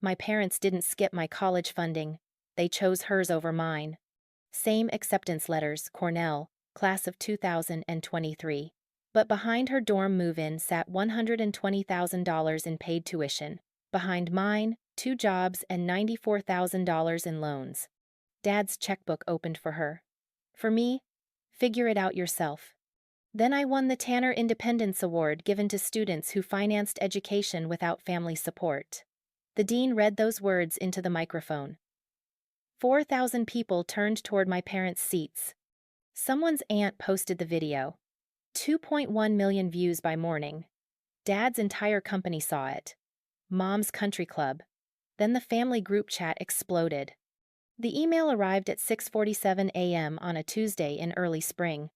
My parents didn't skip my college funding. They chose hers over mine. Same acceptance letters, Cornell, class of 2023. But behind her dorm move-in sat $120,000 in paid tuition. Behind mine, 2 jobs and $94,000 in loans. Dad's checkbook opened for her. For me, figure it out yourself. Then I won the Tanner Independence Award given to students who financed education without family support. The dean read those words into the microphone. 4,000 people turned toward my parents' seats. Someone's aunt posted the video. 2.1 million views by morning. Dad's entire company saw it. Mom's country club. Then the family group chat exploded. The email arrived at 6:47 a.m. on a Tuesday in early spring.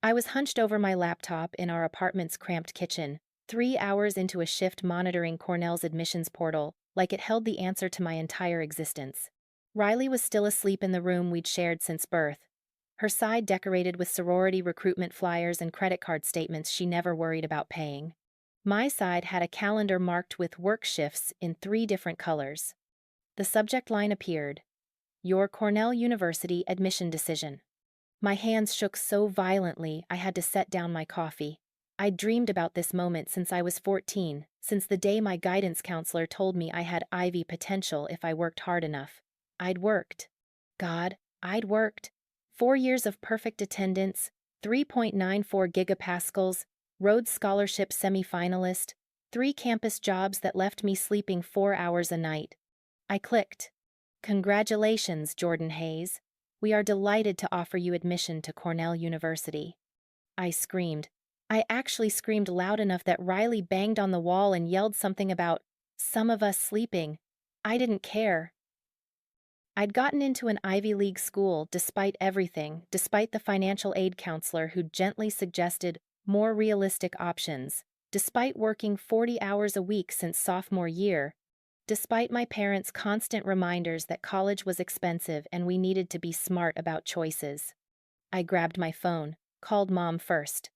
I was hunched over my laptop in our apartment's cramped kitchen, 3 hours into a shift monitoring Cornell's admissions portal, like it held the answer to my entire existence. Riley was still asleep in the room we'd shared since birth, her side decorated with sorority recruitment flyers and credit card statements she never worried about paying. My side had a calendar marked with work shifts in 3 different colors. The subject line appeared: Your Cornell University admission decision. My hands shook so violently I had to set down my coffee. I'd dreamed about this moment since I was 14, since the day my guidance counselor told me I had Ivy potential if I worked hard enough. I'd worked. God, I'd worked. 4 years of perfect attendance, 3.94 gigapascals, Rhodes Scholarship semi-finalist, 3 campus jobs that left me sleeping 4 hours a night. I clicked. Congratulations, Jordan Hayes. We are delighted to offer you admission to Cornell University. I screamed. I actually screamed loud enough that Riley banged on the wall and yelled something about some of us sleeping. I didn't care. I'd gotten into an Ivy League school despite everything, despite the financial aid counselor who gently suggested more realistic options, despite working 40 hours a week since sophomore year, despite my parents' constant reminders that college was expensive and we needed to be smart about choices. I grabbed my phone, called Mom first.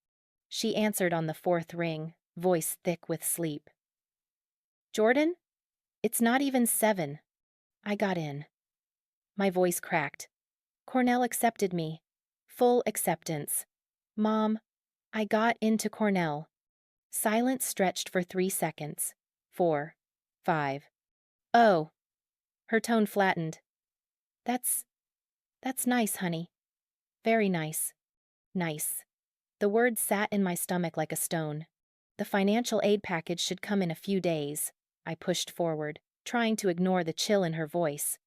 She answered on the 4th ring, voice thick with sleep. Jordan? It's not even 7. I got in. My voice cracked. Cornell accepted me. Full acceptance. Mom, I got into Cornell. Silence stretched for 3 seconds. 4. 5. Oh. Her tone flattened. That's nice, honey. Very nice. Nice. The word sat in my stomach like a stone. The financial aid package should come in a few days. I pushed forward, trying to ignore the chill in her voice.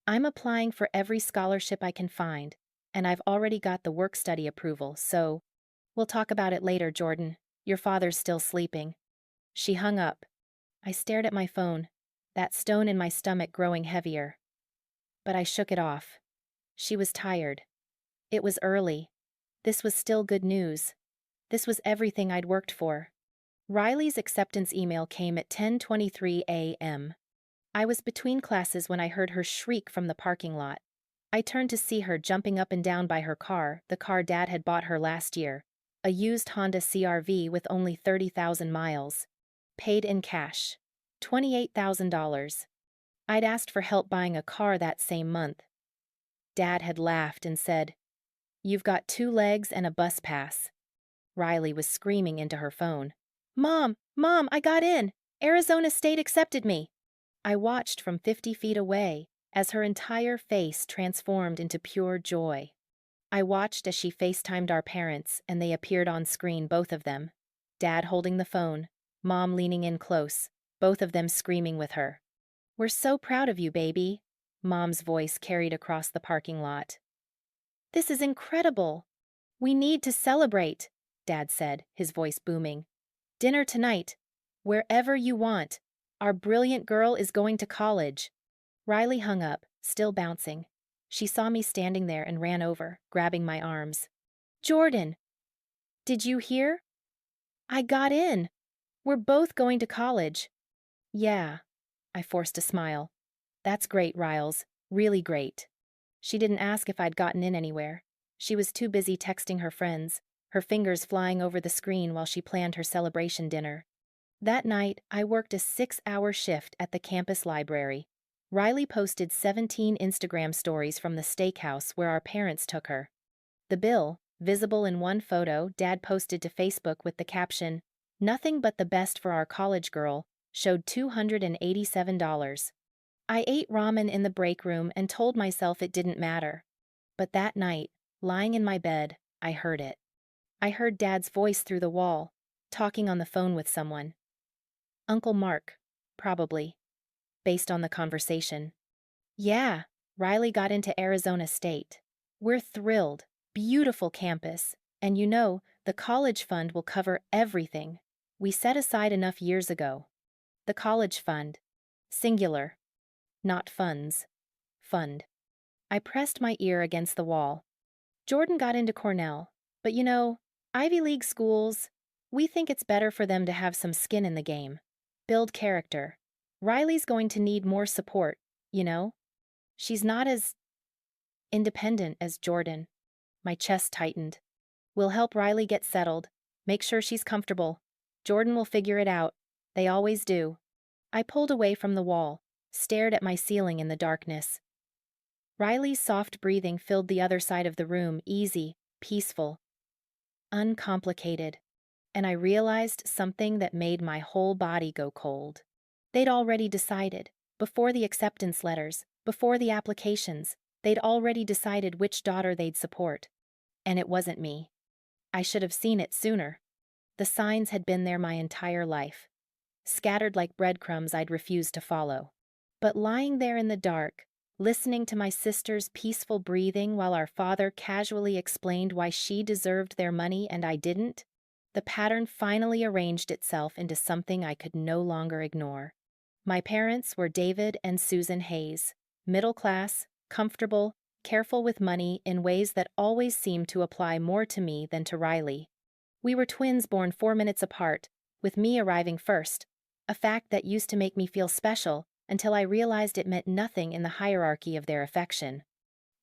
I'm applying for every scholarship I can find, and I've already got the work-study approval, so we'll talk about it later, Jordan. Your father's still sleeping. She hung up. I stared at my phone, that stone in my stomach growing heavier. But I shook it off. She was tired. It was early. This was still good news. This was everything I'd worked for. Riley's acceptance email came at 10:23 a.m. I was between classes when I heard her shriek from the parking lot. I turned to see her jumping up and down by her car, the car Dad had bought her last year, a used Honda CR-V with only 30,000 miles. Paid in cash. $28,000. I'd asked for help buying a car that same month. Dad had laughed and said, "You've got 2 legs and a bus pass." Riley was screaming into her phone. Mom, I got in! Arizona State accepted me! I watched from 50 feet away as her entire face transformed into pure joy. I watched as she FaceTimed our parents and they appeared on screen, both of them. Dad holding the phone, Mom leaning in close, both of them screaming with her. "We're so proud of you, baby," Mom's voice carried across the parking lot. "This is incredible. We need to celebrate," Dad said, his voice booming. "Dinner tonight. Wherever you want. Our brilliant girl is going to college." Riley hung up, still bouncing. She saw me standing there and ran over, grabbing my arms. "Jordan! Did you hear? I got in. We're both going to college." "Yeah." I forced a smile. "That's great, Riles. Really great." She didn't ask if I'd gotten in anywhere. She was too busy texting her friends, her fingers flying over the screen while she planned her celebration dinner. That night, I worked a 6-hour shift at the campus library. Riley posted 17 Instagram stories from the steakhouse where our parents took her. The bill, visible in one photo Dad posted to Facebook with the caption, "Nothing but the best for our college girl," showed $287. I ate ramen in the break room and told myself it didn't matter. But that night, lying in my bed, I heard it. I heard Dad's voice through the wall, talking on the phone with someone. Uncle Mark, probably, based on the conversation. "Yeah, Riley got into Arizona State. We're thrilled. Beautiful campus. And the college fund will cover everything. We set aside enough years ago." The college fund. Singular. Not funds. Fund. I pressed my ear against the wall. Jordan got into Cornell. But Ivy League schools, we think it's better for them to have some skin in the game. Build character. Riley's going to need more support, you know? She's not as independent as Jordan. My chest tightened. We'll help Riley get settled. Make sure she's comfortable. Jordan will figure it out. They always do. I pulled away from the wall, stared at my ceiling in the darkness. Riley's soft breathing filled the other side of the room, easy, peaceful, uncomplicated. And I realized something that made my whole body go cold. They'd already decided, before the acceptance letters, before the applications, they'd already decided which daughter they'd support. And it wasn't me. I should have seen it sooner. The signs had been there my entire life, scattered like breadcrumbs I'd refused to follow. But lying there in the dark, listening to my sister's peaceful breathing while our father casually explained why she deserved their money and I didn't, the pattern finally arranged itself into something I could no longer ignore. My parents were David and Susan Hayes, middle class, comfortable, careful with money in ways that always seemed to apply more to me than to Riley. We were twins born 4 minutes apart, with me arriving first, a fact that used to make me feel special until I realized it meant nothing in the hierarchy of their affection.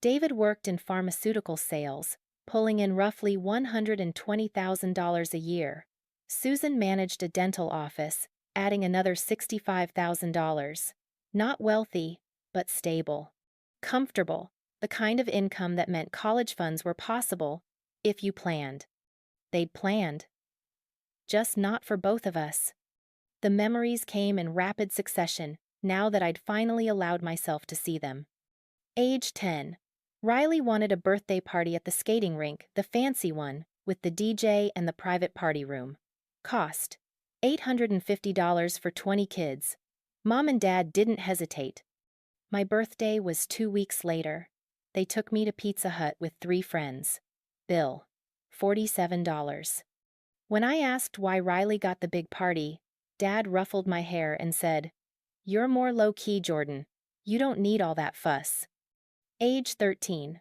David worked in pharmaceutical sales, pulling in roughly $120,000 a year. Susan managed a dental office, adding another $65,000. Not wealthy, but stable. Comfortable, the kind of income that meant college funds were possible, if you planned. They'd planned. Just not for both of us. The memories came in rapid succession, now that I'd finally allowed myself to see them. Age 10. Riley wanted a birthday party at the skating rink, the fancy one, with the DJ and the private party room. Cost: $850 for 20 kids. Mom and Dad didn't hesitate. My birthday was 2 weeks later. They took me to Pizza Hut with 3 friends. Bill: $47. When I asked why Riley got the big party, Dad ruffled my hair and said, "You're more low-key, Jordan. You don't need all that fuss." Age 13.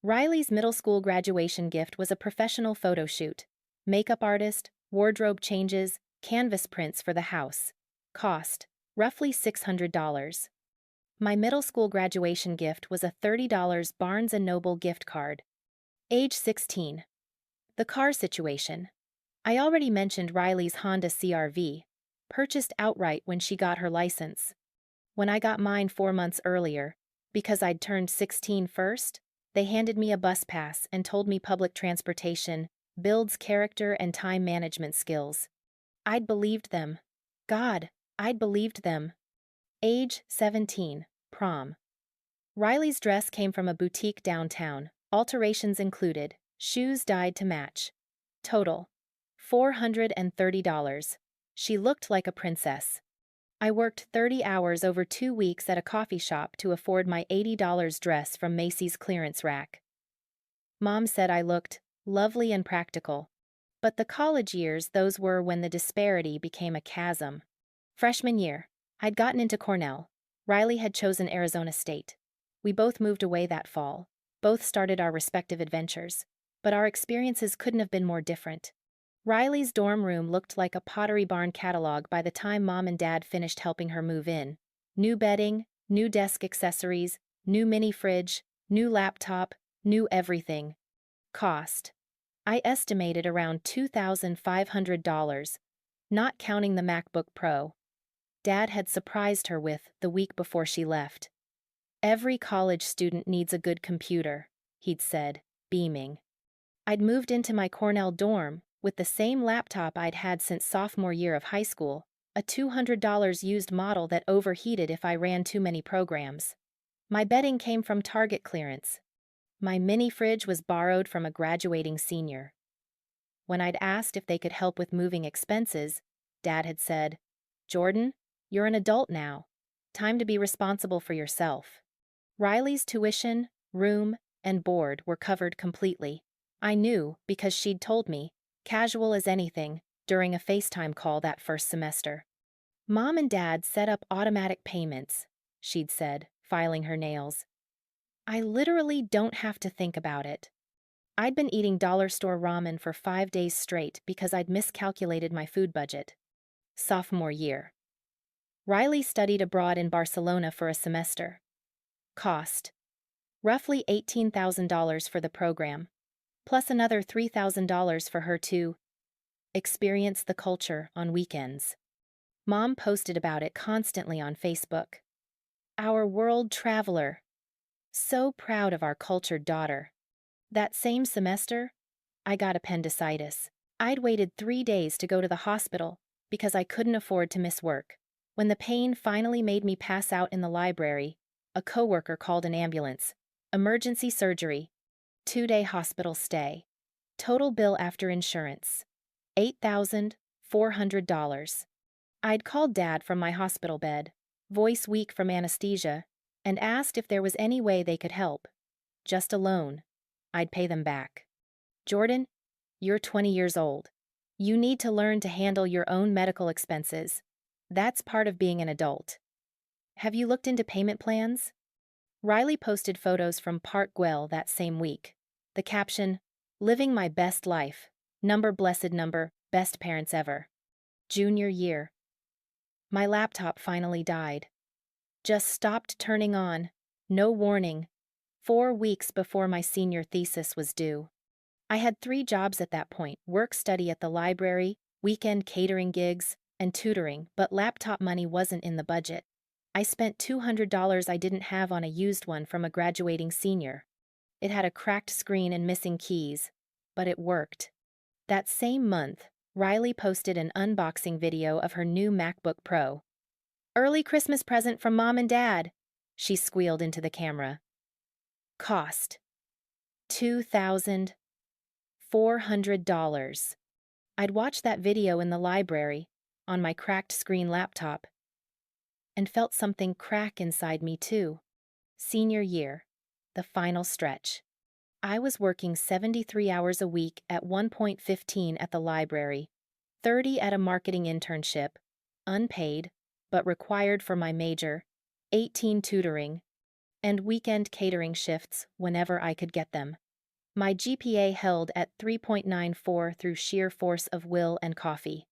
Riley's middle school graduation gift was a professional photo shoot. Makeup artist, wardrobe changes, canvas prints for the house. Cost: roughly $600. My middle school graduation gift was a $30 Barnes & Noble gift card. Age 16. The car situation. I already mentioned Riley's Honda CR-V, purchased outright when she got her license. When I got mine 4 months earlier, because I'd turned 16 first, they handed me a bus pass and told me public transportation builds character and time management skills. I'd believed them. God, I'd believed them. Age 17. Prom. Riley's dress came from a boutique downtown, alterations included, shoes dyed to match. Total: $430. She looked like a princess. I worked 30 hours over 2 weeks at a coffee shop to afford my $80 dress from Macy's clearance rack. Mom said I looked lovely and practical. But the college years, those were when the disparity became a chasm. Freshman year, I'd gotten into Cornell. Riley had chosen Arizona State. We both moved away that fall. Both started our respective adventures. But our experiences couldn't have been more different. Riley's dorm room looked like a Pottery Barn catalog by the time Mom and Dad finished helping her move in. New bedding, new desk accessories, new mini fridge, new laptop, new everything. Cost: I estimated around $2,500. not counting the MacBook Pro Dad had surprised her with the week before she left. "Every college student needs a good computer," he'd said, beaming. I'd moved into my Cornell dorm with the same laptop I'd had since sophomore year of high school, a $200 used model that overheated if I ran too many programs. My bedding came from Target clearance. My mini fridge was borrowed from a graduating senior. When I'd asked if they could help with moving expenses, Dad had said, "Jordan, you're an adult now. Time to be responsible for yourself." Riley's tuition, room, and board were covered completely. I knew because she'd told me, casual as anything, during a FaceTime call that first semester. "Mom and Dad set up automatic payments," she'd said, filing her nails. "I literally don't have to think about it." I'd been eating dollar store ramen for 5 days straight because I'd miscalculated my food budget. Sophomore year. Riley studied abroad in Barcelona for a semester. Cost: roughly $18,000 for the program, plus another $3,000 for her to experience the culture on weekends. Mom posted about it constantly on Facebook. "Our world traveler. So proud of our cultured daughter." That same semester, I got appendicitis. I'd waited 3 days to go to the hospital because I couldn't afford to miss work. When the pain finally made me pass out in the library, a coworker called an ambulance. Emergency surgery. 2-day hospital stay. Total bill after insurance: $8,400. I'd called Dad from my hospital bed, voice weak from anesthesia, and asked if there was any way they could help. Just a loan. I'd pay them back. "Jordan, you're 20 years old. You need to learn to handle your own medical expenses. That's part of being an adult. Have you looked into payment plans?" Riley posted photos from Park Güell that same week. The caption, "Living my best life. Number blessed number, best parents ever." Junior year. My laptop finally died. Just stopped turning on. No warning. 4 weeks before my senior thesis was due. I had 3 jobs at that point: work study at the library, weekend catering gigs, and tutoring, but laptop money wasn't in the budget. I spent $200 I didn't have on a used one from a graduating senior. It had a cracked screen and missing keys, but it worked. That same month, Riley posted an unboxing video of her new MacBook Pro. "Early Christmas present from Mom and Dad," she squealed into the camera. Cost: $2,400. I'd watched that video in the library, on my cracked screen laptop, and felt something crack inside me too. Senior year. The final stretch. I was working 73 hours a week at 1.15 at the library, 30 at a marketing internship, unpaid, but required for my major, 18 tutoring, and weekend catering shifts whenever I could get them. My GPA held at 3.94 through sheer force of will and coffee.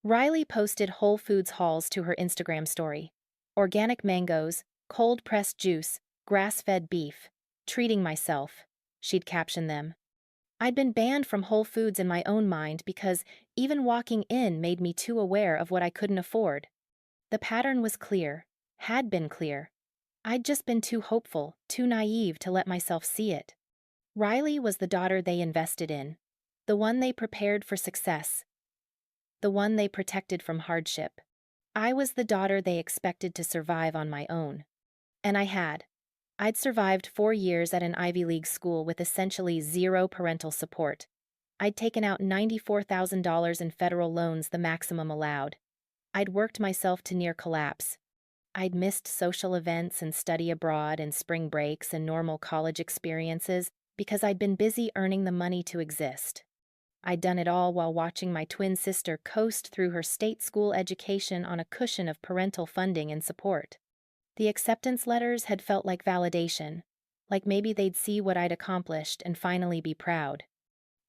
Riley posted Whole Foods hauls to her Instagram story. Organic mangoes, cold-pressed juice, grass-fed beef. "Treating myself," she'd caption them. I'd been banned from Whole Foods in my own mind because even walking in made me too aware of what I couldn't afford. The pattern was clear, had been clear. I'd just been too hopeful, too naive to let myself see it. Riley was the daughter they invested in, the one they prepared for success, the one they protected from hardship. I was the daughter they expected to survive on my own. And I had. I'd survived 4 years at an Ivy League school with essentially zero parental support. I'd taken out $94,000 in federal loans, the maximum allowed. I'd worked myself to near collapse. I'd missed social events and study abroad and spring breaks and normal college experiences because I'd been busy earning the money to exist. I'd done it all while watching my twin sister coast through her state school education on a cushion of parental funding and support. The acceptance letters had felt like validation, like maybe they'd see what I'd accomplished and finally be proud.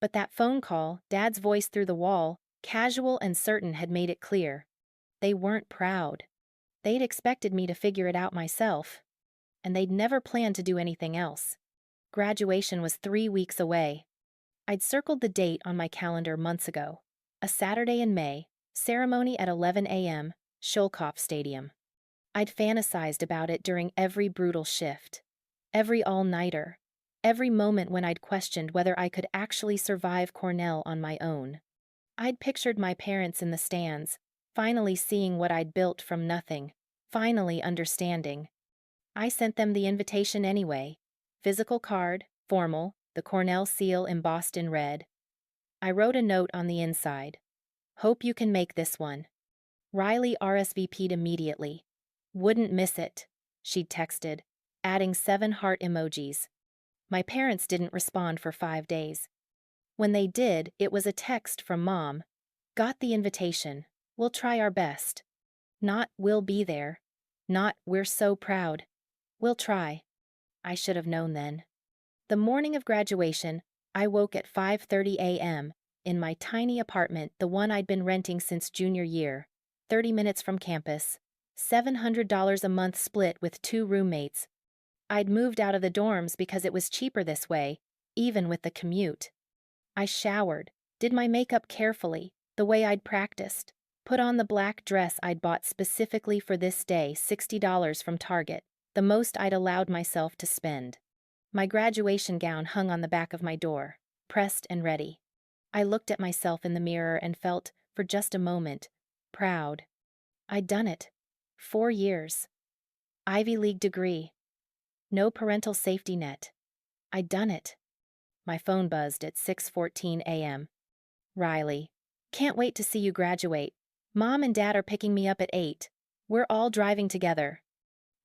But that phone call, Dad's voice through the wall, casual and certain, had made it clear. They weren't proud. They'd expected me to figure it out myself, and they'd never planned to do anything else. Graduation was 3 weeks away. I'd circled the date on my calendar months ago, a Saturday in May, Ceremony at 11 a.m., Shulkoff Stadium. I'd fantasized about it during every brutal shift, every all-nighter, every moment when I'd questioned whether I could actually survive Cornell on my own. I'd pictured my parents in the stands, finally seeing what I'd built from nothing, finally understanding. I sent them the invitation anyway. Physical card, formal, the Cornell seal embossed in red. I wrote a note on the inside. Hope you can make this one. Riley RSVP'd immediately. Wouldn't miss it, she'd texted, adding 7 heart emojis. My parents didn't respond for 5 days. When they did, it was a text from Mom. Got the invitation. We'll try our best. Not, we'll be there. Not, we're so proud. We'll try. I should have known then. The morning of graduation, I woke at 5:30 a.m., in my tiny apartment, the one I'd been renting since junior year, 30 minutes from campus, $700 a month split with 2 roommates. I'd moved out of the dorms because it was cheaper this way, even with the commute. I showered, did my makeup carefully, the way I'd practiced, put on the black dress I'd bought specifically for this day, $60 from Target, the most I'd allowed myself to spend. My graduation gown hung on the back of my door, pressed and ready. I looked at myself in the mirror and felt, for just a moment, proud. I'd done it. 4 years. Ivy League degree. No parental safety net. I'd done it. My phone buzzed at 6:14 a.m. Riley. Can't wait to see you graduate. Mom and Dad are picking me up at 8. We're all driving together.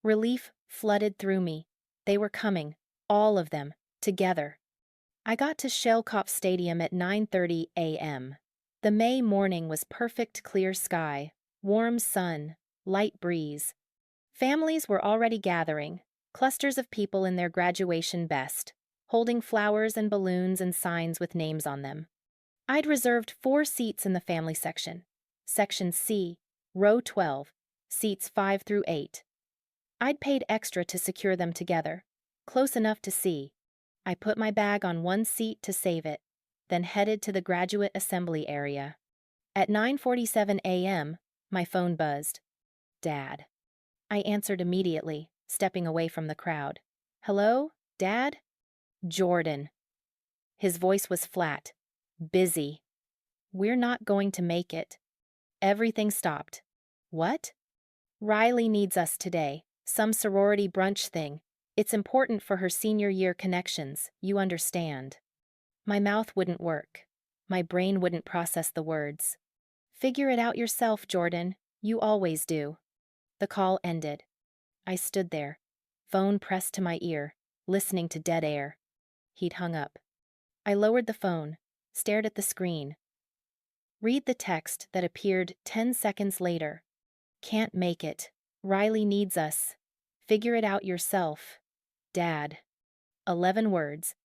Relief flooded through me. They were coming, all of them, together. I got to Shellkopf Stadium at 9:30 a.m. The May morning was perfect clear sky, warm sun, light breeze. Families were already gathering, clusters of people in their graduation best, holding flowers and balloons and signs with names on them. I'd reserved 4 seats in the family section. Section C, row 12, seats 5 through 8. I'd paid extra to secure them together, close enough to see. I put my bag on one seat to save it, then headed to the graduate assembly area. At 9:47 a.m., my phone buzzed. Dad. I answered immediately, stepping away from the crowd. Hello, Dad? Jordan. His voice was flat. Busy. We're not going to make it. Everything stopped. What? Riley needs us today. Some sorority brunch thing. It's important for her senior year connections, you understand. My mouth wouldn't work. My brain wouldn't process the words. Figure it out yourself, Jordan. You always do. The call ended. I stood there, phone pressed to my ear, listening to dead air. He'd hung up. I lowered the phone, stared at the screen. Read the text that appeared 10 seconds later. Can't make it. Riley needs us. Figure it out yourself. Dad. 11 words.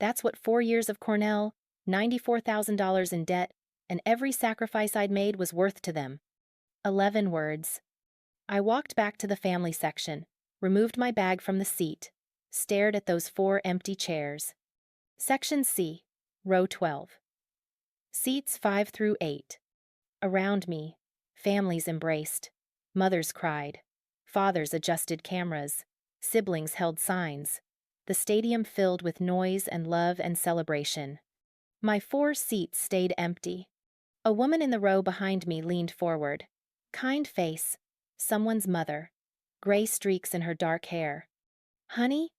That's what 4 years of Cornell, $94,000 in debt, and every sacrifice I'd made was worth to them. 11 words. I walked back to the family section, removed my bag from the seat, stared at those 4 empty chairs. Section C, row 12. Seats 5 through 8. Around me, families embraced. Mothers cried. Fathers adjusted cameras. Siblings held signs. The stadium filled with noise and love and celebration. My 4 seats stayed empty. A woman in the row behind me leaned forward. Kind face. Someone's mother. Gray streaks in her dark hair. Honey?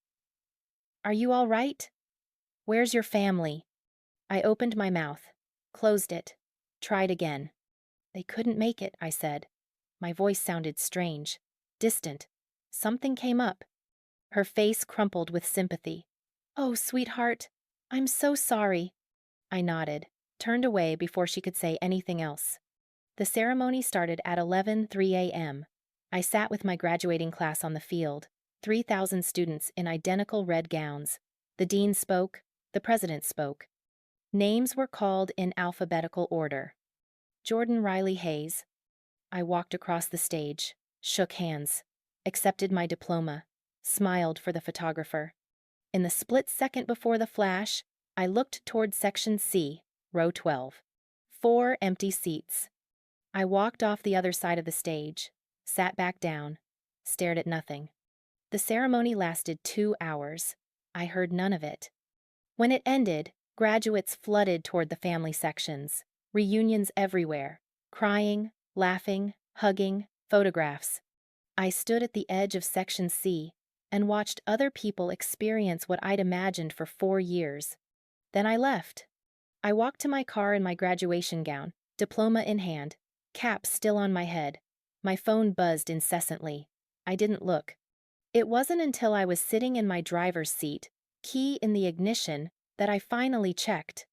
Are you all right? Where's your family? I opened my mouth, closed it, tried again. They couldn't make it, I said. My voice sounded strange, distant. Something came up. Her face crumpled with sympathy. Oh, sweetheart, I'm so sorry. I nodded, turned away before she could say anything else. The ceremony started at 11:03 a.m. I sat with my graduating class on the field, 3,000 students in identical red gowns. The dean spoke, the president spoke. Names were called in alphabetical order. Jordan Riley Hayes. I walked across the stage, shook hands, accepted my diploma, smiled for the photographer. In the split second before the flash, I looked toward Section C, row 12. 4 empty seats. I walked off the other side of the stage, sat back down, stared at nothing. The ceremony lasted 2 hours. I heard none of it. When it ended, graduates flooded toward the family sections, reunions everywhere, crying, laughing, hugging, photographs. I stood at the edge of Section C and watched other people experience what I'd imagined for 4 years. Then I left. I walked to my car in my graduation gown, diploma in hand, cap still on my head. My phone buzzed incessantly. I didn't look. It wasn't until I was sitting in my driver's seat, key in the ignition, that I finally checked.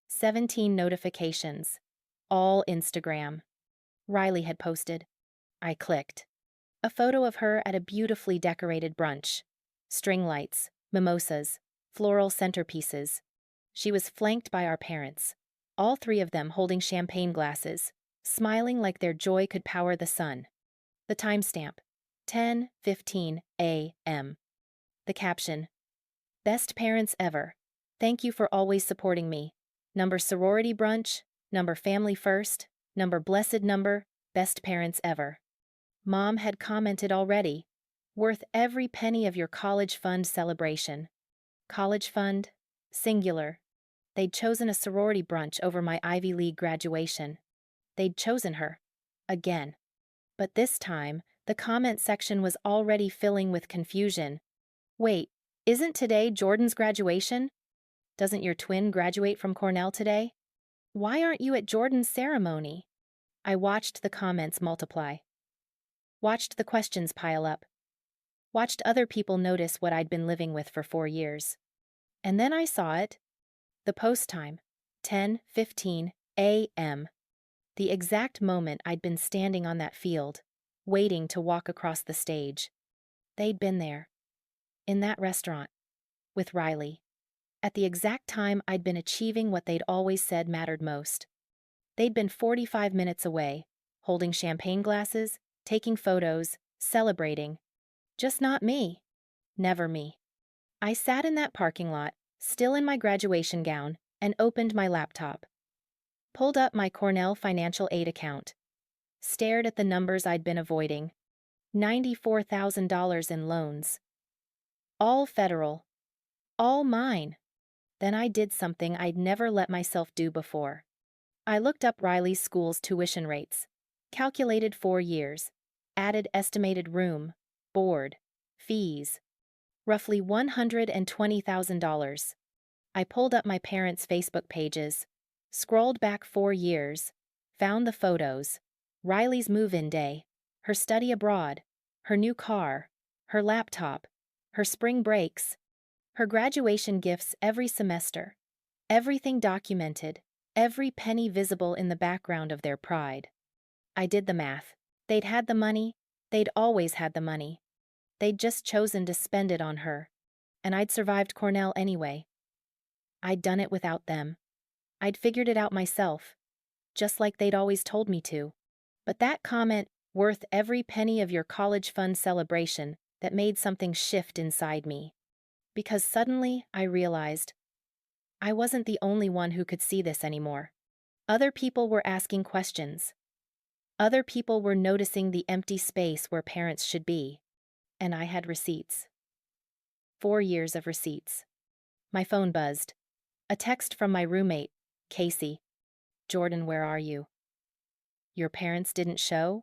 17 notifications. All Instagram. Riley had posted. I clicked. A photo of her at a beautifully decorated brunch. String lights, mimosas, floral centerpieces. She was flanked by our parents, all three of them holding champagne glasses, smiling like their joy could power the sun. The timestamp, 10:15 a.m. The caption, "Best parents ever. Thank you for always supporting me. Number sorority brunch, number family first, number blessed number, best parents ever." Mom had commented already, "Worth every penny of your college fund celebration." College fund, singular. They'd chosen a sorority brunch over my Ivy League graduation. They'd chosen her. Again. But this time, the comment section was already filling with confusion. Wait, isn't today Jordan's graduation? Doesn't your twin graduate from Cornell today? Why aren't you at Jordan's ceremony? I watched the comments multiply. Watched the questions pile up. Watched other people notice what I'd been living with for 4 years. And then I saw it. The post time, 10:15 a.m. The exact moment I'd been standing on that field, waiting to walk across the stage. They'd been there. In that restaurant. With Riley. At the exact time I'd been achieving what they'd always said mattered most. They'd been 45 minutes away, holding champagne glasses, taking photos, celebrating. Just not me. Never me. I sat in that parking lot, still in my graduation gown, and opened my laptop. Pulled up my Cornell financial aid account. Stared at the numbers I'd been avoiding. $94,000 in loans. All federal. All mine. Then I did something I'd never let myself do before. I looked up Riley's school's tuition rates. Calculated 4 years. Added estimated room, board, fees. Roughly $120,000. I pulled up my parents' Facebook pages, scrolled back 4 years, found the photos, Riley's move-in day, her study abroad, her new car, her laptop, her spring breaks, her graduation gifts every semester, everything documented, every penny visible in the background of their pride. I did the math. They'd had the money, they'd always had the money. They'd just chosen to spend it on her, and I'd survived Cornell anyway. I'd done it without them. I'd figured it out myself, just like they'd always told me to. But that comment, "worth every penny of your college fund celebration," that made something shift inside me. Because suddenly I realized I wasn't the only one who could see this anymore. Other people were asking questions. Other people were noticing the empty space where parents should be. And I had receipts. 4 years of receipts. My phone buzzed. A text from my roommate, Casey. "Jordan, where are you? Your parents didn't show?"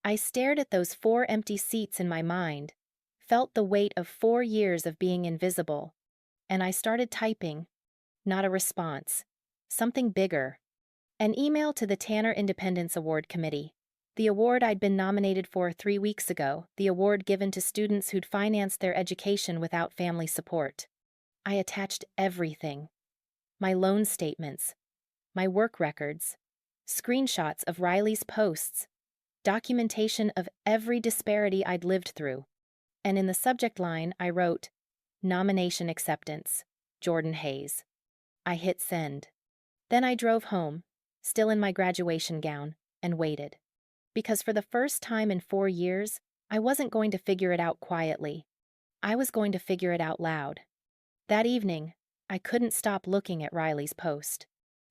I stared at those 4 empty seats in my mind, felt the weight of 4 years of being invisible, and I started typing. Not a response. Something bigger. An email to the Tanner Independence Award Committee. The award I'd been nominated for 3 weeks ago, the award given to students who'd financed their education without family support. I attached everything. My loan statements, my work records, screenshots of Riley's posts, documentation of every disparity I'd lived through. And in the subject line, I wrote, "Nomination acceptance, Jordan Hayes." I hit send. Then I drove home, still in my graduation gown, and waited. Because for the first time in 4 years, I wasn't going to figure it out quietly. I was going to figure it out loud. That evening, I couldn't stop looking at Riley's post.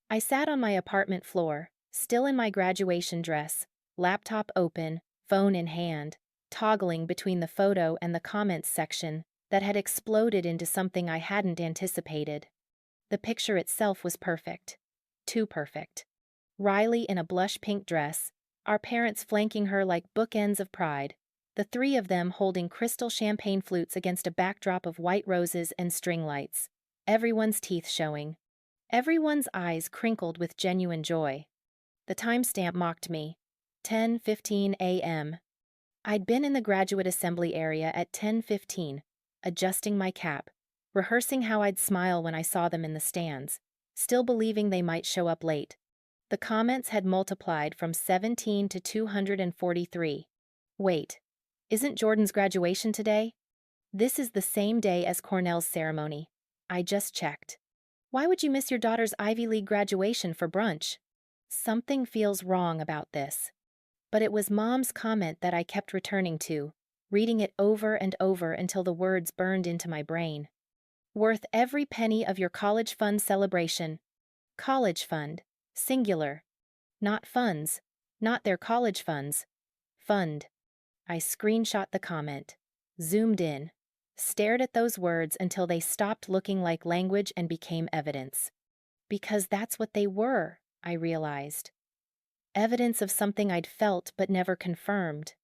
I sat on my apartment floor, Still in my graduation dress, laptop open, phone in hand, toggling between the photo and the comments section that had exploded into something I hadn't anticipated. The picture itself was perfect. Too perfect. Riley in a blush pink dress, our parents flanking her like bookends of pride, the three of them holding crystal champagne flutes against a backdrop of white roses and string lights, everyone's teeth showing, everyone's eyes crinkled with genuine joy. The timestamp mocked me. 10:15 a.m. I'd been in the graduate assembly area at 10:15, adjusting my cap, rehearsing how I'd smile when I saw them in the stands, still believing they might show up late. The comments had multiplied from 17 to 243. Wait, isn't Jordan's graduation today? This is the same day as Cornell's ceremony. I just checked. Why would you miss your daughter's Ivy League graduation for brunch? Something feels wrong about this. But it was Mom's comment that I kept returning to, reading it over and over until the words burned into my brain. Worth every penny of your college fund celebration. College fund. Singular. Not funds. Not their college funds. Fund. I screenshot the comment. Zoomed in. Stared at those words until they stopped looking like language and became evidence. Because that's what they were, I realized. Evidence of something I'd felt but never confirmed.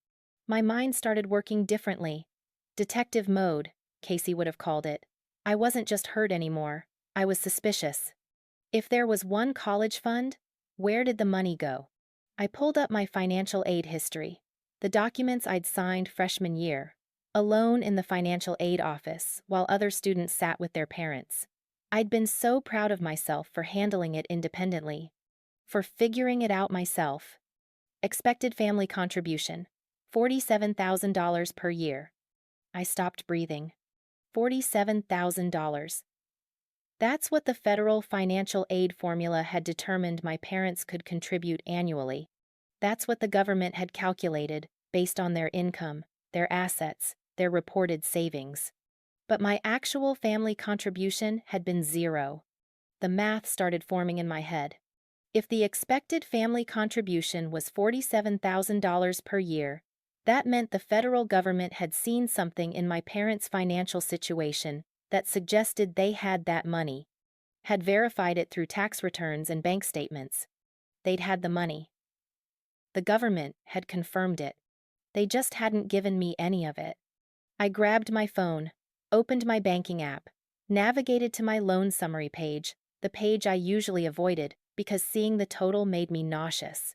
My mind started working differently. Detective mode, Casey would have called it. I wasn't just hurt anymore. I was suspicious. If there was one college fund, where did the money go? I pulled up my financial aid history, the documents I'd signed freshman year, alone in the financial aid office while other students sat with their parents. I'd been so proud of myself for handling it independently. For figuring it out myself. Expected family contribution, $47,000 per year. I stopped breathing. $47,000. That's what the federal financial aid formula had determined my parents could contribute annually. That's what the government had calculated based on their income, their assets, their reported savings. But my actual family contribution had been zero. The math started forming in my head. If the expected family contribution was $47,000 per year, that meant the federal government had seen something in my parents' financial situation that suggested they had that money, had verified it through tax returns and bank statements. They'd had the money. The government had confirmed it. They just hadn't given me any of it. I grabbed my phone, opened my banking app, navigated to my loan summary page, the page I usually avoided, because seeing the total made me nauseous.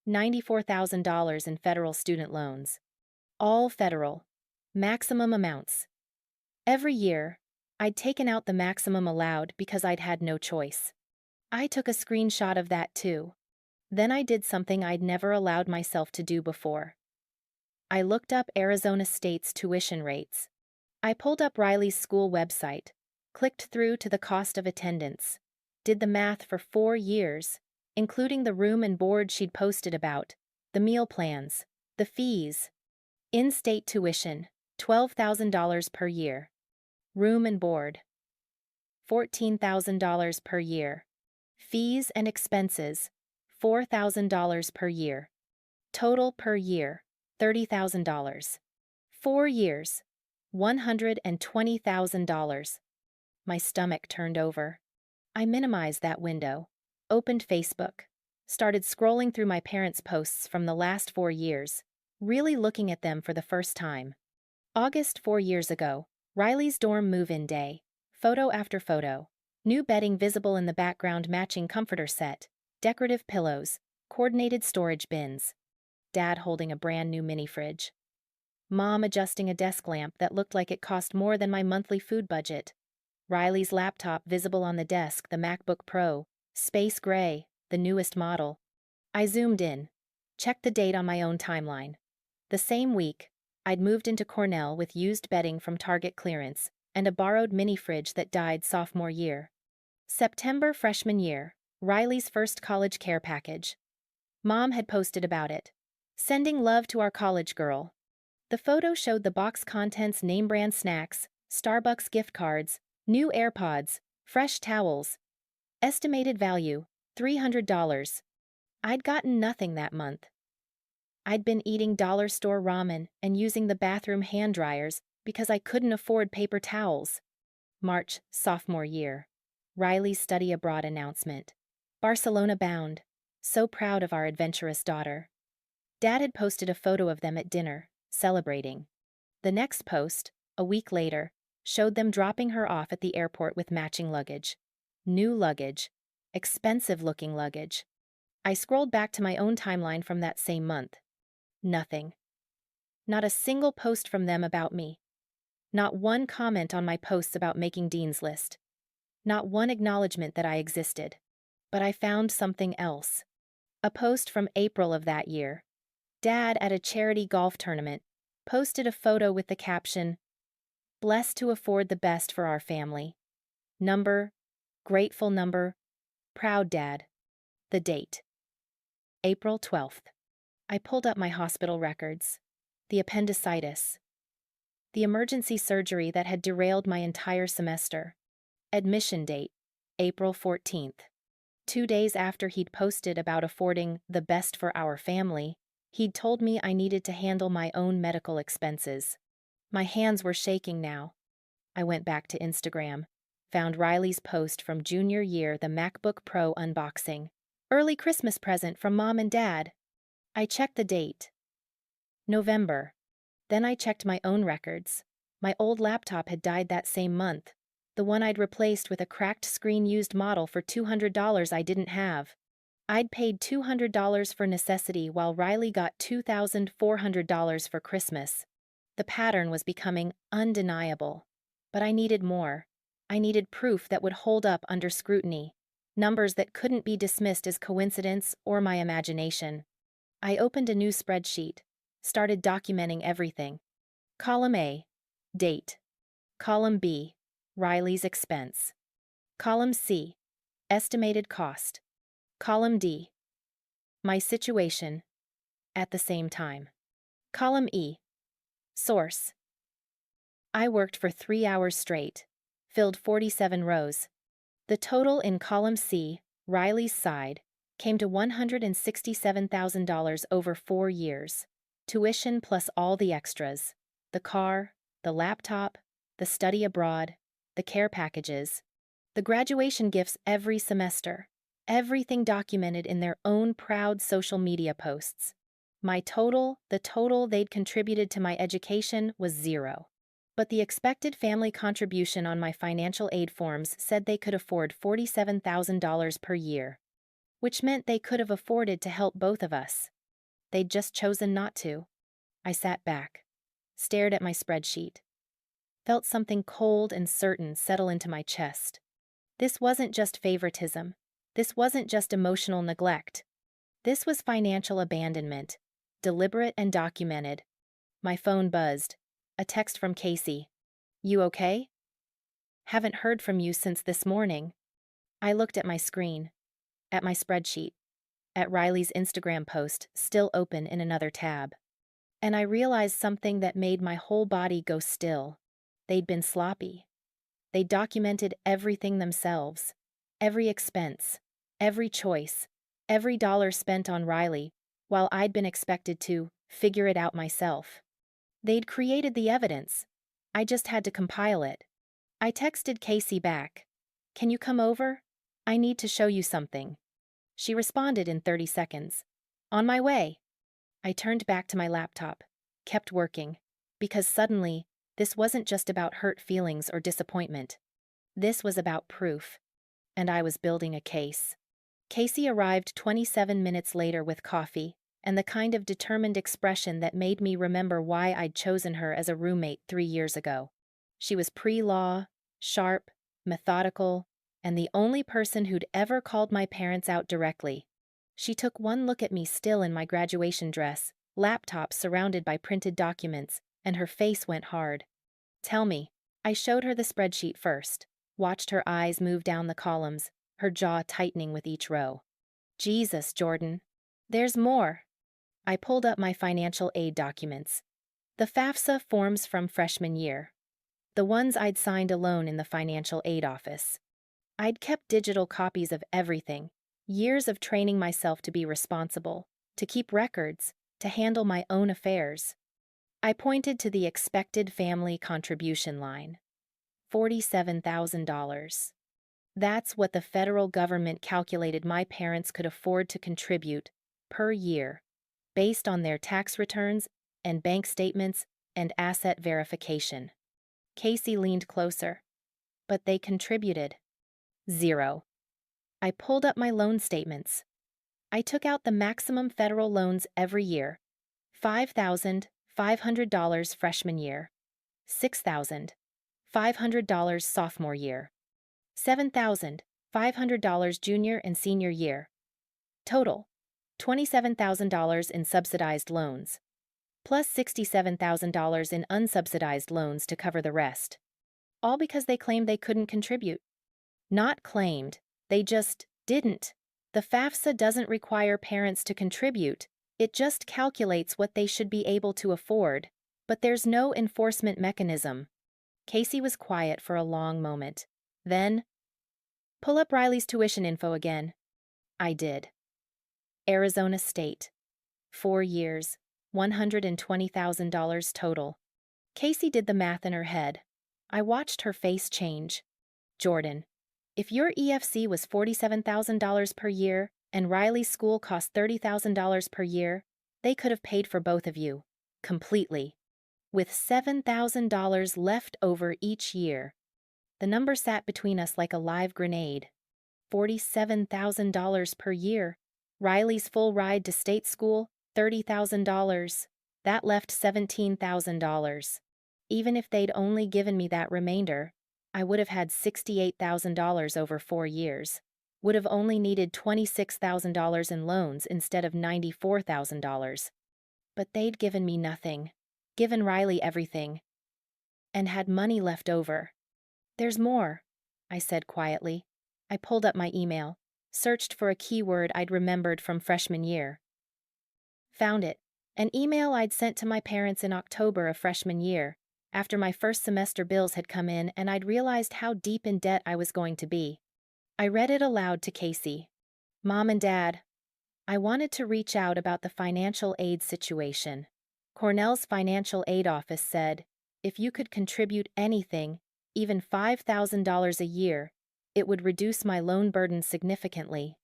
$94,000 in federal student loans. All federal. Maximum amounts. Every year, I'd taken out the maximum allowed because I'd had no choice. I took a screenshot of that too. Then I did something I'd never allowed myself to do before. I looked up Arizona State's tuition rates. I pulled up Riley's school website, clicked through to the cost of attendance, did the math for 4 years, including the room and board she'd posted about, the meal plans, the fees. In-state tuition, $12,000 per year. Room and board, $14,000 per year. Fees and expenses, $4,000 per year. Total per year, $30,000. 4 years, $120,000. My stomach turned over. I minimized that window, opened Facebook, started scrolling through my parents' posts from the last 4 years, really looking at them for the first time. August 4 years ago, Riley's dorm move-in day, photo after photo, new bedding visible in the background matching comforter set, decorative pillows, coordinated storage bins. Dad holding a brand new mini fridge. Mom adjusting a desk lamp that looked like it cost more than my monthly food budget. Riley's laptop visible on the desk, the MacBook Pro, space gray, the newest model. I zoomed in, checked the date on my own timeline. The same week, I'd moved into Cornell with used bedding from Target clearance and a borrowed mini fridge that died sophomore year. September freshman year, Riley's first college care package. Mom had posted about it. Sending love to our college girl. The photo showed the box contents: name brand snacks, Starbucks gift cards, new AirPods, fresh towels. Estimated value, $300. I'd gotten nothing that month. I'd been eating dollar store ramen and using the bathroom hand dryers because I couldn't afford paper towels. March, sophomore year. Riley's study abroad announcement. Barcelona bound. So proud of our adventurous daughter. Dad had posted a photo of them at dinner, celebrating. The next post, a week later, showed them dropping her off at the airport with matching luggage. New luggage. Expensive-looking luggage. I scrolled back to my own timeline from that same month. Nothing. Not a single post from them about me. Not one comment on my posts about making Dean's List. Not one acknowledgement that I existed. But I found something else. A post from April of that year. Dad, at a charity golf tournament, posted a photo with the caption, "Blessed to afford the best for our family. Number, grateful number, proud dad." The date. April 12th. I pulled up my hospital records. The appendicitis. The emergency surgery that had derailed my entire semester. Admission date, April 14th. 2 days after he'd posted about affording the best for our family, he'd told me I needed to handle my own medical expenses. My hands were shaking now. I went back to Instagram, found Riley's post from junior year, the MacBook Pro unboxing. Early Christmas present from Mom and Dad. I checked the date. November. Then I checked my own records. My old laptop had died that same month, the one I'd replaced with a cracked screen used model for $200 I didn't have. I'd paid $200 for necessity while Riley got $2,400 for Christmas. The pattern was becoming undeniable. But I needed more. I needed proof that would hold up under scrutiny. Numbers that couldn't be dismissed as coincidence or my imagination. I opened a new spreadsheet, started documenting everything. Column A, date. Column B, Riley's expense. Column C, estimated cost. Column D, my situation, at the same time. Column E, source. I worked for 3 hours straight, filled 47 rows. The total in column C, Riley's side, came to $167,000 over 4 years. Tuition plus all the extras. The car, the laptop, the study abroad, the care packages, the graduation gifts every semester. Everything documented in their own proud social media posts. My total, the total they'd contributed to my education, was 0. But the expected family contribution on my financial aid forms said they could afford $47,000 per year, which meant they could have afforded to help both of us. They'd just chosen not to. I sat back, stared at my spreadsheet, felt something cold and certain settle into my chest. This wasn't just favoritism. This wasn't just emotional neglect. This was financial abandonment, deliberate and documented. My phone buzzed. A text from Casey. "You okay? Haven't heard from you since this morning." I looked at my screen, at my spreadsheet, at Riley's Instagram post still open in another tab. And I realized something that made my whole body go still. They'd been sloppy. They documented everything themselves. Every expense, every choice, every dollar spent on Riley, while I'd been expected to figure it out myself. They'd created the evidence. I just had to compile it. I texted Casey back. "Can you come over? I need to show you something." She responded in 30 seconds. "On my way." I turned back to my laptop, kept working, because suddenly, this wasn't just about hurt feelings or disappointment. This was about proof. And I was building a case. Casey arrived 27 minutes later with coffee, and the kind of determined expression that made me remember why I'd chosen her as a roommate 3 years ago. She was pre-law, sharp, methodical, and the only person who'd ever called my parents out directly. She took one look at me still in my graduation dress, laptop surrounded by printed documents, and her face went hard. "Tell me." I showed her the spreadsheet first, watched her eyes move down the columns, her jaw tightening with each row. "Jesus, Jordan. There's more." I pulled up my financial aid documents. The FAFSA forms from freshman year. The ones I'd signed alone in the financial aid office. I'd kept digital copies of everything, Years of training myself to be responsible, to keep records, to handle my own affairs. I pointed to the expected family contribution line. $47,000. That's what the federal government calculated my parents could afford to contribute per year, based on their tax returns and bank statements and asset verification. Casey leaned closer. But they contributed. Zero. I pulled up my loan statements. I took out the maximum federal loans every year. $5,500 freshman year. $6,500 sophomore year. $7,500 junior and senior year. Total, $27,000 in subsidized loans, plus $67,000 in unsubsidized loans to cover the rest. All because they claimed they couldn't contribute. Not claimed, they just didn't. The FAFSA doesn't require parents to contribute, it just calculates what they should be able to afford, but there's no enforcement mechanism. Casey was quiet for a long moment. Then, pull up Riley's tuition info again. I did. Arizona State. 4 years, $120,000 total. Casey did the math in her head. I watched her face change. Jordan, if your EFC was $47,000 per year and Riley's school cost $30,000 per year, they could have paid for both of you. Completely. With $7,000 left over each year. The number sat between us like a live grenade. $47,000 per year. Riley's full ride to state school, $30,000. That left $17,000. Even if they'd only given me that remainder, I would have had $68,000 over 4 years. Would have only needed $26,000 in loans instead of $94,000. But they'd given me nothing. Given Riley everything. And had money left over. There's more, I said quietly. I pulled up my email, searched for a keyword I'd remembered from freshman year. Found it. An email I'd sent to my parents in October of freshman year, after my first semester bills had come in and I'd realized how deep in debt I was going to be. I read it aloud to Casey. Mom and Dad, I wanted to reach out about the financial aid situation. Cornell's financial aid office said, if you could contribute anything, even $5,000 a year, it would reduce my loan burden significantly.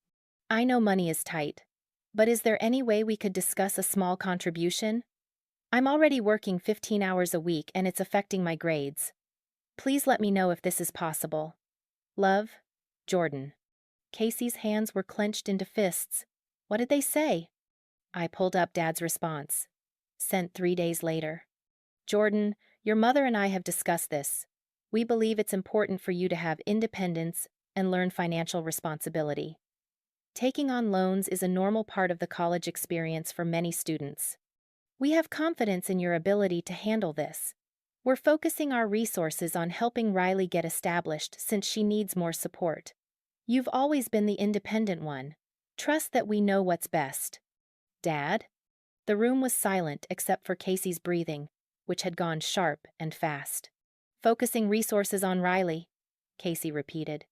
I know money is tight, but is there any way we could discuss a small contribution? I'm already working 15 hours a week and it's affecting my grades. Please let me know if this is possible. Love, Jordan. Casey's hands were clenched into fists. What did they say? I pulled up Dad's response. Sent 3 days later. Jordan, your mother and I have discussed this. We believe it's important for you to have independence and learn financial responsibility. Taking on loans is a normal part of the college experience for many students. We have confidence in your ability to handle this. We're focusing our resources on helping Riley get established since she needs more support. You've always been the independent one. Trust that we know what's best. Dad? The room was silent except for Casey's breathing, which had gone sharp and fast. Focusing resources on Riley, Casey repeated.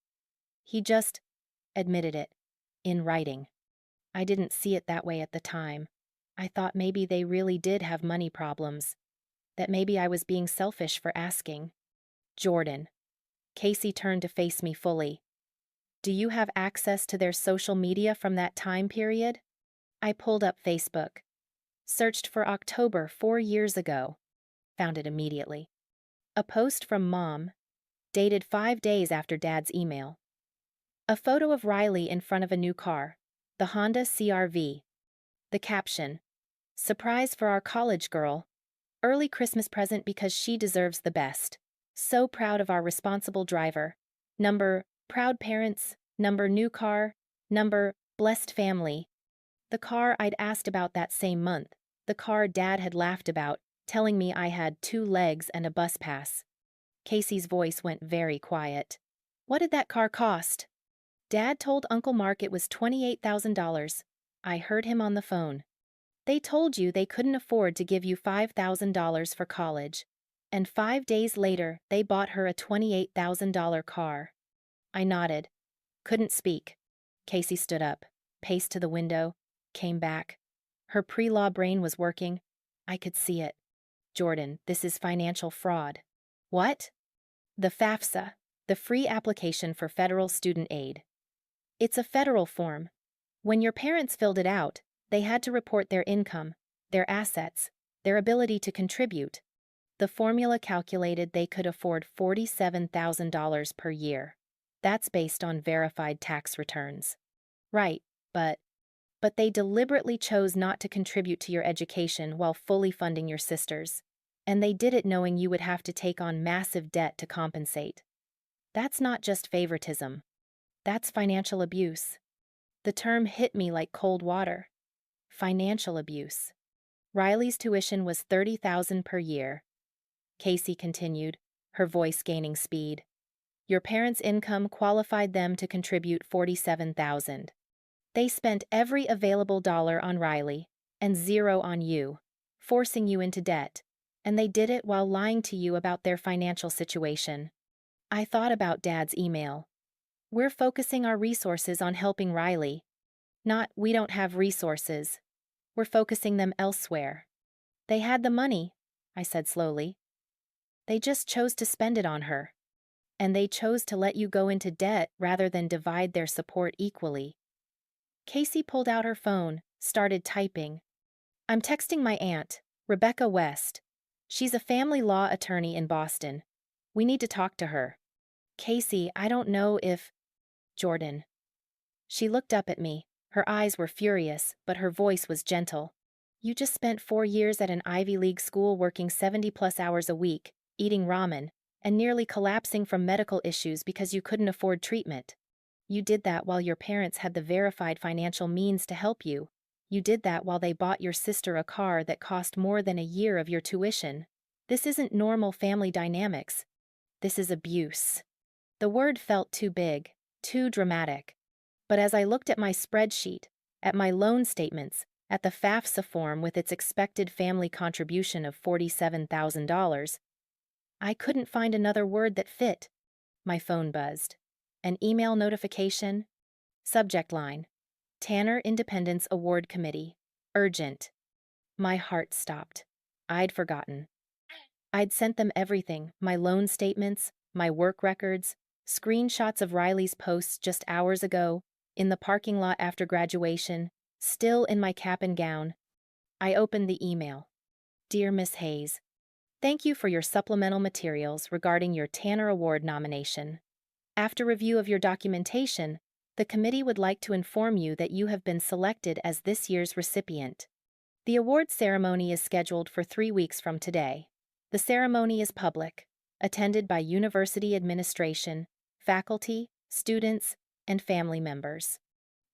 He just admitted it. In writing. I didn't see it that way at the time. I thought maybe they really did have money problems. That maybe I was being selfish for asking. Jordan. Casey turned to face me fully. Do you have access to their social media from that time period? I pulled up Facebook. Searched for October 4 years ago. Found it immediately. A post from Mom, dated 5 days after Dad's email. A photo of Riley in front of a new car, the Honda CR-V. The caption, surprise for our college girl. Early Christmas present because she deserves the best. So proud of our responsible driver. Number, proud parents. Number, new car. Number, blessed family. The car I'd asked about that same month. The car Dad had laughed about, telling me I had 2 legs and a bus pass. Casey's voice went very quiet. What did that car cost? Dad told Uncle Mark it was $28,000. I heard him on the phone. They told you they couldn't afford to give you $5,000 for college. And 5 days later, they bought her a $28,000 car. I nodded. Couldn't speak. Casey stood up, paced to the window, came back. Her pre-law brain was working. I could see it. Jordan, this is financial fraud. What? The FAFSA, the Free Application for Federal Student Aid. It's a federal form. When your parents filled it out, they had to report their income, their assets, their ability to contribute. The formula calculated they could afford $47,000 per year. That's based on verified tax returns. Right, but they deliberately chose not to contribute to your education while fully funding your sisters. And they did it knowing you would have to take on massive debt to compensate. That's not just favoritism. That's financial abuse. The term hit me like cold water. Financial abuse. Riley's tuition was $30,000 per year. Casey continued, her voice gaining speed. Your parents' income qualified them to contribute $47,000. They spent every available dollar on Riley and zero on you, forcing you into debt, and they did it while lying to you about their financial situation. I thought about Dad's email. We're focusing our resources on helping Riley. Not, we don't have resources. We're focusing them elsewhere. They had the money, I said slowly. They just chose to spend it on her. And they chose to let you go into debt rather than divide their support equally. Casey pulled out her phone, started typing. I'm texting my aunt, Rebecca West. She's a family law attorney in Boston. We need to talk to her. Casey, I don't know if... Jordan. She looked up at me. Her eyes were furious, but her voice was gentle. You just spent 4 years at an Ivy League school working 70+ hours a week, eating ramen, and nearly collapsing from medical issues because you couldn't afford treatment. You did that while your parents had the verified financial means to help you. You did that while they bought your sister a car that cost more than a year of your tuition. This isn't normal family dynamics. This is abuse. The word felt too big, too dramatic. But as I looked at my spreadsheet, at my loan statements, at the FAFSA form with its expected family contribution of $47,000, I couldn't find another word that fit. My phone buzzed. An email notification. Subject line. Tanner Independence Award Committee. Urgent. My heart stopped. I'd forgotten. I'd sent them everything, my loan statements, my work records, screenshots of Riley's posts just hours ago, in the parking lot after graduation, still in my cap and gown. I opened the email. Dear Miss Hayes, thank you for your supplemental materials regarding your Tanner Award nomination. After review of your documentation, the committee would like to inform you that you have been selected as this year's recipient. The award ceremony is scheduled for 3 weeks from today. The ceremony is public, attended by university administration, faculty, students, and family members.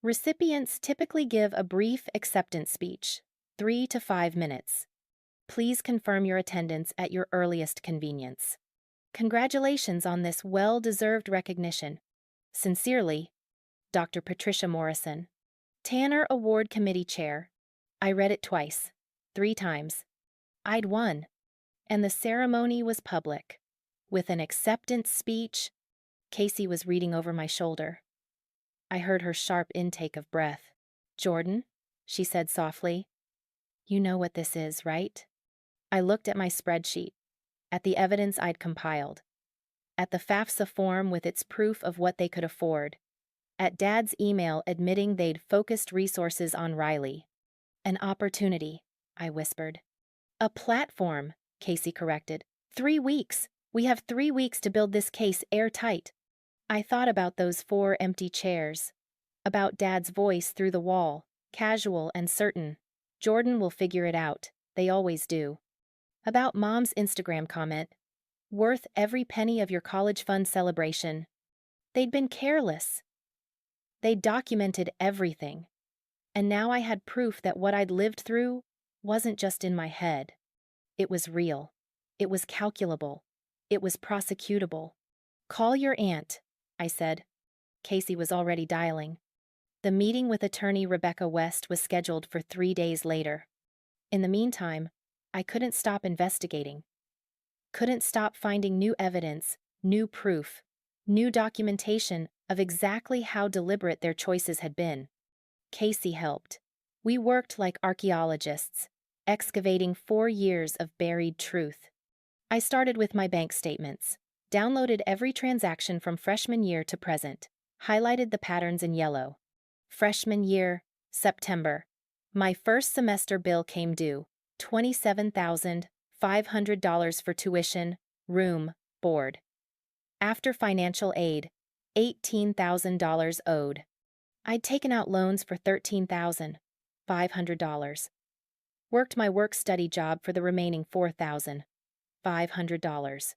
Recipients typically give a brief acceptance speech, 3 to 5 minutes. Please confirm your attendance at your earliest convenience. Congratulations on this well-deserved recognition. Sincerely, Dr. Patricia Morrison, Tanner Award Committee Chair. I read it twice, 3 times. I'd won. And the ceremony was public. With an acceptance speech, Casey was reading over my shoulder. I heard her sharp intake of breath. Jordan, she said softly, you know what this is, right? I looked at my spreadsheet, at the evidence I'd compiled, at the FAFSA form with its proof of what they could afford, at Dad's email admitting they'd focused resources on Riley. An opportunity, I whispered. A platform, Casey corrected. 3 weeks. We have 3 weeks to build this case airtight. I thought about those 4 empty chairs, about Dad's voice through the wall, casual and certain. Jordan will figure it out, they always do. About Mom's Instagram comment, worth every penny of your college fund celebration. They'd been careless. They'd documented everything. And now I had proof that what I'd lived through wasn't just in my head. It was real. It was calculable. It was prosecutable. Call your aunt, I said. Casey was already dialing. The meeting with attorney Rebecca West was scheduled for 3 days later. In the meantime, I couldn't stop investigating. Couldn't stop finding new evidence, new proof, new documentation of exactly how deliberate their choices had been. Casey helped. We worked like archaeologists, excavating 4 years of buried truth. I started with my bank statements, downloaded every transaction from freshman year to present, highlighted the patterns in yellow. Freshman year, September. My first semester bill came due, $27,500 for tuition, room, board. After financial aid, $18,000 owed. I'd taken out loans for $13,500. Worked my work-study job for the remaining $4,500.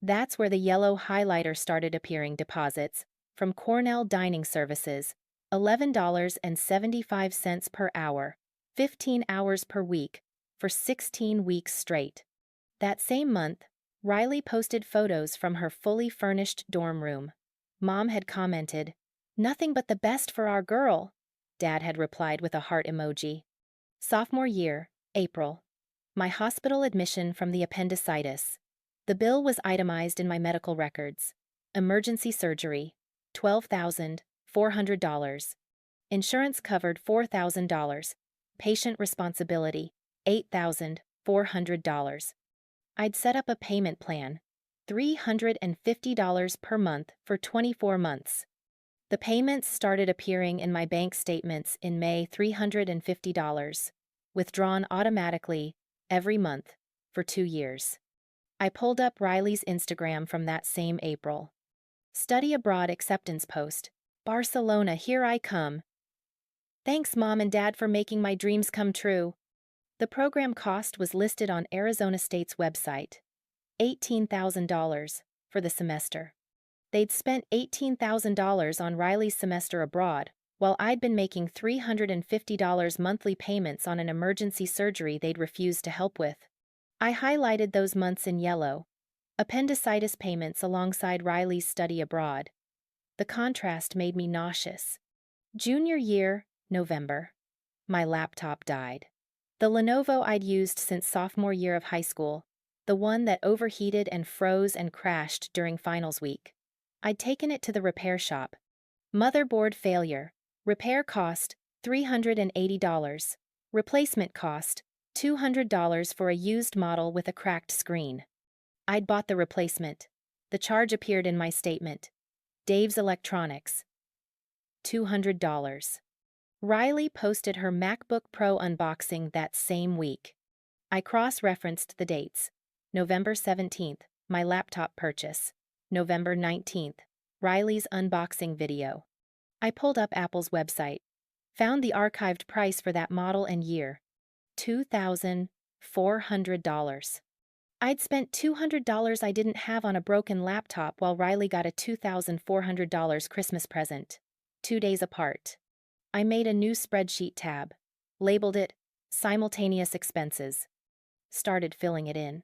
That's where the yellow highlighter started appearing. Deposits from Cornell Dining Services, $11.75 per hour, 15 hours per week, for 16 weeks straight. That same month, Riley posted photos from her fully furnished dorm room. Mom had commented, "Nothing but the best for our girl." Dad had replied with a heart emoji. Sophomore year, April. My hospital admission from the appendicitis. The bill was itemized in my medical records. Emergency surgery, $12,400. Insurance covered $4,000. Patient responsibility, $8,400. I'd set up a payment plan, $350 per month for 24 months. The payments started appearing in my bank statements in May. $350, withdrawn automatically every month for 2 years. I pulled up Riley's Instagram from that same April. Study abroad acceptance post. Barcelona, here I come. Thanks, Mom and Dad, for making my dreams come true. The program cost was listed on Arizona State's website. $18,000 for the semester. They'd spent $18,000 on Riley's semester abroad, while I'd been making $350 monthly payments on an emergency surgery they'd refused to help with. I highlighted those months in yellow. Appendicitis payments alongside Riley's study abroad. The contrast made me nauseous. Junior year, November. My laptop died. The Lenovo I'd used since sophomore year of high school, the one that overheated and froze and crashed during finals week. I'd taken it to the repair shop. Motherboard failure. Repair cost, $380. Replacement cost, $200 for a used model with a cracked screen. I'd bought the replacement. The charge appeared in my statement. Dave's Electronics. $200. Riley posted her MacBook Pro unboxing that same week. I cross-referenced the dates. November 17th, my laptop purchase. November 19th, Riley's unboxing video. I pulled up Apple's website. Found the archived price for that model and year. $2,400. I'd spent $200 I didn't have on a broken laptop while Riley got a $2,400 Christmas present. 2 days apart. I made a new spreadsheet tab. Labeled it, Simultaneous Expenses. Started filling it in.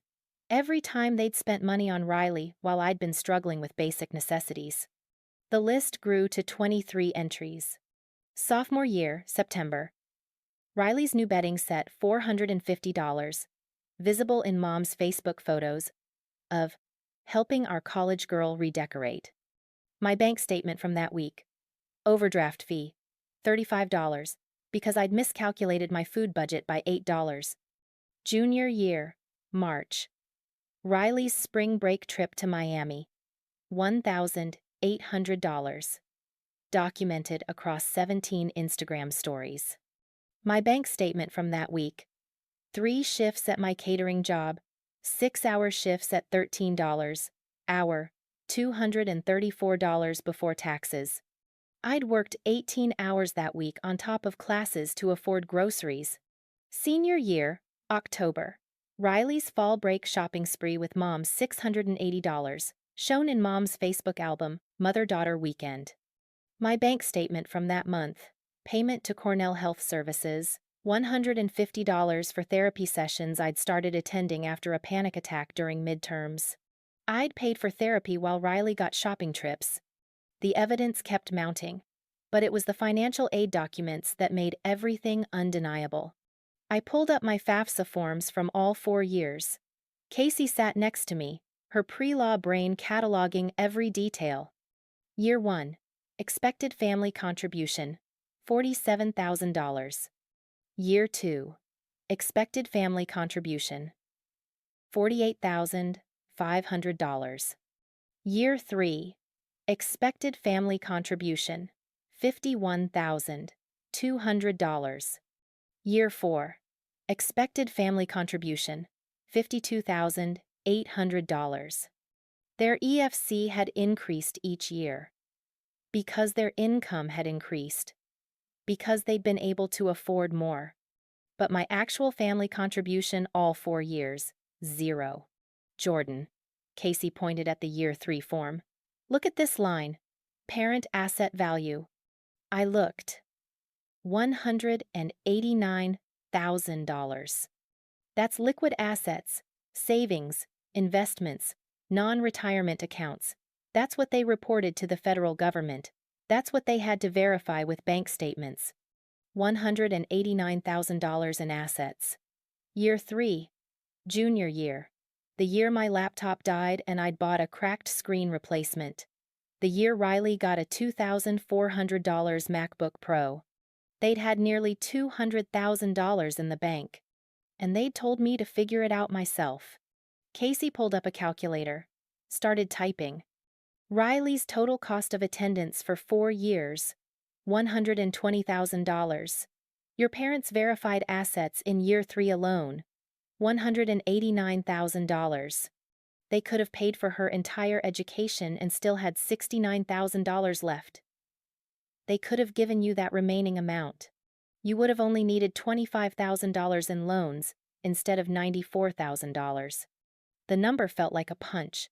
Every time they'd spent money on Riley while I'd been struggling with basic necessities. The list grew to 23 entries. Sophomore year, September. Riley's new bedding set, $450. Visible in Mom's Facebook photos of helping our college girl redecorate. My bank statement from that week. Overdraft fee, $35, because I'd miscalculated my food budget by $8. Junior year, March. Riley's spring break trip to Miami, $1,800. Documented across 17 Instagram stories. My bank statement from that week. 3 shifts at my catering job, 6-hour shifts at $13 hour, $234 before taxes. I'd worked 18 hours that week on top of classes to afford groceries. Senior year, October. Riley's fall break shopping spree with Mom's $680, shown in Mom's Facebook album, Mother-Daughter Weekend. My bank statement from that month. Payment to Cornell Health Services, $150 for therapy sessions I'd started attending after a panic attack during midterms. I'd paid for therapy while Riley got shopping trips. The evidence kept mounting, but it was the financial aid documents that made everything undeniable. I pulled up my FAFSA forms from all 4 years. Casey sat next to me, her pre-law brain cataloging every detail. Year 1. Expected family contribution, $47,000. Year 2. Expected family contribution, $48,500. Year 3. Expected family contribution, $51,200. Year 4. Expected family contribution, $52,800. Their EFC had increased each year. Because their income had increased. Because they'd been able to afford more. But my actual family contribution all 4 years, zero. Jordan. Casey pointed at the Year 3 form. Look at this line. Parent asset value. I looked. $189,000. That's liquid assets, savings, investments, non-retirement accounts. That's what they reported to the federal government. That's what they had to verify with bank statements. $189,000 in assets. Year 3. Junior year. The year my laptop died and I'd bought a cracked screen replacement. The year Riley got a $2,400 MacBook Pro. They'd had nearly $200,000 in the bank. And they'd told me to figure it out myself. Casey pulled up a calculator. Started typing. Riley's total cost of attendance for 4 years, $120,000. Your parents' verified assets in year 3 alone, $189,000. They could have paid for her entire education and still had $69,000 left. They could have given you that remaining amount. You would have only needed $25,000 in loans instead of $94,000. The number felt like a punch.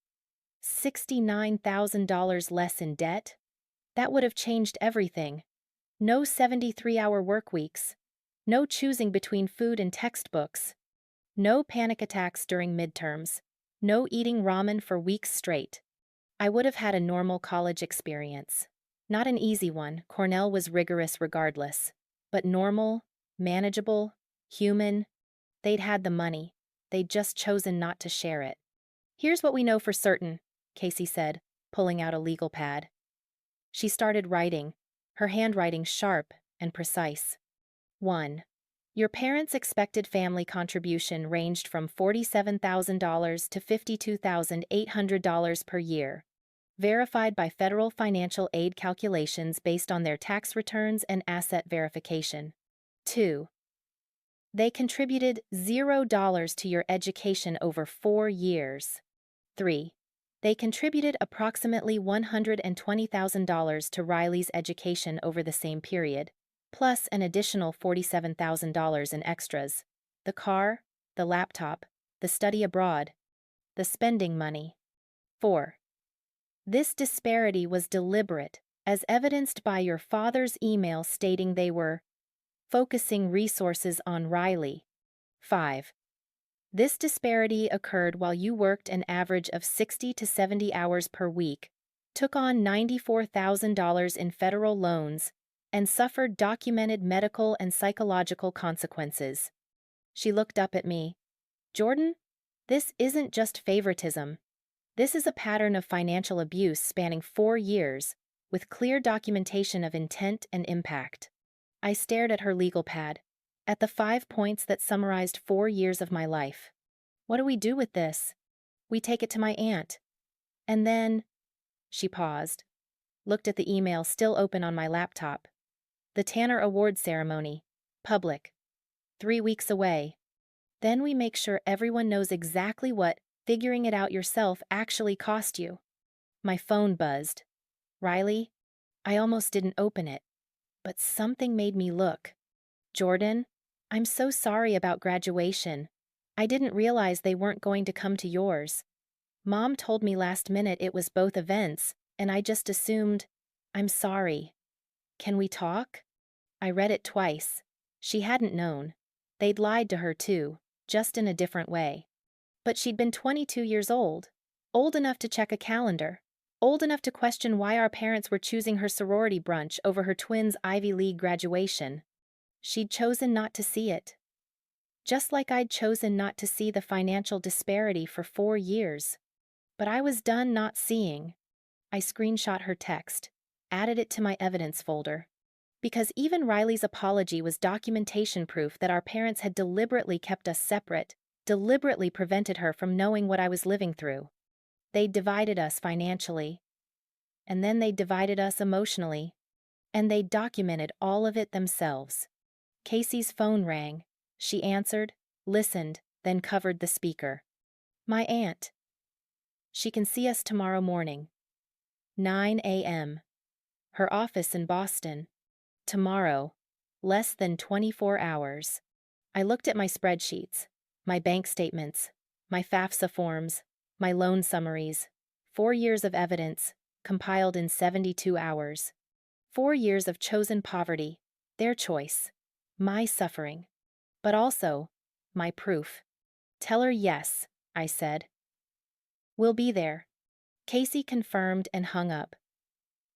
$69,000 less in debt? That would have changed everything. No 73-hour work weeks. No choosing between food and textbooks. No panic attacks during midterms. No eating ramen for weeks straight. I would have had a normal college experience. Not an easy one, Cornell was rigorous regardless. But normal, manageable, human. They'd had the money. They'd just chosen not to share it. Here's what we know for certain, Casey said, pulling out a legal pad. She started writing, her handwriting sharp and precise. 1. Your parents' expected family contribution ranged from $47,000 to $52,800 per year, verified by federal financial aid calculations based on their tax returns and asset verification. 2. They contributed $0 to your education over 4 years. 3. They contributed approximately $120,000 to Riley's education over the same period, plus an additional $47,000 in extras: the car, the laptop, the study abroad, the spending money. 4. This disparity was deliberate, as evidenced by your father's email stating they were focusing resources on Riley. 5. This disparity occurred while you worked an average of 60 to 70 hours per week, took on $94,000 in federal loans, and suffered documented medical and psychological consequences. She looked up at me. Jordan, this isn't just favoritism. This is a pattern of financial abuse spanning 4 years, with clear documentation of intent and impact. I stared at her legal pad, at the 5 points that summarized 4 years of my life. What do we do with this? We take it to my aunt. And then, she paused, looked at the email still open on my laptop. The Tanner Award ceremony, public, 3 weeks away. Then we make sure everyone knows exactly what figuring it out yourself actually cost you. My phone buzzed. Riley? I almost didn't open it. But something made me look. Jordan, I'm so sorry about graduation. I didn't realize they weren't going to come to yours. Mom told me last minute it was both events, and I just assumed. I'm sorry. Can we talk? I read it twice. She hadn't known. They'd lied to her too, just in a different way. But she'd been 22 years old enough to check a calendar, old enough to question why our parents were choosing her sorority brunch over her twins' Ivy League graduation. She'd chosen not to see it. Just like I'd chosen not to see the financial disparity for 4 years. But I was done not seeing. I screenshot her text. added it to my evidence folder. Because even Riley's apology was documentation proof that our parents had deliberately kept us separate, deliberately prevented her from knowing what I was living through. They divided us financially. And then they divided us emotionally. And they documented all of it themselves. Casey's phone rang. She answered, listened, then covered the speaker. My aunt. She can see us tomorrow morning. 9 a.m. Her office in Boston. Tomorrow. Less than 24 hours. I looked at my spreadsheets, my bank statements, my FAFSA forms, my loan summaries. 4 years of evidence, compiled in 72 hours. 4 years of chosen poverty, their choice, my suffering. But also, my proof. Tell her yes, I said. We'll be there. Casey confirmed and hung up.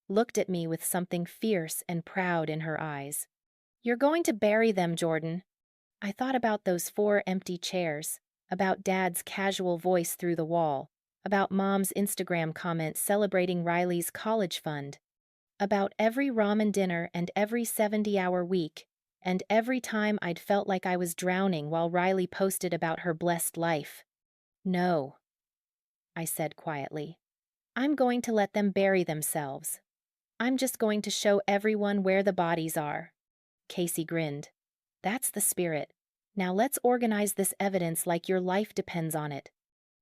Looked at me with something fierce and proud in her eyes. You're going to bury them, Jordan. I thought about those 4 empty chairs, about Dad's casual voice through the wall, about Mom's Instagram comment celebrating Riley's college fund, about every ramen dinner and every 70-hour week, and every time I'd felt like I was drowning while Riley posted about her blessed life. No, I said quietly. I'm going to let them bury themselves. I'm just going to show everyone where the bodies are. Casey grinned. That's the spirit. Now let's organize this evidence like your life depends on it.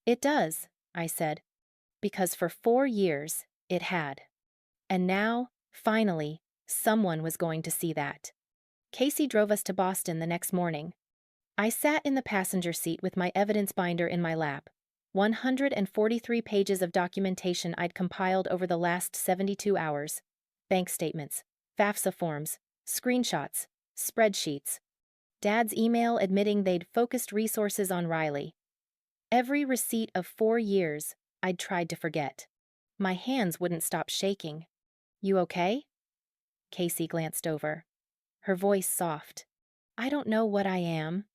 It does, I said. Because for 4 years, it had. And now, finally, someone was going to see that. Casey drove us to Boston the next morning. I sat in the passenger seat with my evidence binder in my lap. 143 pages of documentation I'd compiled over the last 72 hours. Bank statements, FAFSA forms, screenshots, spreadsheets. Dad's email admitting they'd focused resources on Riley. Every receipt of 4 years I'd tried to forget. My hands wouldn't stop shaking. You okay? Casey glanced over. Her voice soft. I don't know what I am.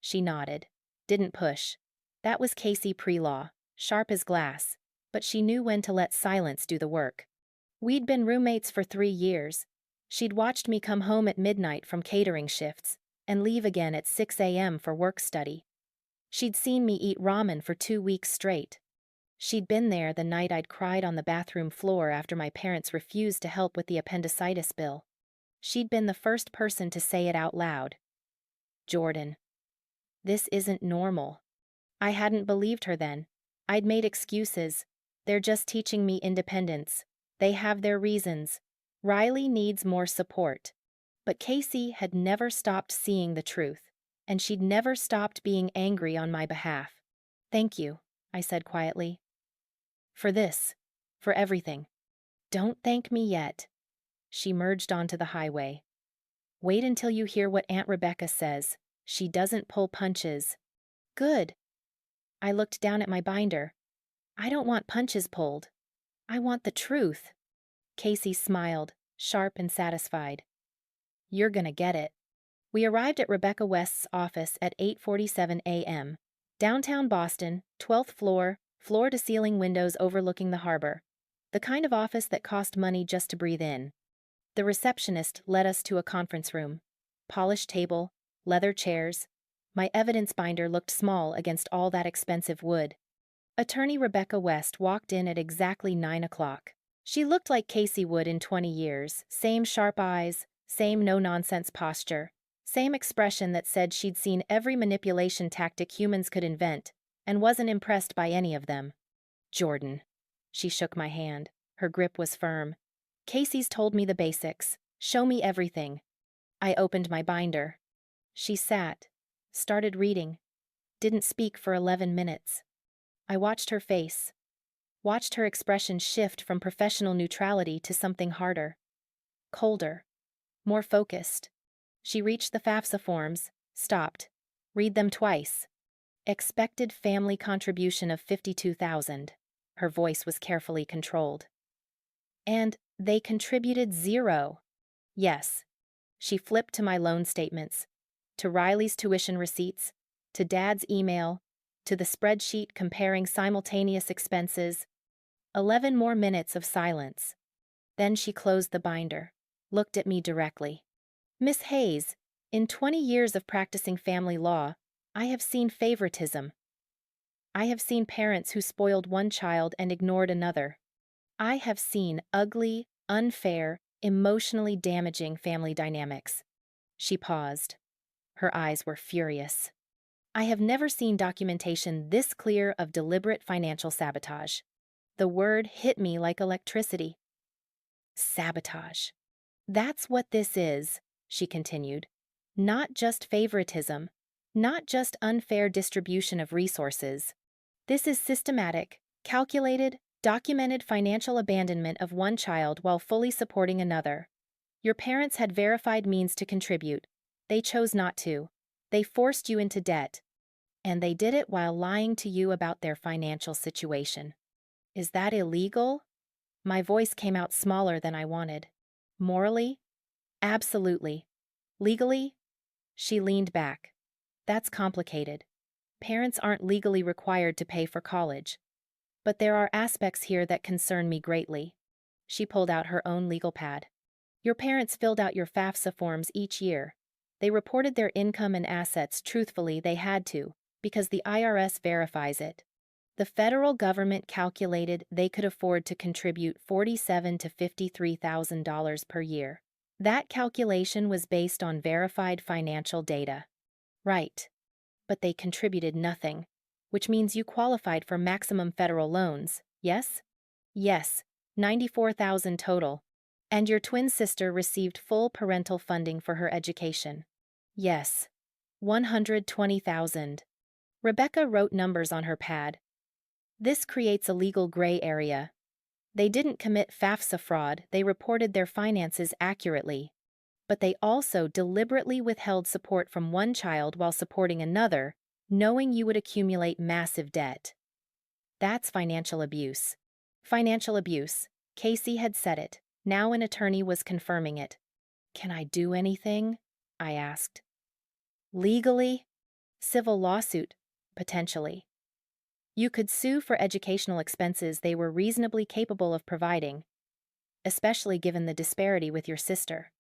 She nodded. Didn't push. That was Casey pre-law, sharp as glass, but she knew when to let silence do the work. We'd been roommates for 3 years. She'd watched me come home at midnight from catering shifts and leave again at 6 a.m. for work study. She'd seen me eat ramen for 2 weeks straight. She'd been there the night I'd cried on the bathroom floor after my parents refused to help with the appendicitis bill. She'd been the first person to say it out loud. Jordan. This isn't normal. I hadn't believed her then. I'd made excuses. They're just teaching me independence. They have their reasons. Riley needs more support. But Casey had never stopped seeing the truth, and she'd never stopped being angry on my behalf. Thank you, I said quietly. For this. For everything. Don't thank me yet. She merged onto the highway. Wait until you hear what Aunt Rebecca says. She doesn't pull punches. Good. I looked down at my binder. I don't want punches pulled. I want the truth. Casey smiled, sharp and satisfied. You're gonna get it. We arrived at Rebecca West's office at 8:47 a.m. Downtown Boston, 12th floor, floor-to-ceiling windows overlooking the harbor. The kind of office that cost money just to breathe in. The receptionist led us to a conference room. Polished table, leather chairs. My evidence binder looked small against all that expensive wood. Attorney Rebecca West walked in at exactly 9 o'clock. She looked like Casey would in 20 years, same sharp eyes, same no-nonsense posture, same expression that said she'd seen every manipulation tactic humans could invent, and wasn't impressed by any of them. Jordan. She shook my hand. Her grip was firm. Casey's told me the basics. Show me everything. I opened my binder. She sat, started reading, didn't speak for 11 minutes. I watched her face, watched her expression shift from professional neutrality to something harder, colder, more focused. She reached the FAFSA forms, stopped, read them twice. Expected family contribution of $52,000. Her voice was carefully controlled. And they contributed 0. Yes. She flipped to my loan statements, to Riley's tuition receipts, to Dad's email, to the spreadsheet comparing simultaneous expenses. 11 more minutes of silence. Then she closed the binder, looked at me directly. Miss Hayes, in 20 years of practicing family law, I have seen favoritism. I have seen parents who spoiled one child and ignored another. I have seen ugly, unfair, emotionally damaging family dynamics. She paused. Her eyes were furious. I have never seen documentation this clear of deliberate financial sabotage. The word hit me like electricity. Sabotage. That's what this is, she continued. Not just favoritism, not just unfair distribution of resources. This is systematic, calculated, documented financial abandonment of one child while fully supporting another. Your parents had verified means to contribute. They chose not to. They forced you into debt. And they did it while lying to you about their financial situation. Is that illegal? My voice came out smaller than I wanted. Morally? Absolutely. Legally? She leaned back. That's complicated. Parents aren't legally required to pay for college. But there are aspects here that concern me greatly. She pulled out her own legal pad. Your parents filled out your FAFSA forms each year. They reported their income and assets truthfully. They had to, because the IRS verifies it. The federal government calculated they could afford to contribute $47,000 to $53,000 per year. That calculation was based on verified financial data. Right. But they contributed nothing, which means you qualified for maximum federal loans, yes? Yes, $94,000 total. And your twin sister received full parental funding for her education. Yes, $120,000. Rebecca wrote numbers on her pad. This creates a legal gray area. They didn't commit FAFSA fraud, they reported their finances accurately. But they also deliberately withheld support from one child while supporting another, knowing you would accumulate massive debt. That's financial abuse. Financial abuse. Casey had said it. Now an attorney was confirming it. Can I do anything? I asked. Legally? Civil lawsuit, potentially. You could sue for educational expenses they were reasonably capable of providing, especially given the disparity with your sister.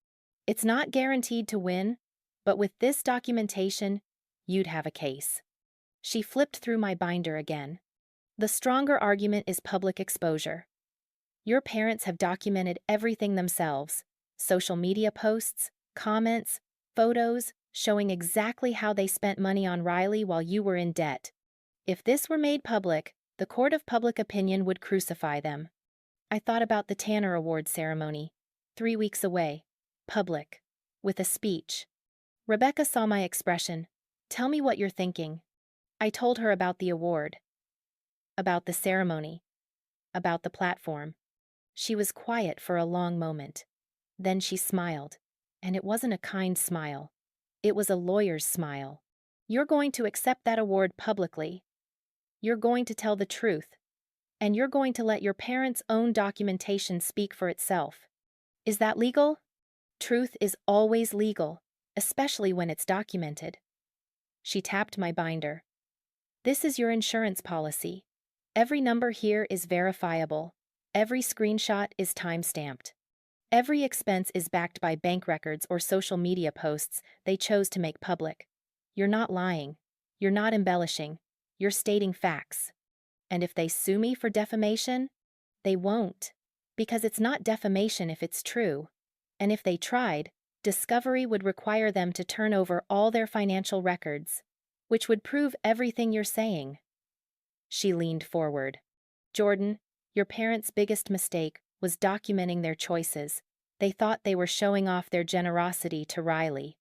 It's not guaranteed to win, but with this documentation, you'd have a case. She flipped through my binder again. The stronger argument is public exposure. Your parents have documented everything themselves: social media posts, comments, photos, showing exactly how they spent money on Riley while you were in debt. If this were made public, the court of public opinion would crucify them. I thought about the Tanner Award ceremony, 3 weeks away, public, with a speech. Rebecca saw my expression. Tell me what you're thinking. I told her about the award, about the ceremony, about the platform. She was quiet for a long moment. Then she smiled, and it wasn't a kind smile. It was a lawyer's smile. You're going to accept that award publicly. You're going to tell the truth, and you're going to let your parents' own documentation speak for itself. Is that legal? Truth is always legal, especially when it's documented. She tapped my binder. This is your insurance policy. Every number here is verifiable. Every screenshot is time-stamped. Every expense is backed by bank records or social media posts they chose to make public. You're not lying. You're not embellishing. You're stating facts. And if they sue me for defamation, they won't, because it's not defamation if it's true. And if they tried, discovery would require them to turn over all their financial records, which would prove everything you're saying. She leaned forward. Jordan, your parents' biggest mistake was documenting their choices. They thought they were showing off their generosity to Riley.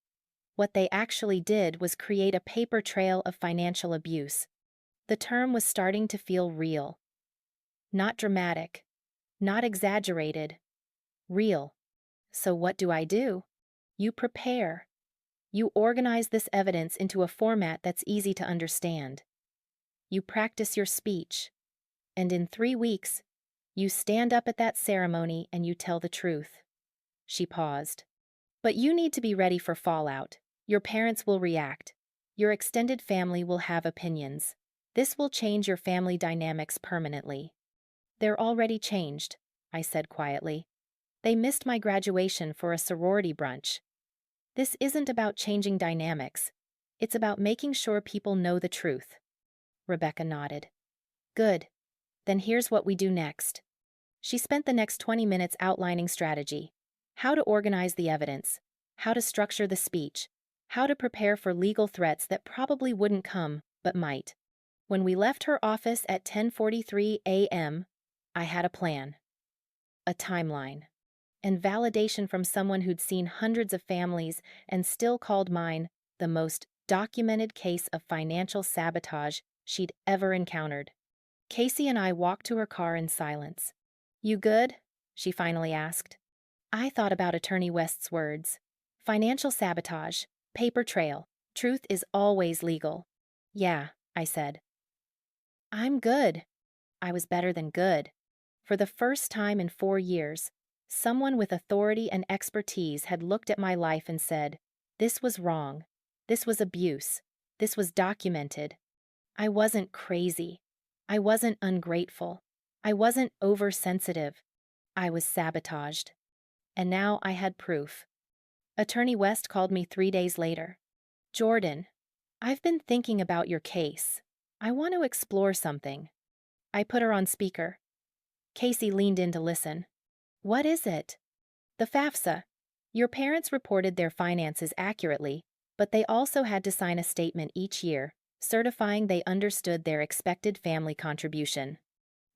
What they actually did was create a paper trail of financial abuse. The term was starting to feel real. Not dramatic. Not exaggerated. Real. So what do? You prepare. You organize this evidence into a format that's easy to understand. You practice your speech. And in 3 weeks, you stand up at that ceremony and you tell the truth. She paused. But you need to be ready for fallout. Your parents will react. Your extended family will have opinions. This will change your family dynamics permanently. They're already changed, I said quietly. They missed my graduation for a sorority brunch. This isn't about changing dynamics. It's about making sure people know the truth. Rebecca nodded. Good. Then here's what we do next. She spent the next 20 minutes outlining strategy. How to organize the evidence. How to structure the speech. How to prepare for legal threats that probably wouldn't come, but might. When we left her office at 10:43 a.m., I had a plan. A timeline. And validation from someone who'd seen hundreds of families and still called mine the most documented case of financial sabotage she'd ever encountered. Casey and I walked to her car in silence. You good? She finally asked. I thought about Attorney West's words. Financial sabotage, paper trail, truth is always legal. Yeah, I said. I'm good. I was better than good. For the first time in 4 years, someone with authority and expertise had looked at my life and said, this was wrong. This was abuse. This was documented. I wasn't crazy. I wasn't ungrateful. I wasn't oversensitive. I was sabotaged. And now I had proof. Attorney West called me 3 days later. Jordan, I've been thinking about your case. I want to explore something. I put her on speaker. Casey leaned in to listen. What is it? The FAFSA. Your parents reported their finances accurately, but they also had to sign a statement each year, certifying they understood their expected family contribution.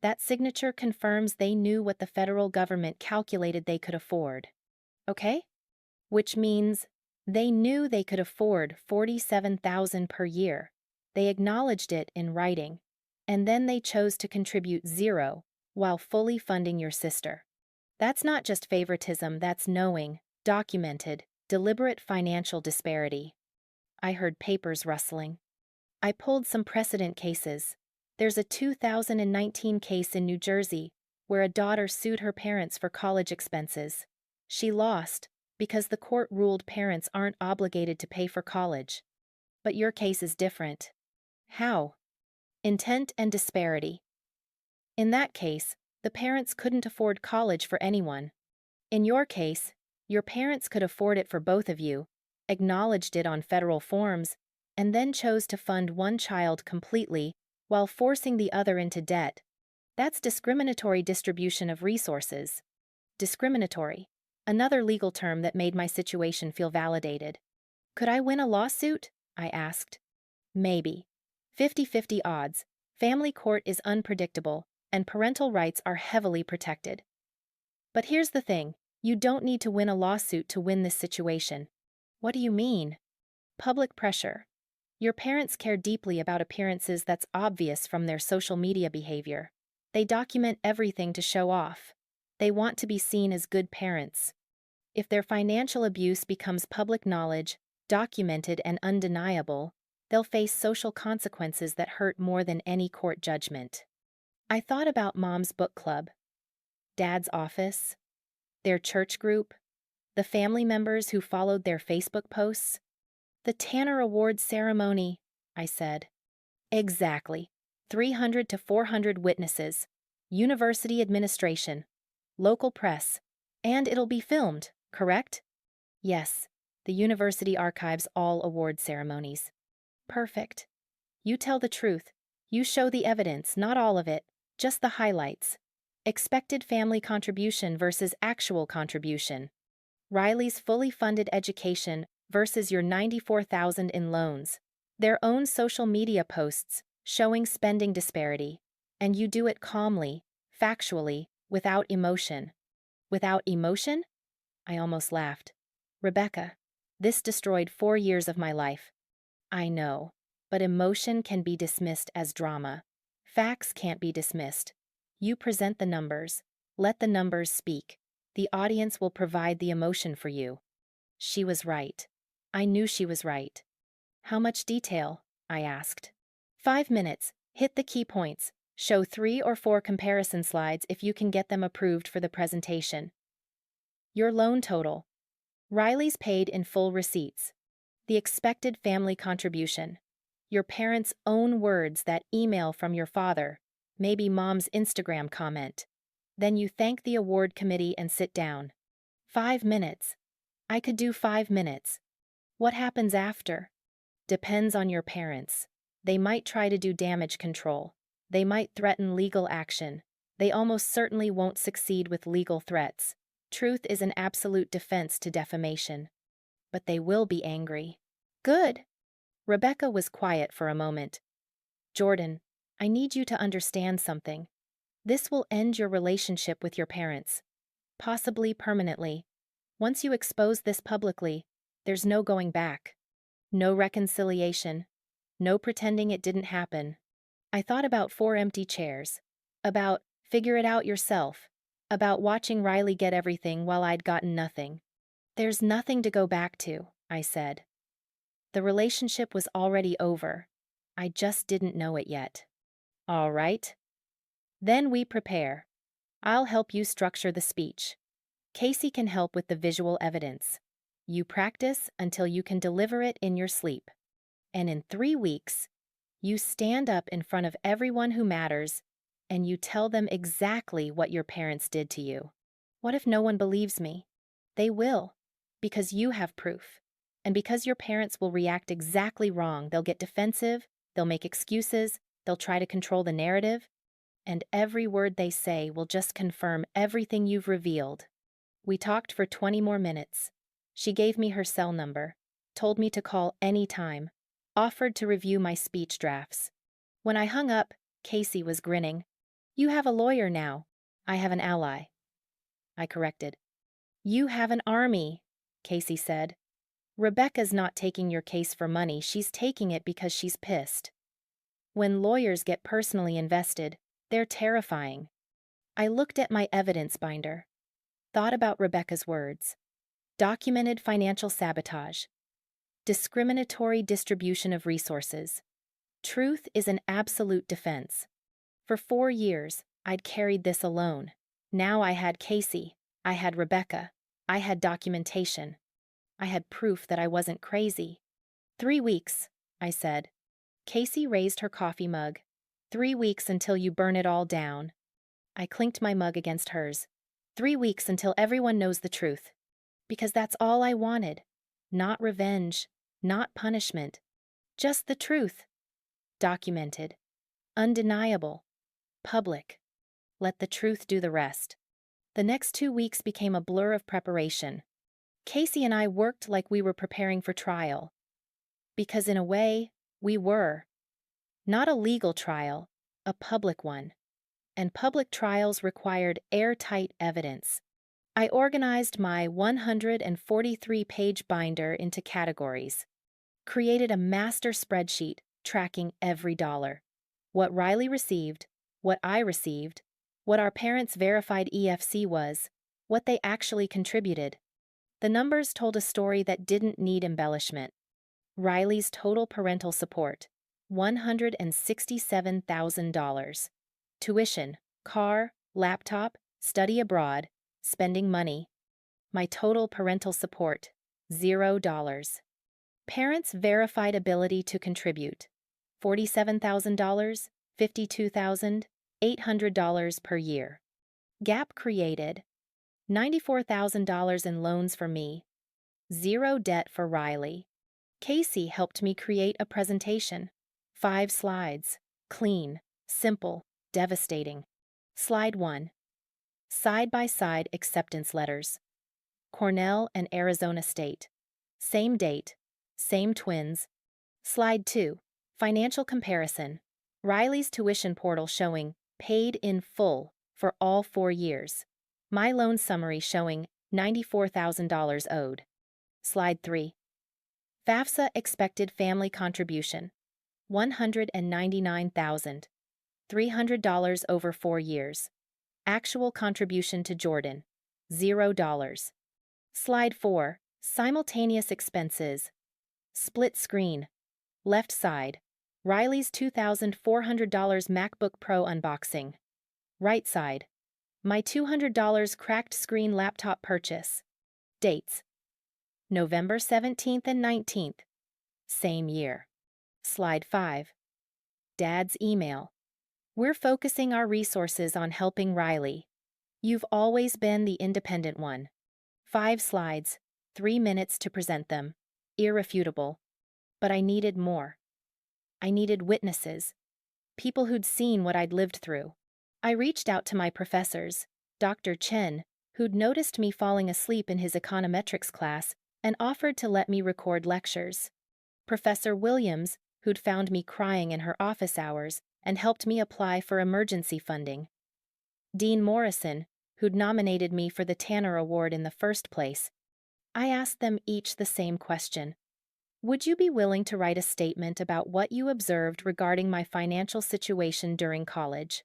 That signature confirms they knew what the federal government calculated they could afford. Okay? Which means they knew they could afford $47,000 per year. They acknowledged it in writing, and then they chose to contribute zero while fully funding your sister. That's not just favoritism, that's knowing, documented, deliberate financial disparity. I heard papers rustling. I pulled some precedent cases. There's a 2019 case in New Jersey where a daughter sued her parents for college expenses. She lost because the court ruled parents aren't obligated to pay for college. But your case is different. How? Intent and disparity. In that case, the parents couldn't afford college for anyone. In your case, your parents could afford it for both of you, acknowledged it on federal forms, and then chose to fund one child completely while forcing the other into debt. That's discriminatory distribution of resources. Discriminatory, another legal term that made my situation feel validated. Could I win a lawsuit? I asked. Maybe. 50-50 odds. Family court is unpredictable, and parental rights are heavily protected. But here's the thing, you don't need to win a lawsuit to win this situation. What do you mean? Public pressure. Your parents care deeply about appearances that's obvious from their social media behavior. They document everything to show off. They want to be seen as good parents. If their financial abuse becomes public knowledge, documented and undeniable, they'll face social consequences that hurt more than any court judgment. I thought about Mom's book club, Dad's office, their church group, the family members who followed their Facebook posts. The Tanner Awards ceremony, I said. Exactly. 300 to 400 witnesses, university administration, local press, and it'll be filmed, correct? Yes, the university archives all award ceremonies. Perfect. You tell the truth. You show the evidence, not all of it, just the highlights. Expected family contribution versus actual contribution. Riley's fully funded education versus your $94,000 in loans. Their own social media posts showing spending disparity. And you do it calmly, factually, without emotion. Without emotion? I almost laughed. Rebecca, this destroyed 4 years of my life. I know, but emotion can be dismissed as drama. Facts can't be dismissed. You present the numbers. Let the numbers speak. The audience will provide the emotion for you. She was right. I knew she was right. How much detail? I asked. 5 minutes. Hit the key points. Show 3 or 4 comparison slides if you can get them approved for the presentation. Your loan total. Riley's paid in full receipts. The expected family contribution. Your parents' own words, that email from your father, maybe Mom's Instagram comment. Then you thank the award committee and sit down. 5 minutes. I could do 5 minutes. What happens after? Depends on your parents. They might try to do damage control. They might threaten legal action. They almost certainly won't succeed with legal threats. Truth is an absolute defense to defamation. But they will be angry. Good. Rebecca was quiet for a moment. Jordan, I need you to understand something. This will end your relationship with your parents. Possibly permanently. Once you expose this publicly, there's no going back. No reconciliation. No pretending it didn't happen. I thought about 4 empty chairs. About figure it out yourself. About watching Riley get everything while I'd gotten nothing. There's nothing to go back to, I said. The relationship was already over. I just didn't know it yet. All right. Then we prepare. I'll help you structure the speech. Casey can help with the visual evidence. You practice until you can deliver it in your sleep. And in 3 weeks, you stand up in front of everyone who matters and you tell them exactly what your parents did to you. What if no one believes me? They will, because you have proof. And because your parents will react exactly wrong, they'll get defensive, they'll make excuses, they'll try to control the narrative, and every word they say will just confirm everything you've revealed. We talked for 20 more minutes. She gave me her cell number, told me to call any time, offered to review my speech drafts. When I hung up, Casey was grinning. You have a lawyer now. I have an ally. I corrected. You have an army, Casey said. Rebecca's not taking your case for money, she's taking it because she's pissed. When lawyers get personally invested, they're terrifying. I looked at my evidence binder. Thought about Rebecca's words. Documented financial sabotage. Discriminatory distribution of resources. Truth is an absolute defense. For 4 years, I'd carried this alone. Now I had Casey. I had Rebecca. I had documentation. I had proof that I wasn't crazy. 3 weeks, I said. Casey raised her coffee mug. 3 weeks until you burn it all down. I clinked my mug against hers. 3 weeks until everyone knows the truth. Because that's all I wanted. Not revenge, not punishment. Just the truth. Documented. Undeniable. Public. Let the truth do the rest. The next 2 weeks became a blur of preparation. Casey and I worked like we were preparing for trial. Because in a way, we were. Not a legal trial, a public one. And public trials required airtight evidence. I organized my 143-page binder into categories. Created a master spreadsheet tracking every dollar. What Riley received, what I received, what our parents' verified EFC was, what they actually contributed. The numbers told a story that didn't need embellishment. Riley's total parental support, $167,000. Tuition, car, laptop, study abroad, spending money. My total parental support, $0. Parents' verified ability to contribute, $47,000, $52,800 per year. Gap created, $94,000 in loans for me, 0 debt for Riley. Casey helped me create a presentation. 5 slides, clean, simple, devastating. Slide 1. Side-by-side acceptance letters. Cornell and Arizona State. Same date, same twins. Slide 2. Financial comparison. Riley's tuition portal showing paid in full for all 4 years. My loan summary showing $94,000 owed. Slide 3. FAFSA expected family contribution. $199,300 over 4 years. Actual contribution to Jordan, $0. Slide 4. Simultaneous expenses. Split screen. Left side. Riley's $2,400 MacBook Pro unboxing. Right side. My $200 cracked screen laptop purchase. Dates. November 17th and 19th. Same year. Slide 5. Dad's email. We're focusing our resources on helping Riley. You've always been the independent one. 5 slides, 3 minutes to present them. Irrefutable. But I needed more. I needed witnesses. People who'd seen what I'd lived through. I reached out to my professors, Dr. Chen, who'd noticed me falling asleep in his econometrics class and offered to let me record lectures. Professor Williams, who'd found me crying in her office hours and helped me apply for emergency funding. Dean Morrison, who'd nominated me for the Tanner Award in the first place. I asked them each the same question. Would you be willing to write a statement about what you observed regarding my financial situation during college?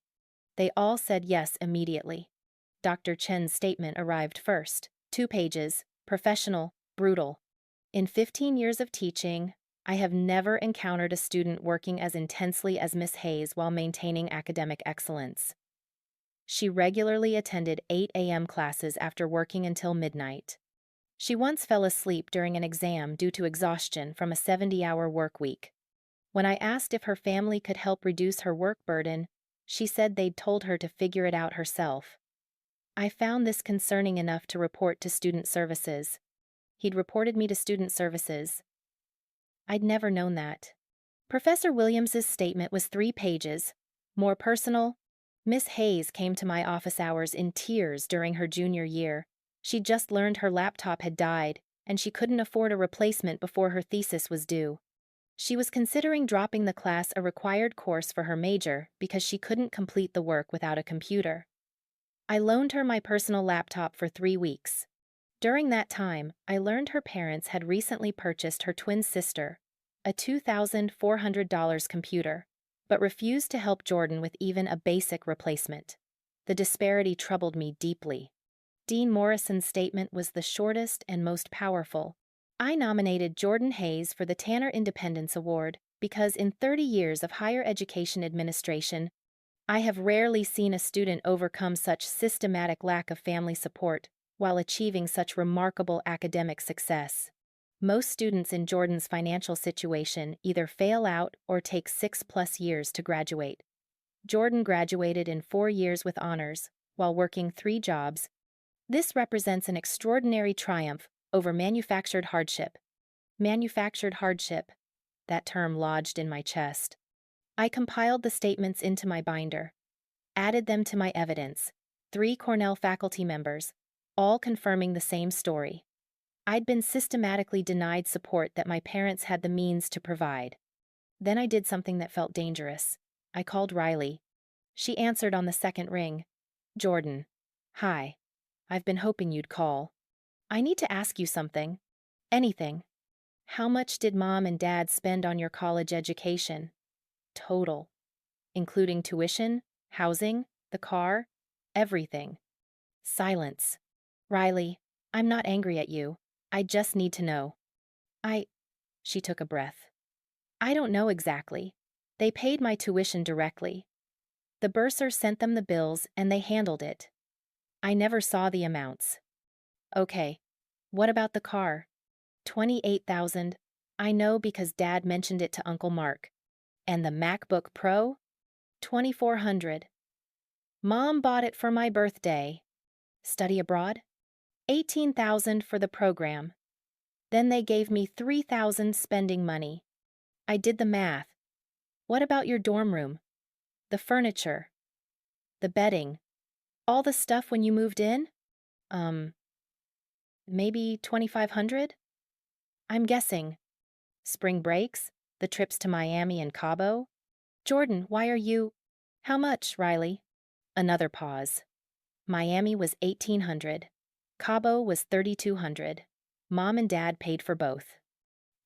They all said yes immediately. Dr. Chen's statement arrived first. 2 pages, professional, brutal. In 15 years of teaching, I have never encountered a student working as intensely as Miss Hayes while maintaining academic excellence. She regularly attended 8 a.m. classes after working until midnight. She once fell asleep during an exam due to exhaustion from a 70-hour work week. When I asked if her family could help reduce her work burden, she said they'd told her to figure it out herself. I found this concerning enough to report to Student Services. He'd reported me to Student Services. I'd never known that. Professor Williams's statement was 3 pages. More personal. Miss Hayes came to my office hours in tears during her junior year. She'd just learned her laptop had died, and she couldn't afford a replacement before her thesis was due. She was considering dropping the class a required course for her major because she couldn't complete the work without a computer. I loaned her my personal laptop for 3 weeks. During that time, I learned her parents had recently purchased her twin sister a $2,400 computer, but refused to help Jordan with even a basic replacement. The disparity troubled me deeply. Dean Morrison's statement was the shortest and most powerful. I nominated Jordan Hayes for the Tanner Independence Award because in 30 years of higher education administration, I have rarely seen a student overcome such systematic lack of family support while achieving such remarkable academic success. Most students in Jordan's financial situation either fail out or take 6+ years to graduate. Jordan graduated in 4 years with honors, while working 3 jobs. This represents an extraordinary triumph over manufactured hardship. Manufactured hardship. That term lodged in my chest. I compiled the statements into my binder, added them to my evidence. 3 Cornell faculty members, all confirming the same story. I'd been systematically denied support that my parents had the means to provide. Then I did something that felt dangerous. I called Riley. She answered on the second ring. Jordan. Hi. I've been hoping you'd call. I need to ask you something. Anything. How much did Mom and Dad spend on your college education? Total. Including tuition, housing, the car, everything. Silence. Riley, I'm not angry at you. I just need to know. She took a breath. I don't know exactly. They paid my tuition directly. The bursar sent them the bills and they handled it. I never saw the amounts. Okay. What about the car? 28,000. I know because Dad mentioned it to Uncle Mark. And the MacBook Pro? 2,400. Mom bought it for my birthday. Study abroad? 18,000 for the program. Then they gave me 3,000 spending money. I did the math. What about your dorm room? The furniture? The bedding? All the stuff when you moved in? Maybe 2,500? I'm guessing. Spring breaks? The trips to Miami and Cabo? Jordan, why are you... How much, Riley? Another pause. Miami was 1,800. Cabo was 3,200. Mom and Dad paid for both.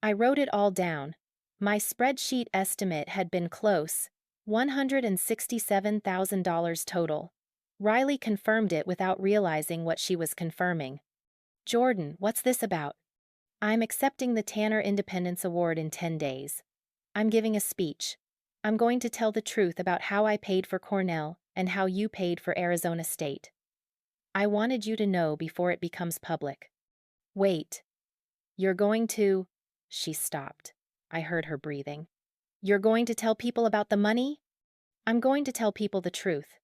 I wrote it all down. My spreadsheet estimate had been close, $167,000 total. Riley confirmed it without realizing what she was confirming. Jordan, what's this about? I'm accepting the Tanner Independence Award in 10 days. I'm giving a speech. I'm going to tell the truth about how I paid for Cornell and how you paid for Arizona State. I wanted you to know before it becomes public. Wait. You're going to... She stopped. I heard her breathing. You're going to tell people about the money? I'm going to tell people the truth.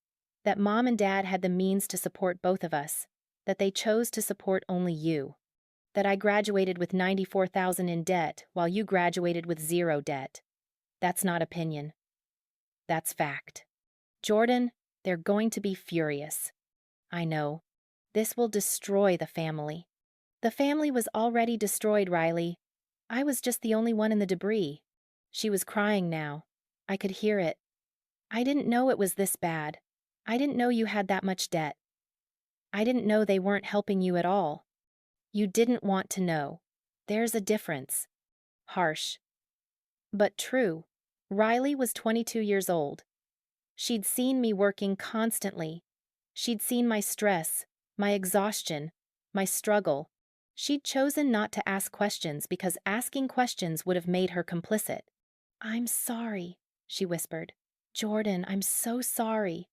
That Mom and Dad had the means to support both of us. that they chose to support only you, that I graduated with 94,000 in debt while you graduated with zero debt. That's not opinion. That's fact. Jordan, they're going to be furious. I know. This will destroy the family. The family was already destroyed, Riley. I was just the only one in the debris. She was crying now. I could hear it. I didn't know it was this bad. I didn't know you had that much debt. I didn't know they weren't helping you at all. You didn't want to know. There's a difference. Harsh. But true. Riley was 22 years old. She'd seen me working constantly. She'd seen my stress, my exhaustion, my struggle. She'd chosen not to ask questions because asking questions would have made her complicit. "I'm sorry," she whispered. "Jordan, I'm so sorry."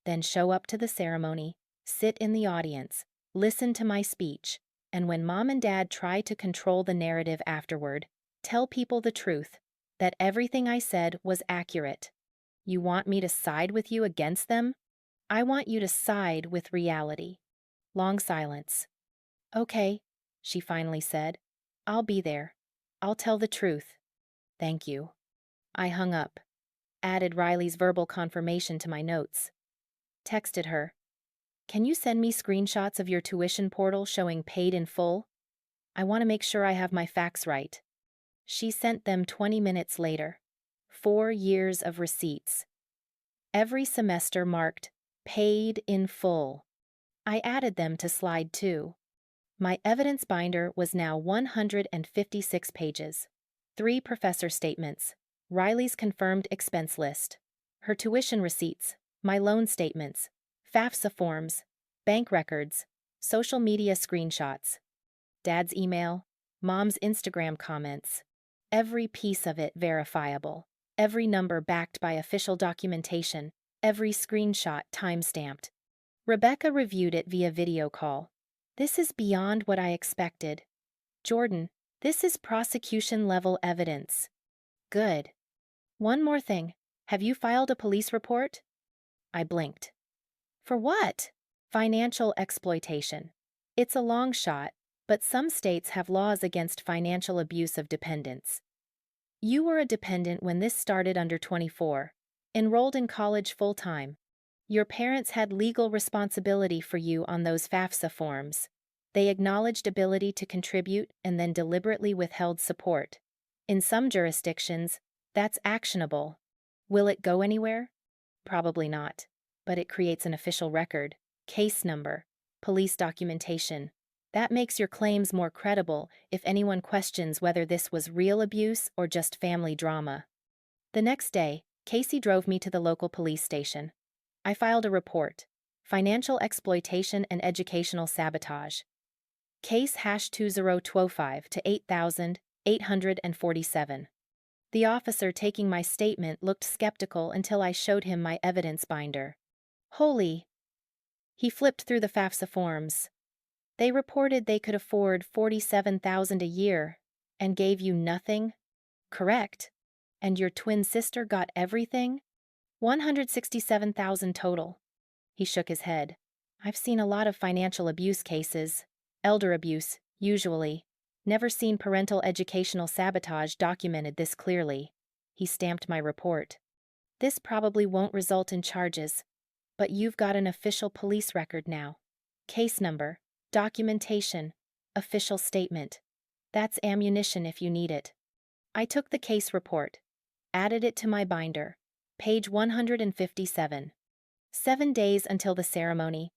Then show up to the ceremony, sit in the audience, listen to my speech, and when Mom and Dad try to control the narrative afterward, tell people the truth, that everything I said was accurate. You want me to side with you against them? I want you to side with reality. Long silence. "Okay," she finally said. "I'll be there. I'll tell the truth. Thank you." I hung up, added Riley's verbal confirmation to my notes. Texted her, "Can you send me screenshots of your tuition portal showing paid in full? I want to make sure I have my facts right." She sent them 20 minutes later. 4 years of receipts. Every semester marked paid in full. I added them to slide 2. My evidence binder was now 156 pages. 3 professor statements, Riley's confirmed expense list, her tuition receipts, my loan statements, FAFSA forms, bank records, social media screenshots, Dad's email, Mom's Instagram comments. Every piece of it verifiable. Every number backed by official documentation. Every screenshot time-stamped. Rebecca reviewed it via video call. "This is beyond what I expected. Jordan, this is prosecution-level evidence." "Good. One more thing. Have you filed a police report?" I blinked. "For what?" "Financial exploitation. It's a long shot, but some states have laws against financial abuse of dependents. You were a dependent when this started under 24, enrolled in college full-time. Your parents had legal responsibility for you on those FAFSA forms. They acknowledged ability to contribute and then deliberately withheld support. In some jurisdictions, that's actionable. Will it go anywhere? Probably not. But it creates an official record, case number, police documentation. That makes your claims more credible if anyone questions whether this was real abuse or just family drama." The next day, Casey drove me to the local police station. I filed a report, Financial Exploitation and Educational Sabotage. Case #2025 to 8847. The officer taking my statement looked skeptical until I showed him my evidence binder. "Holy." He flipped through the FAFSA forms. "They reported they could afford $47,000 a year and gave you nothing?" "Correct. And your twin sister got everything?" $167,000 total." He shook his head. "I've seen a lot of financial abuse cases. Elder abuse, usually. Never seen parental educational sabotage documented this clearly." He stamped my report. "This probably won't result in charges, but you've got an official police record now. Case number, documentation, official statement. That's ammunition if you need it." I took the case report, added it to my binder. Page 157. 7 days until the ceremony.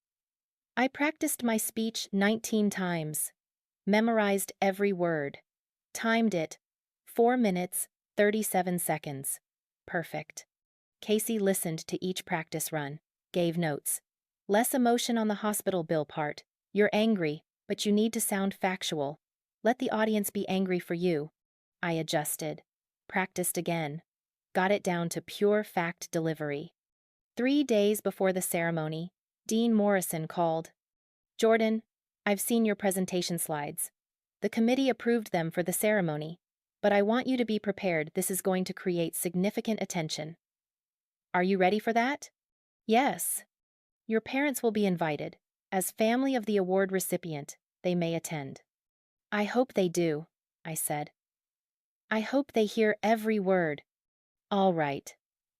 I practiced my speech 19 times. Memorized every word. Timed it. 4 minutes, 37 seconds. Perfect. Casey listened to each practice run, gave notes. "Less emotion on the hospital bill part. You're angry, but you need to sound factual. Let the audience be angry for you." I adjusted. Practiced again. Got it down to pure fact delivery. 3 days before the ceremony, Dean Morrison called. "Jordan, I've seen your presentation slides. The committee approved them for the ceremony, but I want you to be prepared. This is going to create significant attention." "Are you ready for that?" "Yes. Your parents will be invited, As family of the award recipient, they may attend. I hope they do, I said. I hope they hear every word. All right.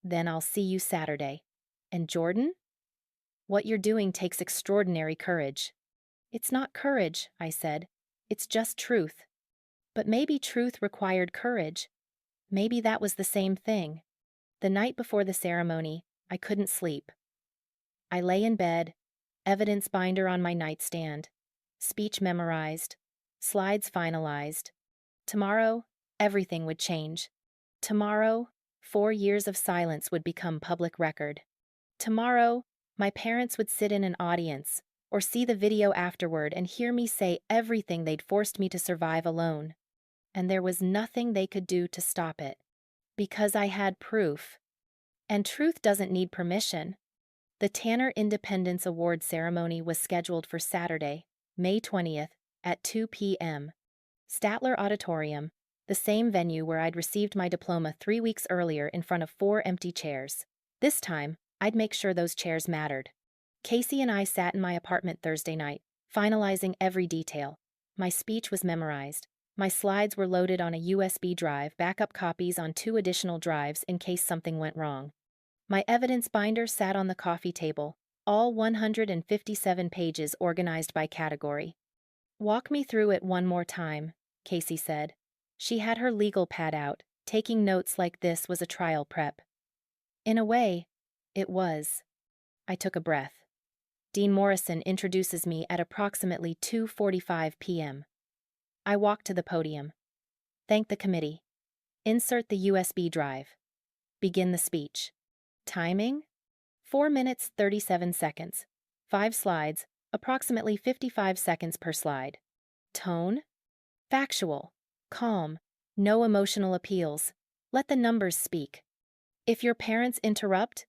Then I'll see you Saturday. And Jordan? What you're doing takes extraordinary courage. It's not courage, I said. It's just truth. But maybe truth required courage. Maybe that was the same thing. The night before the ceremony, I couldn't sleep. I lay in bed, evidence binder on my nightstand, speech memorized, slides finalized. Tomorrow, everything would change. Tomorrow, 4 years of silence would become public record. Tomorrow, my parents would sit in an audience or see the video afterward and hear me say everything they'd forced me to survive alone. And there was nothing they could do to stop it. Because I had proof. And truth doesn't need permission. The Tanner Independence Award ceremony was scheduled for Saturday, May 20th, at 2 p.m. Statler Auditorium, the same venue where I'd received my diploma 3 weeks earlier in front of 4 empty chairs. This time, I'd make sure those chairs mattered. Casey and I sat in my apartment Thursday night, finalizing every detail. My speech was memorized. My slides were loaded on a USB drive, backup copies on 2 additional drives in case something went wrong. My evidence binder sat on the coffee table, all 157 pages organized by category. Walk me through it one more time, Casey said. She had her legal pad out, taking notes like this was a trial prep. In a way, it was. I took a breath. Dean Morrison introduces me at approximately 2:45 p.m. I walk to the podium. Thank the committee. Insert the USB drive. Begin the speech. Timing? 4 minutes 37 seconds. 5 slides, approximately 55 seconds per slide. Tone? Factual. Calm. No emotional appeals. Let the numbers speak. If your parents interrupt,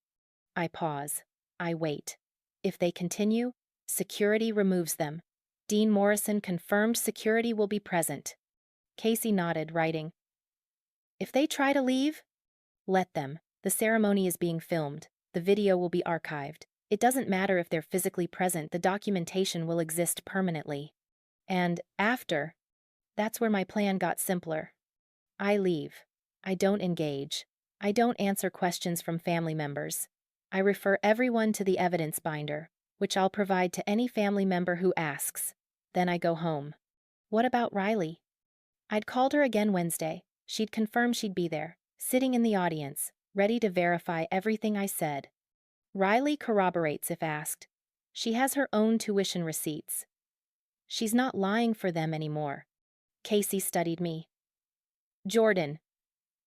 I pause. I wait. If they continue, security removes them. Dean Morrison confirmed security will be present. Casey nodded, writing, if they try to leave, let them. The ceremony is being filmed. The video will be archived. It doesn't matter if they're physically present, the documentation will exist permanently. And after, that's where my plan got simpler. I leave. I don't engage. I don't answer questions from family members. I refer everyone to the evidence binder, which I'll provide to any family member who asks. Then I go home. What about Riley? I'd called her again Wednesday. She'd confirmed she'd be there, sitting in the audience, ready to verify everything I said. Riley corroborates if asked. She has her own tuition receipts. She's not lying for them anymore. Casey studied me. Jordan,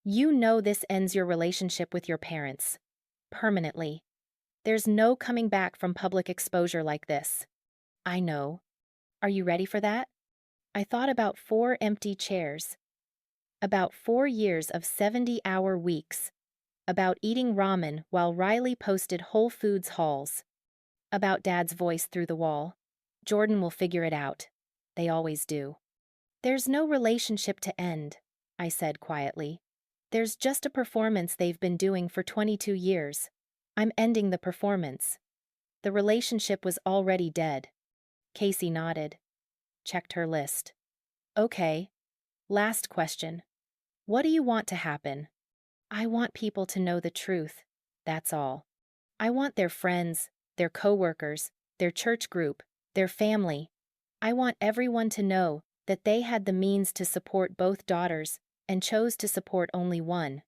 you know this ends your relationship with your parents. Permanently. There's no coming back from public exposure like this. I know. Are you ready for that? I thought about 4 empty chairs. About 4 years of 70-hour weeks. About eating ramen while Riley posted Whole Foods hauls. About Dad's voice through the wall. Jordan will figure it out. They always do. There's no relationship to end, I said quietly. There's just a performance they've been doing for 22 years. I'm ending the performance. The relationship was already dead. Casey nodded. Checked her list. Okay. Last question. What do you want to happen? I want people to know the truth. That's all. I want their friends, their coworkers, their church group, their family. I want everyone to know that they had the means to support both daughters and chose to support only one.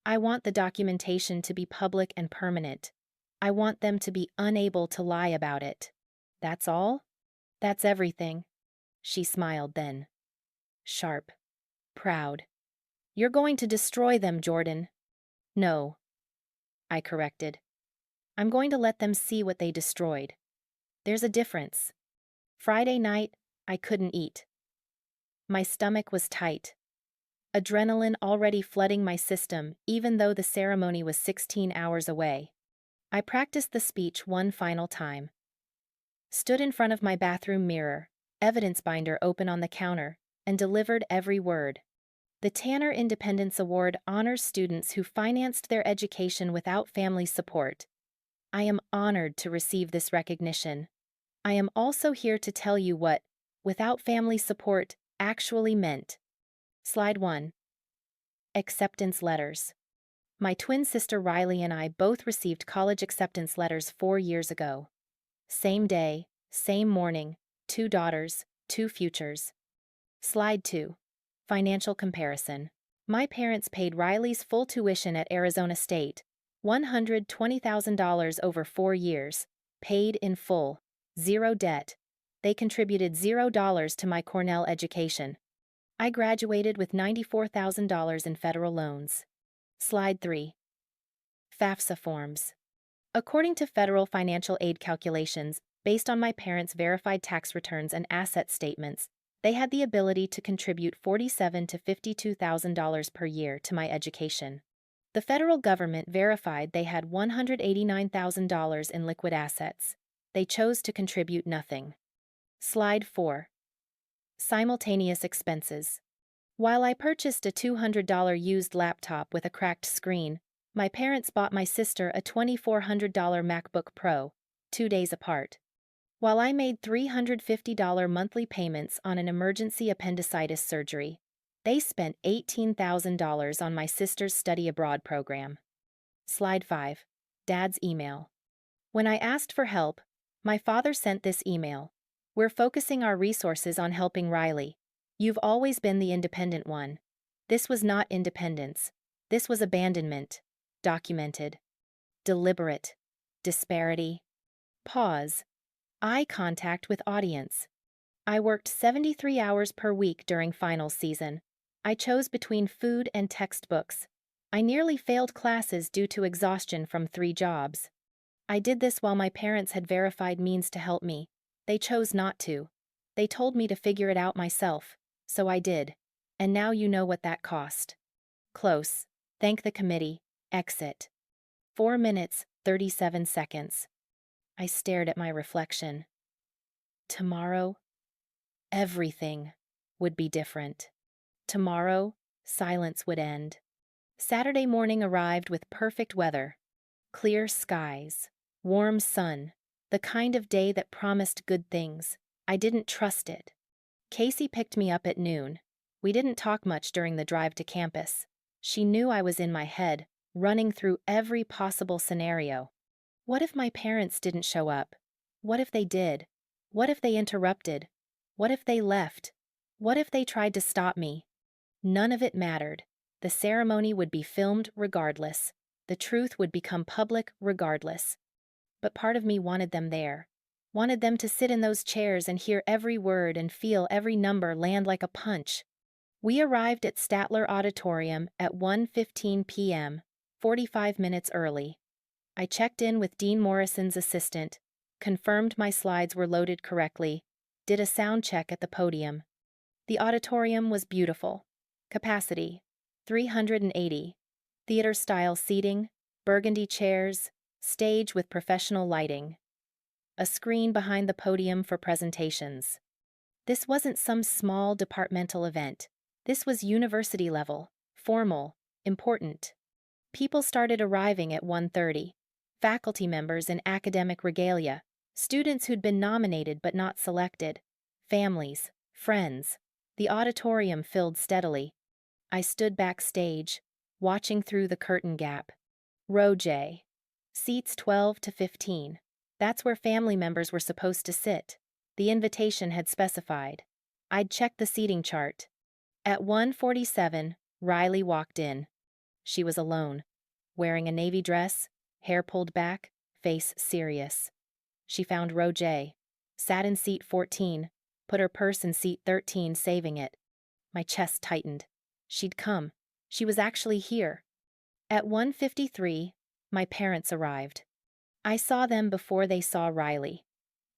I want the documentation to be public and permanent. I want them to be unable to lie about it. That's all? That's everything. She smiled then. Sharp. Proud. You're going to destroy them, Jordan. No. I corrected. I'm going to let them see what they destroyed. There's a difference. Friday night, I couldn't eat. My stomach was tight. Adrenaline already flooding my system, even though the ceremony was 16 hours away. I practiced the speech one final time. Stood in front of my bathroom mirror, evidence binder open on the counter, and delivered every word. The Tanner Independence Award honors students who financed their education without family support. I am honored to receive this recognition. I am also here to tell you what, without family support, actually meant. Slide 1. Acceptance letters. My twin sister Riley and I both received college acceptance letters 4 years ago. Same day, same morning, 2 daughters, 2 futures. Slide 2. Financial comparison. My parents paid Riley's full tuition at Arizona State, $120,000 over 4 years, paid in full, zero debt. They contributed $0 to my Cornell education. I graduated with $94,000 in federal loans. Slide 3. FAFSA forms. According to federal financial aid calculations, based on my parents' verified tax returns and asset statements, they had the ability to contribute $47,000 to $52,000 per year to my education. The federal government verified they had $189,000 in liquid assets. They chose to contribute nothing. Slide 4. Simultaneous expenses. While I purchased a $200 used laptop with a cracked screen, my parents bought my sister a $2,400 MacBook Pro, 2 days apart. While I made $350 monthly payments on an emergency appendicitis surgery, they spent $18,000 on my sister's study abroad program. Slide 5. Dad's email. When I asked for help, my father sent this email. We're focusing our resources on helping Riley. You've always been the independent one. This was not independence. This was abandonment. Documented. Deliberate. Disparity. Pause. Eye contact with audience. I worked 73 hours per week during finals season. I chose between food and textbooks. I nearly failed classes due to exhaustion from 3 jobs. I did this while my parents had verified means to help me. They chose not to. They told me to figure it out myself, so I did. And now you know what that cost. Close. Thank the committee. Exit. 4 minutes, 37 seconds. I stared at my reflection. Tomorrow, everything would be different. Tomorrow, silence would end. Saturday morning arrived with perfect weather. Clear skies, warm sun, the kind of day that promised good things. I didn't trust it. Casey picked me up at noon. We didn't talk much during the drive to campus. She knew I was in my head, running through every possible scenario. What if my parents didn't show up? What if they did? What if they interrupted? What if they left? What if they tried to stop me? None of it mattered. The ceremony would be filmed regardless. The truth would become public regardless. But part of me wanted them there. Wanted them to sit in those chairs and hear every word and feel every number land like a punch. We arrived at Statler Auditorium at 1:15 p.m., 45 minutes early. I checked in with Dean Morrison's assistant, confirmed my slides were loaded correctly, did a sound check at the podium. The auditorium was beautiful. Capacity, 380. Theater-style seating, burgundy chairs, stage with professional lighting. A screen behind the podium for presentations. This wasn't some small departmental event. This was university level, formal, important. People started arriving at 1:30. Faculty members in academic regalia, students who'd been nominated but not selected, families, friends. The auditorium filled steadily. I stood backstage, watching through the curtain gap. Row J. Seats 12 to 15. That's where family members were supposed to sit. The invitation had specified. I'd checked the seating chart. At 1:47, Riley walked in. She was alone, wearing a navy dress, hair pulled back, face serious. She found row J, sat in seat 14, put her purse in seat 13, saving it. My chest tightened. She'd come. She was actually here. At 1:53, my parents arrived. I saw them before they saw Riley.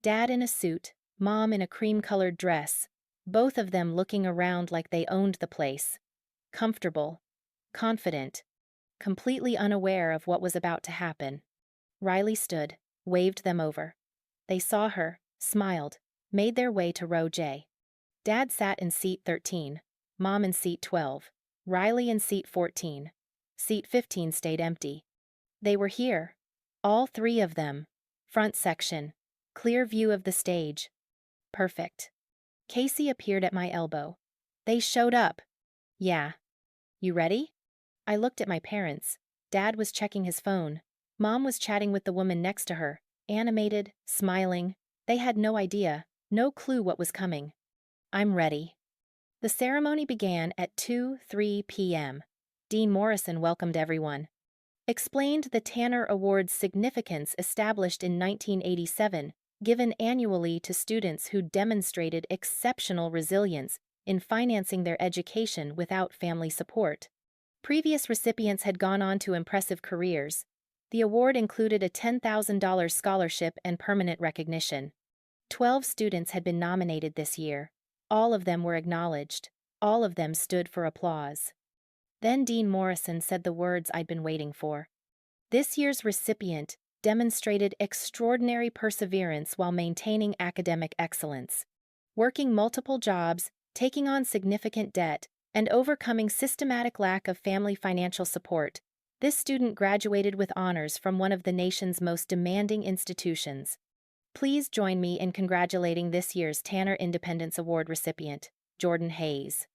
Dad in a suit, Mom in a cream-colored dress, both of them looking around like they owned the place. Comfortable, confident, completely unaware of what was about to happen. Riley stood, waved them over. They saw her, smiled, made their way to row J. Dad sat in seat 13, Mom in seat 12, Riley in seat 14. Seat 15 stayed empty. They were here. All 3 of them. Front section. Clear view of the stage. Perfect. Casey appeared at my elbow. They showed up. Yeah. You ready? I looked at my parents. Dad was checking his phone. Mom was chatting with the woman next to her, animated, smiling. They had no idea, no clue what was coming. I'm ready. The ceremony began at 2:03 p.m. Dean Morrison welcomed everyone. Explained the Tanner Award's significance established in 1987, given annually to students who demonstrated exceptional resilience in financing their education without family support. Previous recipients had gone on to impressive careers. The award included a $10,000 scholarship and permanent recognition. 12 students had been nominated this year. All of them were acknowledged. All of them stood for applause. Then Dean Morrison said the words I'd been waiting for. This year's recipient demonstrated extraordinary perseverance while maintaining academic excellence. Working multiple jobs, taking on significant debt, and overcoming systematic lack of family financial support, this student graduated with honors from one of the nation's most demanding institutions. Please join me in congratulating this year's Tanner Independence Award recipient, Jordan Hayes.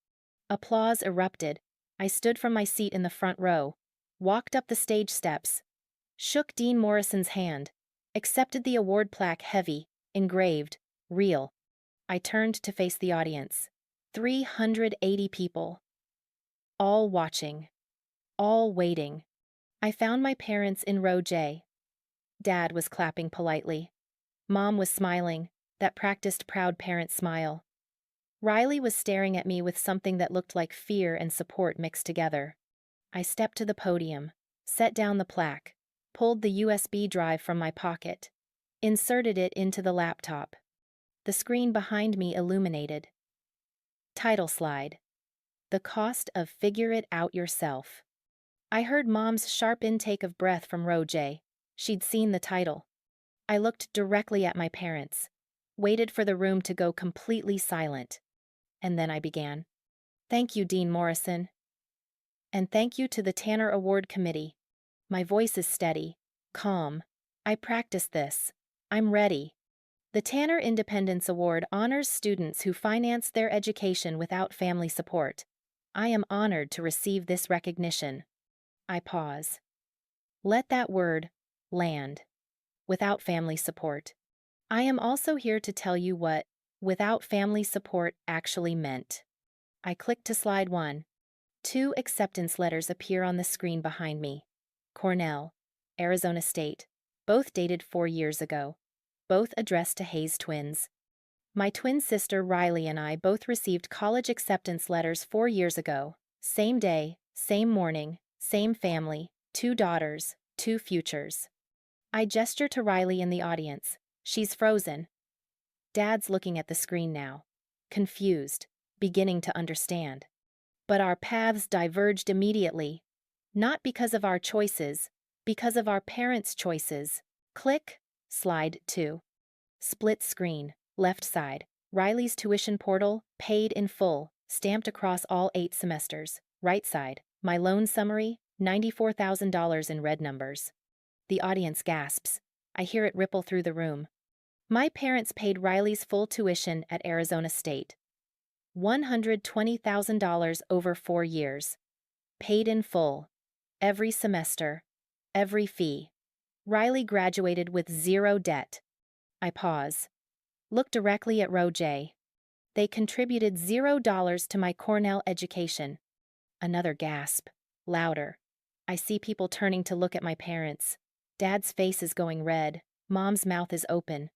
Applause erupted. I stood from my seat in the front row, walked up the stage steps, shook Dean Morrison's hand, accepted the award plaque heavy, engraved, real. I turned to face the audience. 380 people. All watching. All waiting. I found my parents in row J. Dad was clapping politely. Mom was smiling, that practiced proud parent smile. Riley was staring at me with something that looked like fear and support mixed together. I stepped to the podium, set down the plaque, pulled the USB drive from my pocket, inserted it into the laptop. The screen behind me illuminated. Title slide. The cost of figure it out yourself. I heard Mom's sharp intake of breath from row J. She'd seen the title. I looked directly at my parents, waited for the room to go completely silent. And then I began. Thank you, Dean Morrison. And thank you to the Tanner Award Committee. My voice is steady, calm. I practiced this. I'm ready. The Tanner Independence Award honors students who finance their education without family support. I am honored to receive this recognition. I pause. Let that word land. Without family support. I am also here to tell you what without family support actually meant. I click to slide 1. 2 acceptance letters appear on the screen behind me. Cornell, Arizona State, both dated 4 years ago. Both addressed to Hayes twins. My twin sister Riley and I both received college acceptance letters 4 years ago. Same day, same morning, same family, 2 daughters, 2 futures. I gesture to Riley in the audience. She's frozen. Dad's looking at the screen now, confused, beginning to understand. But our paths diverged immediately. Not because of our choices, because of our parents' choices. Click, slide 2. Split screen, left side. Riley's tuition portal, paid in full, stamped across all 8 semesters. Right side, my loan summary, $94,000 in red numbers. The audience gasps. I hear it ripple through the room. My parents paid Riley's full tuition at Arizona State. $120,000 over 4 years. Paid in full. Every semester. Every fee. Riley graduated with 0 debt. I pause. Look directly at row J. They contributed $0 to my Cornell education. Another gasp. Louder. I see people turning to look at my parents. Dad's face is going red. Mom's mouth is open.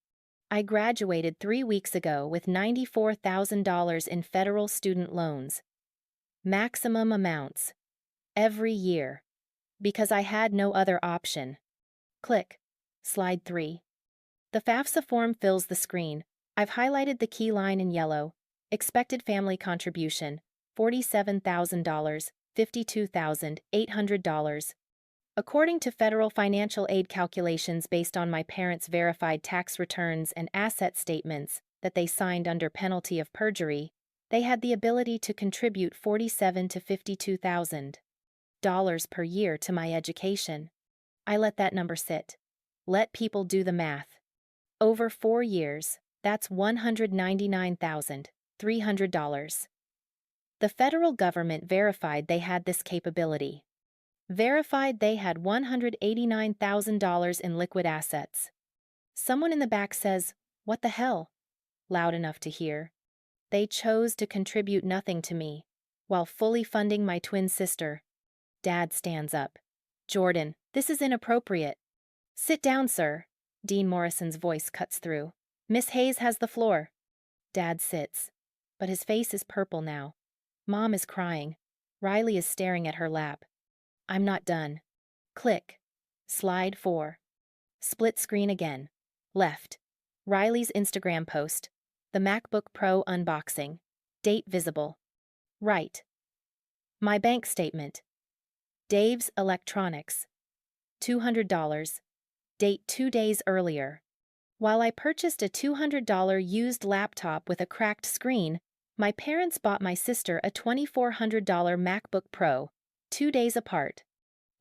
I graduated 3 weeks ago with $94,000 in federal student loans. Maximum amounts. Every year. Because I had no other option. Click. Slide 3. The FAFSA form fills the screen. I've highlighted the key line in yellow. Expected family contribution, $47,000, $52,800. According to federal financial aid calculations based on my parents' verified tax returns and asset statements that they signed under penalty of perjury, they had the ability to contribute $47,000 to $52,000 per year to my education. I let that number sit. Let people do the math. Over 4 years, that's $199,300. The federal government verified they had this capability. Verified they had $189,000 in liquid assets. Someone in the back says, "What the hell?" loud enough to hear. They chose to contribute nothing to me, while fully funding my twin sister. Dad stands up. "Jordan, this is inappropriate." "Sit down, sir." Dean Morrison's voice cuts through. "Miss Hayes has the floor." Dad sits, but his face is purple now. Mom is crying. Riley is staring at her lap. I'm not done. Click. Slide 4. Split screen again. Left. Riley's Instagram post. The MacBook Pro unboxing. Date visible. Right. My bank statement. Dave's Electronics. $200. Date 2 days earlier. While I purchased a $200 used laptop with a cracked screen, my parents bought my sister a $2,400 MacBook Pro, 2 days apart.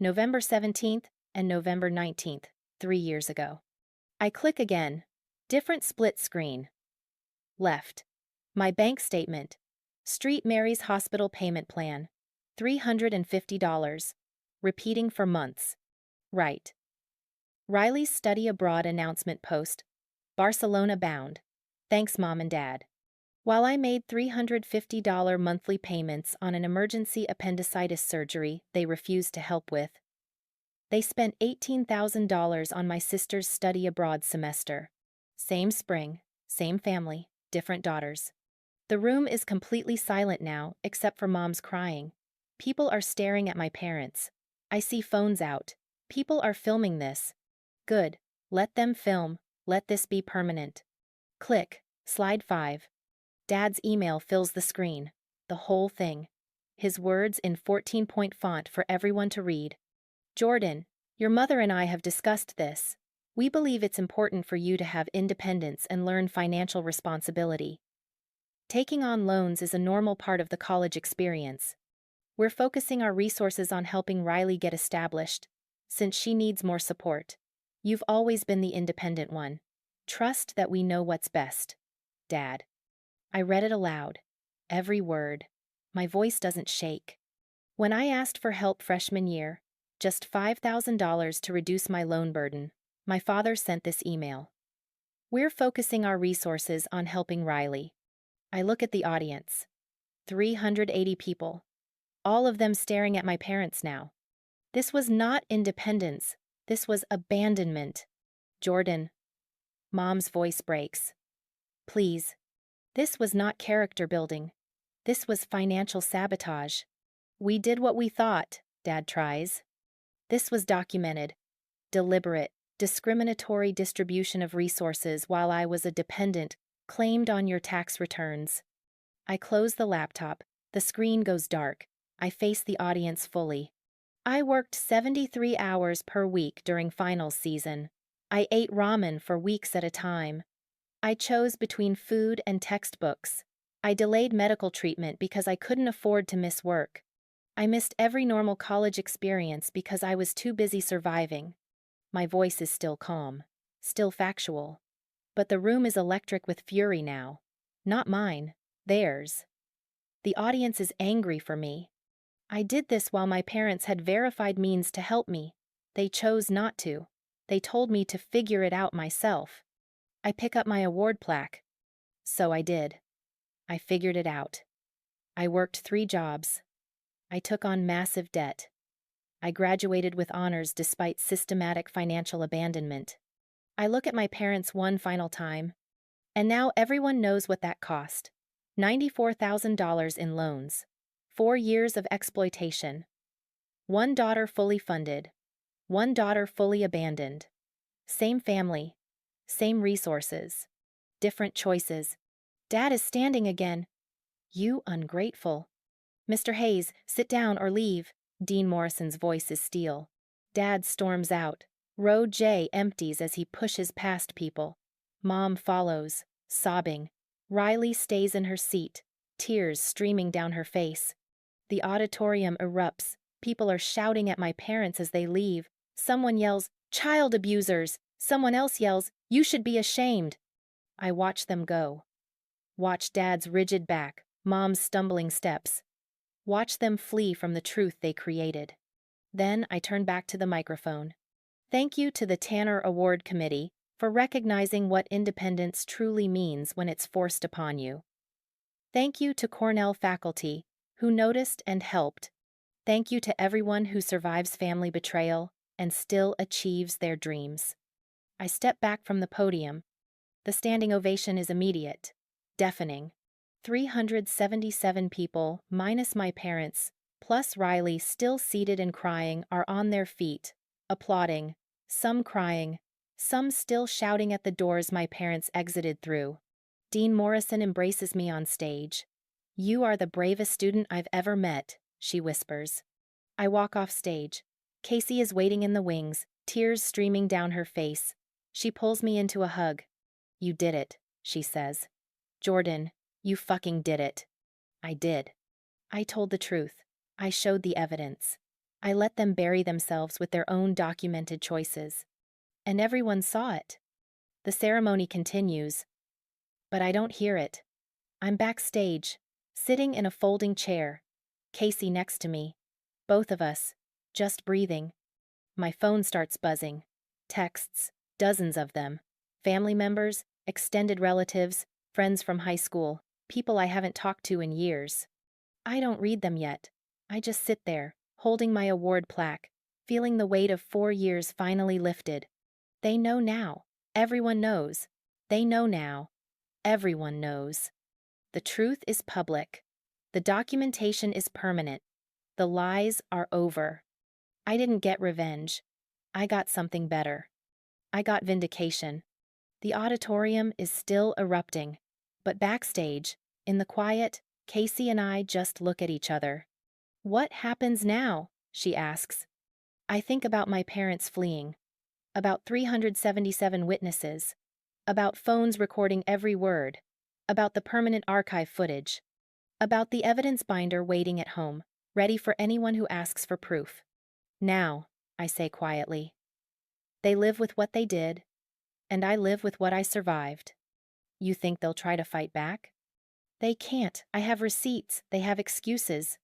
November 17th and November 19th, 3 years ago. I click again. Different split screen. Left. My bank statement. Street Mary's Hospital Payment Plan. $350. Repeating for months. Right. Riley's study abroad announcement post. Barcelona bound. Thanks, Mom and Dad. While I made $350 monthly payments on an emergency appendicitis surgery they refused to help with, they spent $18,000 on my sister's study abroad semester. Same spring, same family, different daughters. The room is completely silent now, except for Mom's crying. People are staring at my parents. I see phones out. People are filming this. Good. Let them film. Let this be permanent. Click. Slide 5. Dad's email fills the screen. The whole thing. His words in 14-point font for everyone to read. Jordan, your mother and I have discussed this. We believe it's important for you to have independence and learn financial responsibility. Taking on loans is a normal part of the college experience. We're focusing our resources on helping Riley get established, since she needs more support. You've always been the independent one. Trust that we know what's best. Dad. I read it aloud. Every word. My voice doesn't shake. When I asked for help freshman year, just $5,000 to reduce my loan burden, my father sent this email. We're focusing our resources on helping Riley. I look at the audience. 380 people. All of them staring at my parents now. This was not independence. This was abandonment. Jordan. Mom's voice breaks. Please. This was not character building. This was financial sabotage. We did what we thought, Dad tries. This was documented. Deliberate, discriminatory distribution of resources while I was a dependent, claimed on your tax returns. I close the laptop. The screen goes dark. I face the audience fully. I worked 73 hours per week during finals season. I ate ramen for weeks at a time. I chose between food and textbooks. I delayed medical treatment because I couldn't afford to miss work. I missed every normal college experience because I was too busy surviving. My voice is still calm, still factual. But the room is electric with fury now. Not mine, theirs. The audience is angry for me. I did this while my parents had verified means to help me. They chose not to. They told me to figure it out myself. I pick up my award plaque. So I did. I figured it out. I worked 3 jobs. I took on massive debt. I graduated with honors despite systematic financial abandonment. I look at my parents one final time. And now everyone knows what that cost. $94,000 in loans. 4 years of exploitation. 1 daughter fully funded. 1 daughter fully abandoned. Same family. Same resources. Different choices. Dad is standing again. You ungrateful. Mr. Hayes, sit down or leave. Dean Morrison's voice is steel. Dad storms out. Row J empties as he pushes past people. Mom follows, sobbing. Riley stays in her seat, tears streaming down her face. The auditorium erupts. People are shouting at my parents as they leave. Someone yells, "Child abusers!" Someone else yells, "You should be ashamed." I watch them go. Watch Dad's rigid back, Mom's stumbling steps. Watch them flee from the truth they created. Then I turn back to the microphone. Thank you to the Tanner Award Committee for recognizing what independence truly means when it's forced upon you. Thank you to Cornell faculty who noticed and helped. Thank you to everyone who survives family betrayal and still achieves their dreams. I step back from the podium. The standing ovation is immediate, deafening. 377 people, minus my parents, plus Riley still seated and crying, are on their feet, applauding, some crying, some still shouting at the doors my parents exited through. Dean Morrison embraces me on stage. "You are the bravest student I've ever met," she whispers. I walk off stage. Casey is waiting in the wings, tears streaming down her face. She pulls me into a hug. "You did it," she says. "Jordan, you fucking did it." I did. I told the truth. I showed the evidence. I let them bury themselves with their own documented choices. And everyone saw it. The ceremony continues. But I don't hear it. I'm backstage, sitting in a folding chair. Casey next to me. Both of us, just breathing. My phone starts buzzing. Texts, dozens of them. Family members, extended relatives, friends from high school, people I haven't talked to in years. I don't read them yet. I just sit there, holding my award plaque, feeling the weight of 4 years finally lifted. They know now. Everyone knows. They know now. Everyone knows. The truth is public. The documentation is permanent. The lies are over. I didn't get revenge. I got something better. I got vindication. The auditorium is still erupting, but backstage, in the quiet, Casey and I just look at each other. "What happens now?" she asks. I think about my parents fleeing, about 377 witnesses, about phones recording every word, about the permanent archive footage, about the evidence binder waiting at home, ready for anyone who asks for proof. Now, I say quietly. They live with what they did, and I live with what I survived. You think they'll try to fight back? They can't. I have receipts. They have excuses.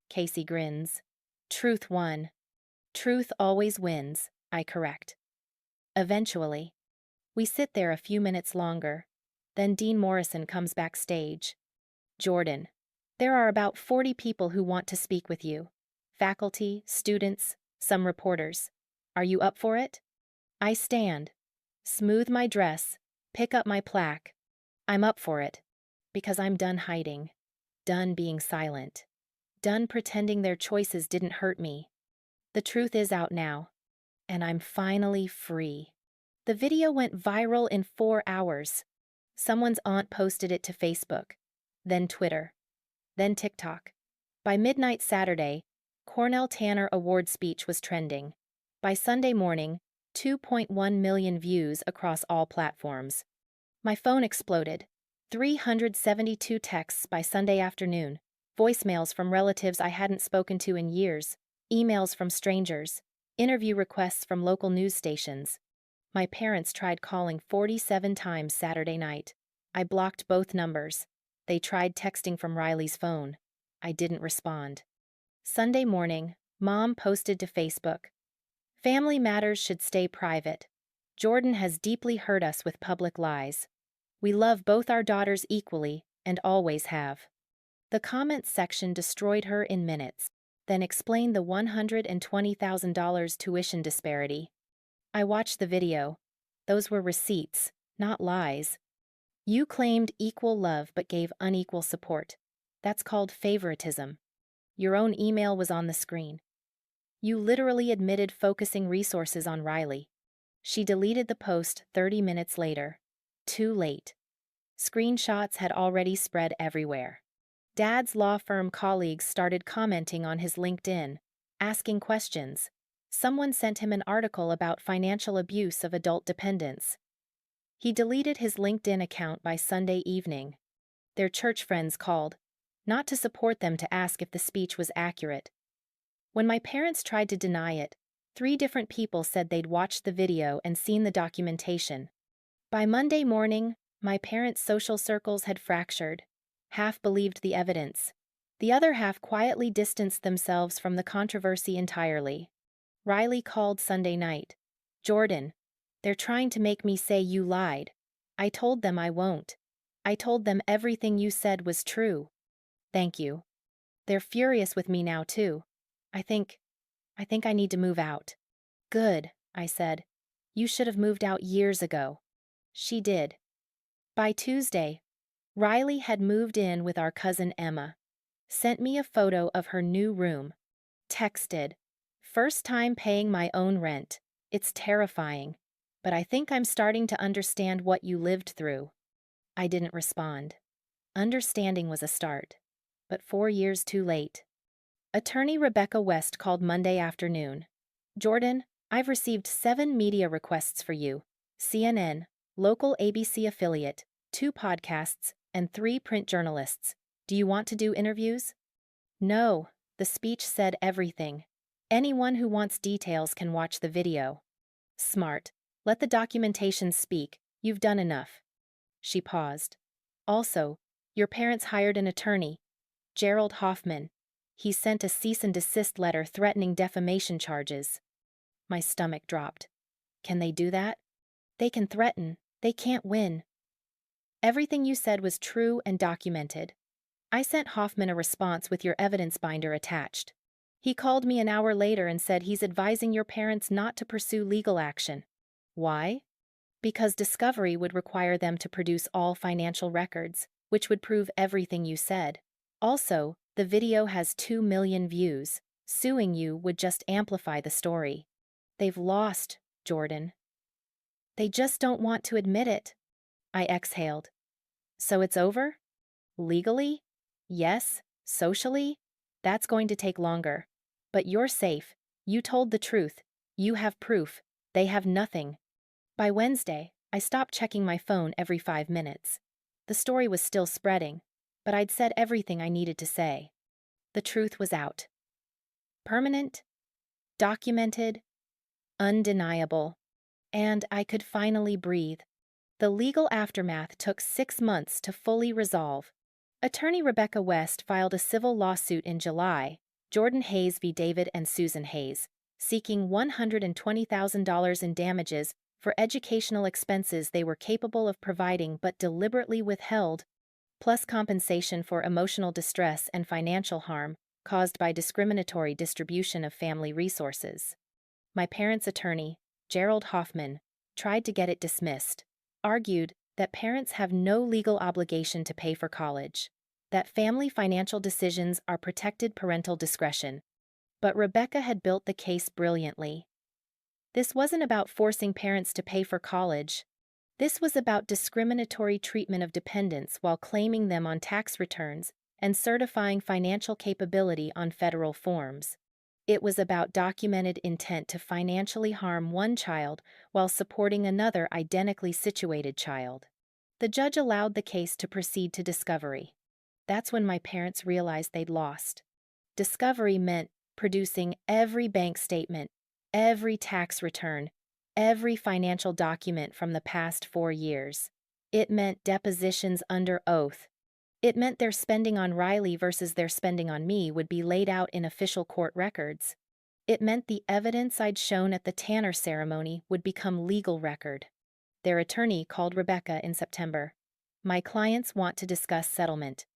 Casey grins. Truth won. Truth always wins, I correct. Eventually. We sit there a few minutes longer. Then Dean Morrison comes backstage. "Jordan, there are about 40 people who want to speak with you. Faculty, students, some reporters. Are you up for it?" I stand, smooth my dress, pick up my plaque. I'm up for it, because I'm done hiding, done being silent, done pretending their choices didn't hurt me. The truth is out now, and I'm finally free. The video went viral in 4 hours. Someone's aunt posted it to Facebook, then Twitter, then TikTok. By midnight Saturday, Cornell Tanner Award speech was trending. By Sunday morning, 2.1 million views across all platforms. My phone exploded. 372 texts by Sunday afternoon, voicemails from relatives I hadn't spoken to in years, emails from strangers, interview requests from local news stations. My parents tried calling 47 times Saturday night. I blocked both numbers. They tried texting from Riley's phone. I didn't respond. Sunday morning, Mom posted to Facebook, "Family matters should stay private. Jordan has deeply hurt us with public lies. We love both our daughters equally and always have." The comments section destroyed her in minutes, then explained the $120,000 tuition disparity. I watched the video. Those were receipts, not lies. You claimed equal love but gave unequal support. That's called favoritism. Your own email was on the screen. You literally admitted focusing resources on Riley. She deleted the post 30 minutes later. Too late. Screenshots had already spread everywhere. Dad's law firm colleagues started commenting on his LinkedIn, asking questions. Someone sent him an article about financial abuse of adult dependents. He deleted his LinkedIn account by Sunday evening. Their church friends called, not to support them, to ask if the speech was accurate. When my parents tried to deny it, 3 different people said they'd watched the video and seen the documentation. By Monday morning, my parents' social circles had fractured. Half believed the evidence. The other half quietly distanced themselves from the controversy entirely. Riley called Sunday night. "Jordan, they're trying to make me say you lied. I told them I won't. I told them everything you said was true. Thank you. They're furious with me now too. I think I need to move out." "Good," I said. "You should have moved out years ago." She did. By Tuesday, Riley had moved in with our cousin Emma. Sent me a photo of her new room. Texted, "First time paying my own rent. It's terrifying. But I think I'm starting to understand what you lived through." I didn't respond. Understanding was a start. But 4 years too late. Attorney Rebecca West called Monday afternoon. "Jordan, I've received 7 media requests for you. CNN, local ABC affiliate, 2 podcasts, and 3 print journalists. Do you want to do interviews?" "No," the speech said everything. "Anyone who wants details can watch the video." "Smart. Let the documentation speak. You've done enough." She paused. "Also, your parents hired an attorney, Gerald Hoffman. He sent a cease and desist letter threatening defamation charges." My stomach dropped. Can they do that? They can threaten. They can't win. "Everything you said was true and documented. I sent Hoffman a response with your evidence binder attached. He called me an hour later and said he's advising your parents not to pursue legal action." "Why?" "Because discovery would require them to produce all financial records, which would prove everything you said. Also, the video has 2 million views. Suing you would just amplify the story. They've lost, Jordan. They just don't want to admit it." I exhaled. "So it's over? Legally? Yes. Socially? That's going to take longer. But you're safe. You told the truth. You have proof. They have nothing." By Wednesday, I stopped checking my phone every 5 minutes. The story was still spreading, but I'd said everything I needed to say. The truth was out. Permanent, documented, undeniable. And I could finally breathe. The legal aftermath took 6 months to fully resolve. Attorney Rebecca West filed a civil lawsuit in July, Jordan Hayes v. David and Susan Hayes, seeking $120,000 in damages for educational expenses they were capable of providing but deliberately withheld, plus compensation for emotional distress and financial harm caused by discriminatory distribution of family resources. My parents' attorney, Gerald Hoffman, tried to get it dismissed, argued that parents have no legal obligation to pay for college, that family financial decisions are protected parental discretion. But Rebecca had built the case brilliantly. This wasn't about forcing parents to pay for college. This was about discriminatory treatment of dependents while claiming them on tax returns and certifying financial capability on federal forms. It was about documented intent to financially harm one child while supporting another identically situated child. The judge allowed the case to proceed to discovery. That's when my parents realized they'd lost. Discovery meant producing every bank statement, every tax return, every financial document from the past 4 years. It meant depositions under oath. It meant their spending on Riley versus their spending on me would be laid out in official court records. It meant the evidence I'd shown at the Tanner ceremony would become legal record. Their attorney called Rebecca in September. "My clients want to discuss settlement."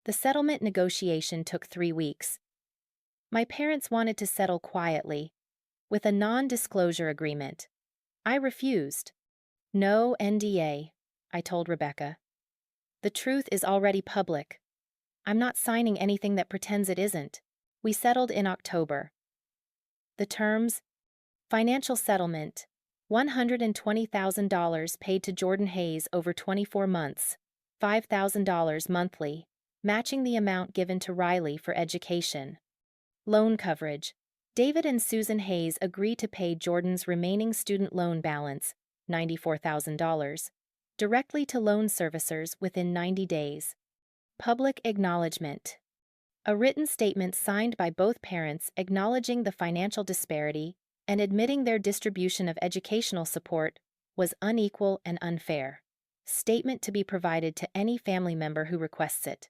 The settlement negotiation took 3 weeks. My parents wanted to settle quietly, with a non-disclosure agreement. I refused. "No NDA," I told Rebecca. "The truth is already public. I'm not signing anything that pretends it isn't." We settled in October. The terms: financial settlement, $120,000 paid to Jordan Hayes over 24 months, $5,000 monthly, matching the amount given to Riley for education. Loan coverage: David and Susan Hayes agree to pay Jordan's remaining student loan balance, $94,000, directly to loan servicers within 90 days. Public acknowledgement: a written statement signed by both parents acknowledging the financial disparity and admitting their distribution of educational support was unequal and unfair. Statement to be provided to any family member who requests it.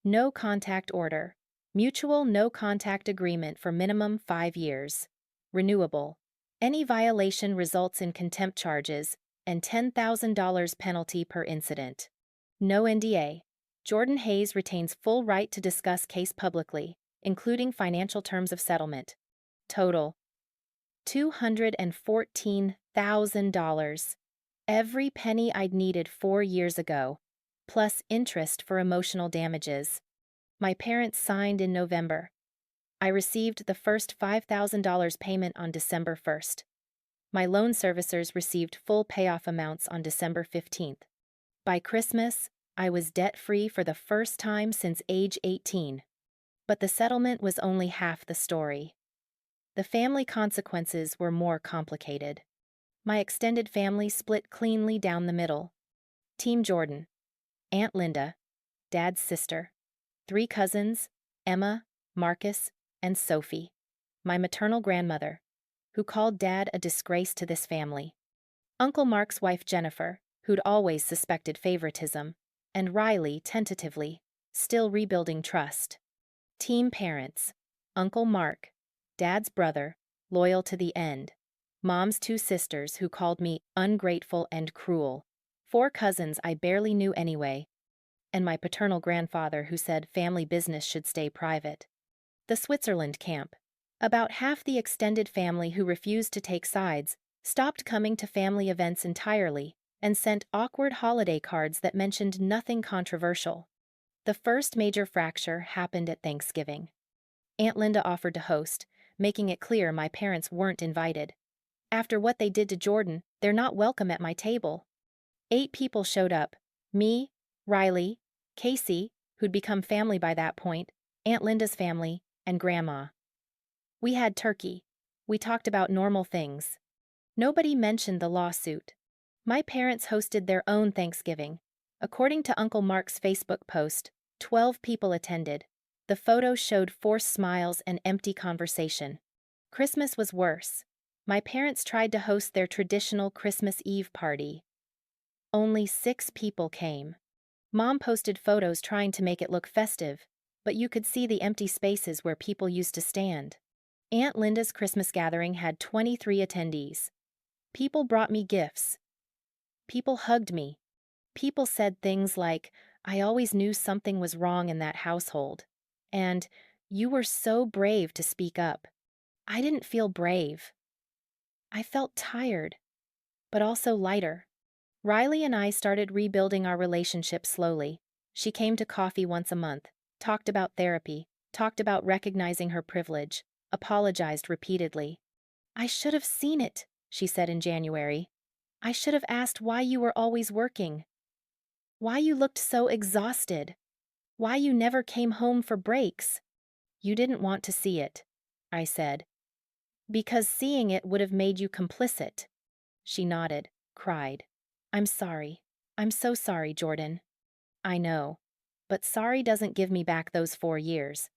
No contact order. Mutual no contact agreement for minimum 5 years. Renewable. Any violation results in contempt charges and $10,000 penalty per incident. No NDA. Jordan Hayes retains full right to discuss case publicly, including financial terms of settlement. Total $214,000. Every penny I'd needed 4 years ago, plus interest for emotional damages. My parents signed in November. I received the first $5,000 payment on December 1st. My loan servicers received full payoff amounts on December 15th. By Christmas, I was debt-free for the first time since age 18. But the settlement was only half the story. The family consequences were more complicated. My extended family split cleanly down the middle. Team Jordan. Aunt Linda, Dad's sister. 3 cousins, Emma, Marcus, and Sophie. My maternal grandmother, who called Dad a disgrace to this family. Uncle Mark's wife Jennifer, who'd always suspected favoritism. And Riley, tentatively, still rebuilding trust. Team parents. Uncle Mark, Dad's brother, loyal to the end. Mom's 2 sisters who called me ungrateful and cruel. 4 cousins I barely knew anyway. And my paternal grandfather who said family business should stay private. The Switzerland camp. About half the extended family who refused to take sides stopped coming to family events entirely and sent awkward holiday cards that mentioned nothing controversial. The first major fracture happened at Thanksgiving. Aunt Linda offered to host, making it clear my parents weren't invited. After what they did to Jordan, they're not welcome at my table. 8 people showed up. Me, Riley, Casey, who'd become family by that point, Aunt Linda's family, and Grandma. We had turkey. We talked about normal things. Nobody mentioned the lawsuit. My parents hosted their own Thanksgiving. According to Uncle Mark's Facebook post, 12 people attended. The photos showed forced smiles and empty conversation. Christmas was worse. My parents tried to host their traditional Christmas Eve party. Only 6 people came. Mom posted photos trying to make it look festive, but you could see the empty spaces where people used to stand. Aunt Linda's Christmas gathering had 23 attendees. People brought me gifts. People hugged me. People said things like, "I always knew something was wrong in that household," and "You were so brave to speak up." I didn't feel brave. I felt tired, but also lighter. Riley and I started rebuilding our relationship slowly. She came to coffee once a month, talked about therapy, talked about recognizing her privilege, apologized repeatedly. "I should have seen it," she said in January. "I should have asked why you were always working. Why you looked so exhausted. Why you never came home for breaks." "You didn't want to see it," I said. "Because seeing it would have made you complicit." She nodded, cried. "I'm sorry. I'm so sorry, Jordan." "I know. But sorry doesn't give me back those 4 years."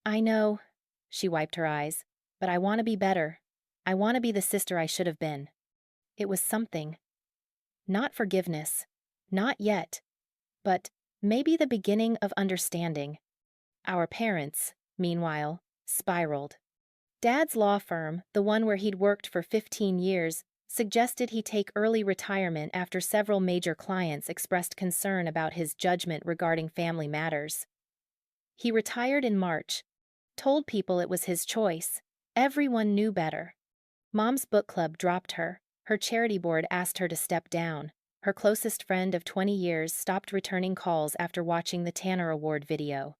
"I know." She wiped her eyes. "But I want to be better. I want to be the sister I should have been." It was something. Not forgiveness. Not yet. But maybe the beginning of understanding. Our parents, meanwhile, spiraled. Dad's law firm, the one where he'd worked for 15 years, suggested he take early retirement after several major clients expressed concern about his judgment regarding family matters. He retired in March, told people it was his choice. Everyone knew better. Mom's book club dropped her. Her charity board asked her to step down. Her closest friend of 20 years stopped returning calls after watching the Tanner Award video.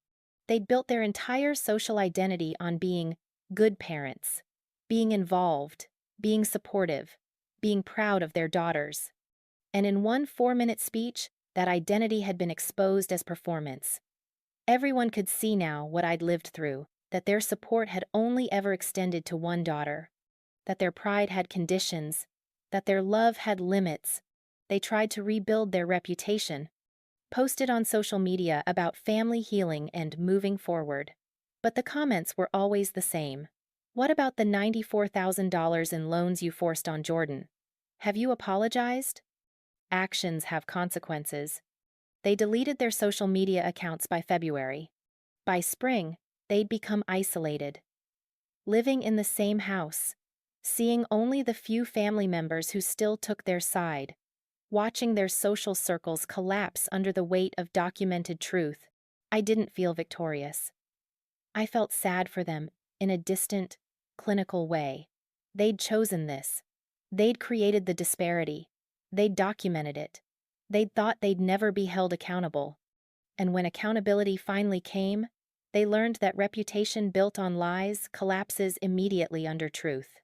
They'd built their entire social identity on being good parents, being involved, being supportive, being proud of their daughters. And in one 4-minute speech, that identity had been exposed as performance. Everyone could see now what I'd lived through, that their support had only ever extended to one daughter, that their pride had conditions, that their love had limits. They tried to rebuild their reputation, posted on social media about family healing and moving forward. But the comments were always the same. What about the $94,000 in loans you forced on Jordan? Have you apologized? Actions have consequences. They deleted their social media accounts by February. By spring, they'd become isolated, living in the same house, seeing only the few family members who still took their side, watching their social circles collapse under the weight of documented truth. I didn't feel victorious. I felt sad for them in a distant, clinical way. They'd chosen this. They'd created the disparity. They'd documented it. They'd thought they'd never be held accountable. And when accountability finally came, they learned that reputation built on lies collapses immediately under truth.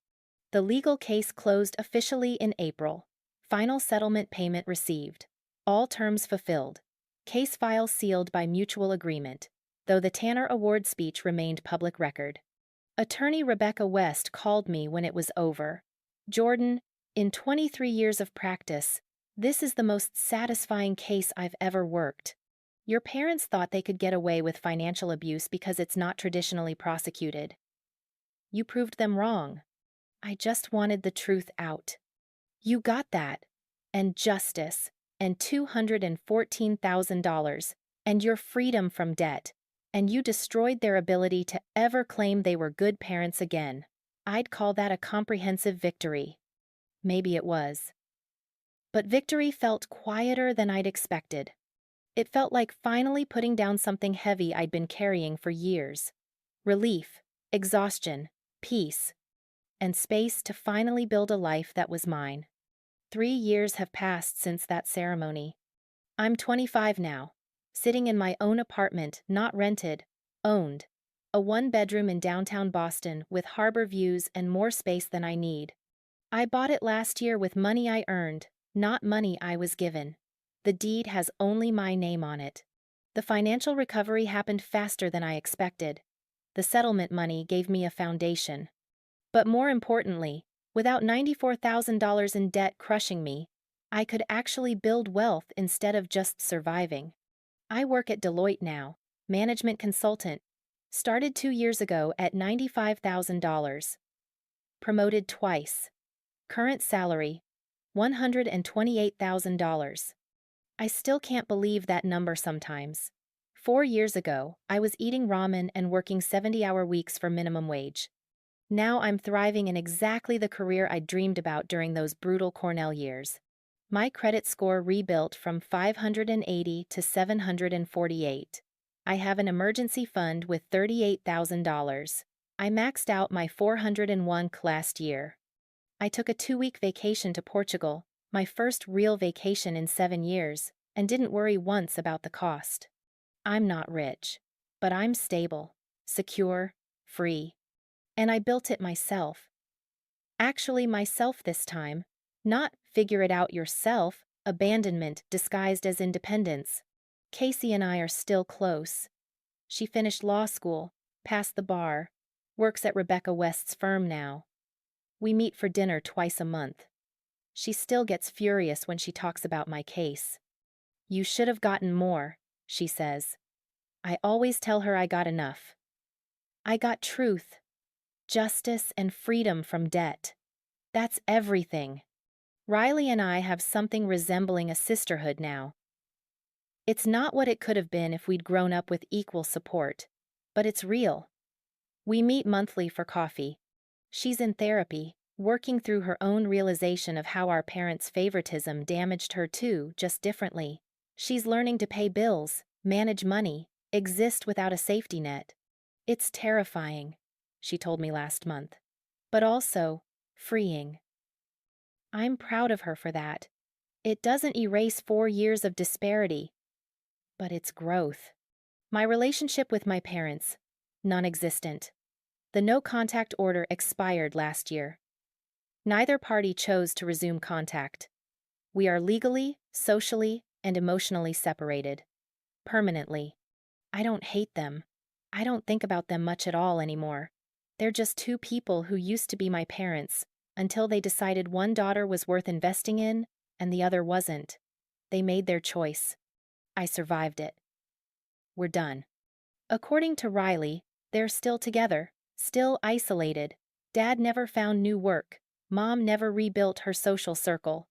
The legal case closed officially in April. Final settlement payment received. All terms fulfilled. Case file sealed by mutual agreement, though the Tanner Award speech remained public record. Attorney Rebecca West called me when it was over. "Jordan, in 23 years of practice, this is the most satisfying case I've ever worked. Your parents thought they could get away with financial abuse because it's not traditionally prosecuted. You proved them wrong. I just wanted the truth out. You got that. And justice. And $214,000. And your freedom from debt. And you destroyed their ability to ever claim they were good parents again. I'd call that a comprehensive victory." Maybe it was. But victory felt quieter than I'd expected. It felt like finally putting down something heavy I'd been carrying for years. Relief, exhaustion, peace, and space to finally build a life that was mine. 3 years have passed since that ceremony. I'm 25 now, sitting in my own apartment, not rented, owned. A one-bedroom in downtown Boston with harbor views and more space than I need. I bought it last year with money I earned, not money I was given. The deed has only my name on it. The financial recovery happened faster than I expected. The settlement money gave me a foundation. But more importantly, without $94,000 in debt crushing me, I could actually build wealth instead of just surviving. I work at Deloitte now, management consultant. Started 2 years ago at $95,000. Promoted twice. Current salary, $128,000. I still can't believe that number sometimes. 4 years ago, I was eating ramen and working 70-hour weeks for minimum wage. Now I'm thriving in exactly the career I dreamed about during those brutal Cornell years. My credit score rebuilt from 580 to 748. I have an emergency fund with $38,000. I maxed out my 401 last year. I took a 2-week vacation to Portugal, my first real vacation in 7 years, and didn't worry once about the cost. I'm not rich, but I'm stable, secure, free. And I built it myself. Actually, myself this time, not figure it out yourself, abandonment disguised as independence. Casey and I are still close. She finished law school, passed the bar, works at Rebecca West's firm now. We meet for dinner twice a month. She still gets furious when she talks about my case. "You should have gotten more," she says. I always tell her I got enough. I got truth, justice, and freedom from debt. That's everything. Riley and I have something resembling a sisterhood now. It's not what it could have been if we'd grown up with equal support, but it's real. We meet monthly for coffee. She's in therapy, working through her own realization of how our parents' favoritism damaged her too, just differently. She's learning to pay bills, manage money, exist without a safety net. It's terrifying, she told me last month, but also freeing. I'm proud of her for that. It doesn't erase 4 years of disparity, but it's growth. My relationship with my parents, non-existent. The no-contact order expired last year. Neither party chose to resume contact. We are legally, socially, and emotionally separated. Permanently. I don't hate them. I don't think about them much at all anymore. They're just 2 people who used to be my parents, until they decided one daughter was worth investing in, and the other wasn't. They made their choice. I survived it. We're done. According to Riley, they're still together, Still isolated. Dad never found new work. Mom never rebuilt her social circle.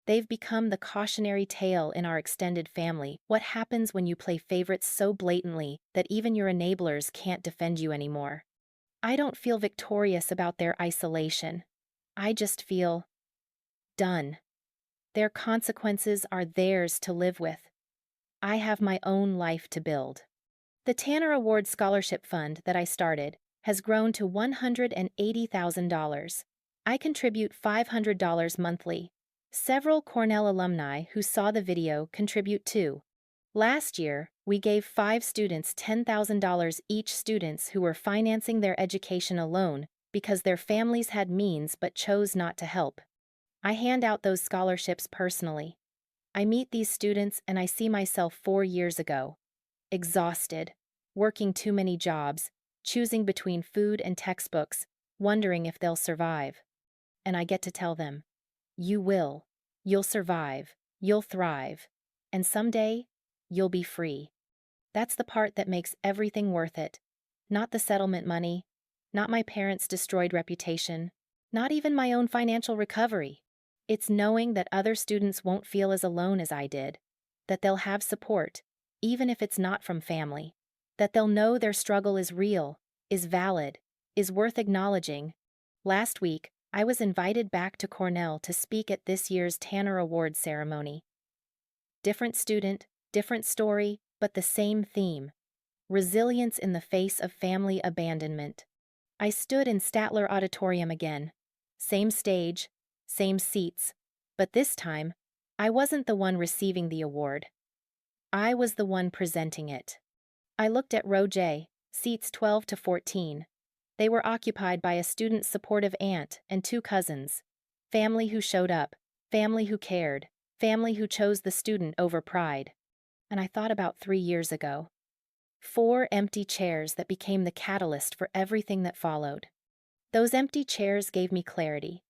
They've become the cautionary tale in our extended family. What happens when you play favorites so blatantly that even your enablers can't defend you anymore? I don't feel victorious about their isolation. I just feel done. Their consequences are theirs to live with. I have my own life to build. The Tanner Award Scholarship Fund that I started has grown to $180,000. I contribute $500 monthly. Several Cornell alumni who saw the video contribute too. Last year, we gave 5 students $10,000 each, students who were financing their education alone because their families had means but chose not to help. I hand out those scholarships personally. I meet these students and I see myself 4 years ago. Exhausted, working too many jobs, choosing between food and textbooks, wondering if they'll survive. And I get to tell them, you will. You'll survive. You'll thrive. And someday, you'll be free. That's the part that makes everything worth it. Not the settlement money, not my parents' destroyed reputation, not even my own financial recovery. It's knowing that other students won't feel as alone as I did, that they'll have support, even if it's not from family, that they'll know their struggle is real, is valid, is worth acknowledging. Last week, I was invited back to Cornell to speak at this year's Tanner Award ceremony. Different student, different story, but the same theme: resilience in the face of family abandonment. I stood in Statler Auditorium again. Same stage, same seats, but this time, I wasn't the one receiving the award. I was the one presenting it. I looked at row J, seats 12 to 14. They were occupied by a student's supportive aunt and 2 cousins. Family who showed up, family who cared, family who chose the student over pride. And I thought about 3 years ago. 4 empty chairs that became the catalyst for everything that followed. Those empty chairs gave me clarity.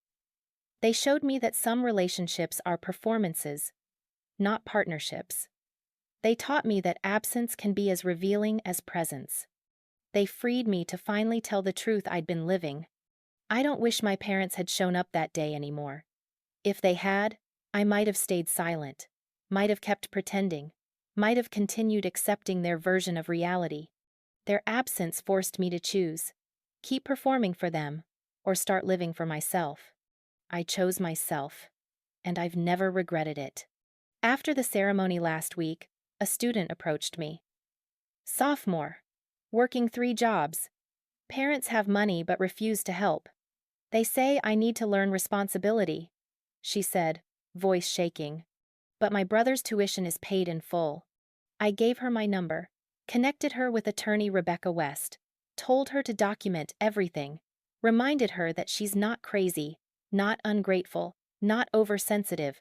They showed me that some relationships are performances, not partnerships. They taught me that absence can be as revealing as presence. They freed me to finally tell the truth I'd been living. I don't wish my parents had shown up that day anymore. If they had, I might have stayed silent, might have kept pretending, might have continued accepting their version of reality. Their absence forced me to choose: keep performing for them, or start living for myself. I chose myself, and I've never regretted it. After the ceremony last week, a student approached me. Sophomore, working 3 jobs. Parents have money but refuse to help. They say I need to learn responsibility, she said, voice shaking. But my brother's tuition is paid in full. I gave her my number, connected her with attorney Rebecca West, told her to document everything, reminded her that she's not crazy, not ungrateful, not oversensitive.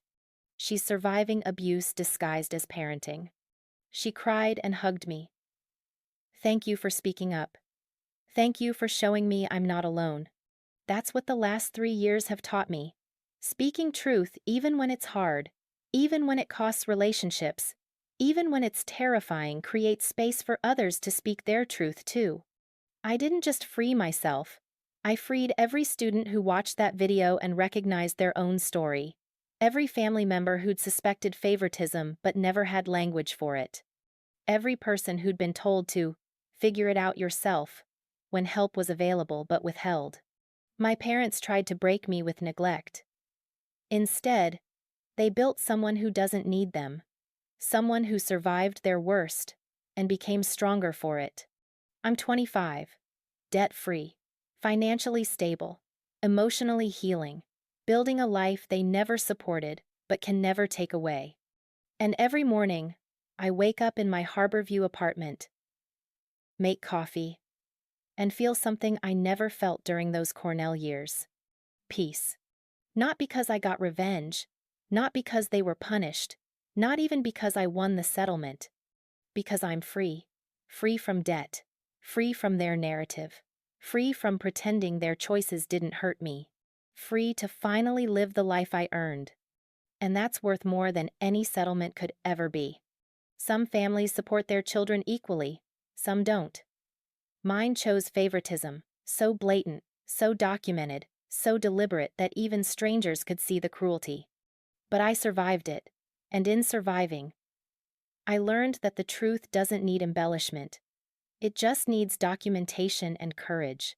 She's surviving abuse disguised as parenting. She cried and hugged me. Thank you for speaking up. Thank you for showing me I'm not alone. That's what the last 3 years have taught me. Speaking truth even when it's hard, even when it costs relationships, even when it's terrifying, creates space for others to speak their truth too. I didn't just free myself. I freed every student who watched that video and recognized their own story. Every family member who'd suspected favoritism but never had language for it. Every person who'd been told to figure it out yourself when help was available but withheld. My parents tried to break me with neglect. Instead, they built someone who doesn't need them. Someone who survived their worst and became stronger for it. I'm 25, debt-free, financially stable, emotionally healing, building a life they never supported but can never take away. And every morning, I wake up in my Harborview apartment, make coffee, and feel something I never felt during those Cornell years: peace. Not because I got revenge, not because they were punished, not even because I won the settlement. Because I'm free. Free from debt. Free from their narrative. Free from pretending their choices didn't hurt me. Free to finally live the life I earned. And that's worth more than any settlement could ever be. Some families support their children equally, some don't. Mine chose favoritism, So blatant, so documented, so deliberate that even strangers could see the cruelty. But I survived it. And in surviving, I learned that the truth doesn't need embellishment. It just needs documentation and courage.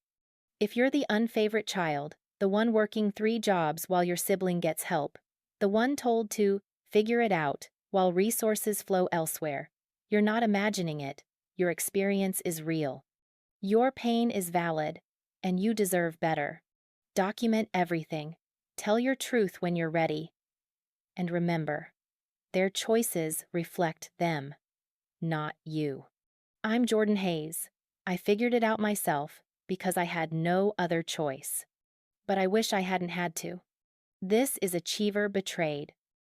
If you're the unfavorite child, the one working 3 jobs while your sibling gets help, the one told to figure it out while resources flow elsewhere, you're not imagining it, your experience is real. Your pain is valid, and you deserve better. Document everything. Tell your truth when you're ready. And remember, their choices reflect them, not you. I'm Jordan Hayes. I figured it out myself because I had no other choice. But I wish I hadn't had to. This is Achiever Betrayed,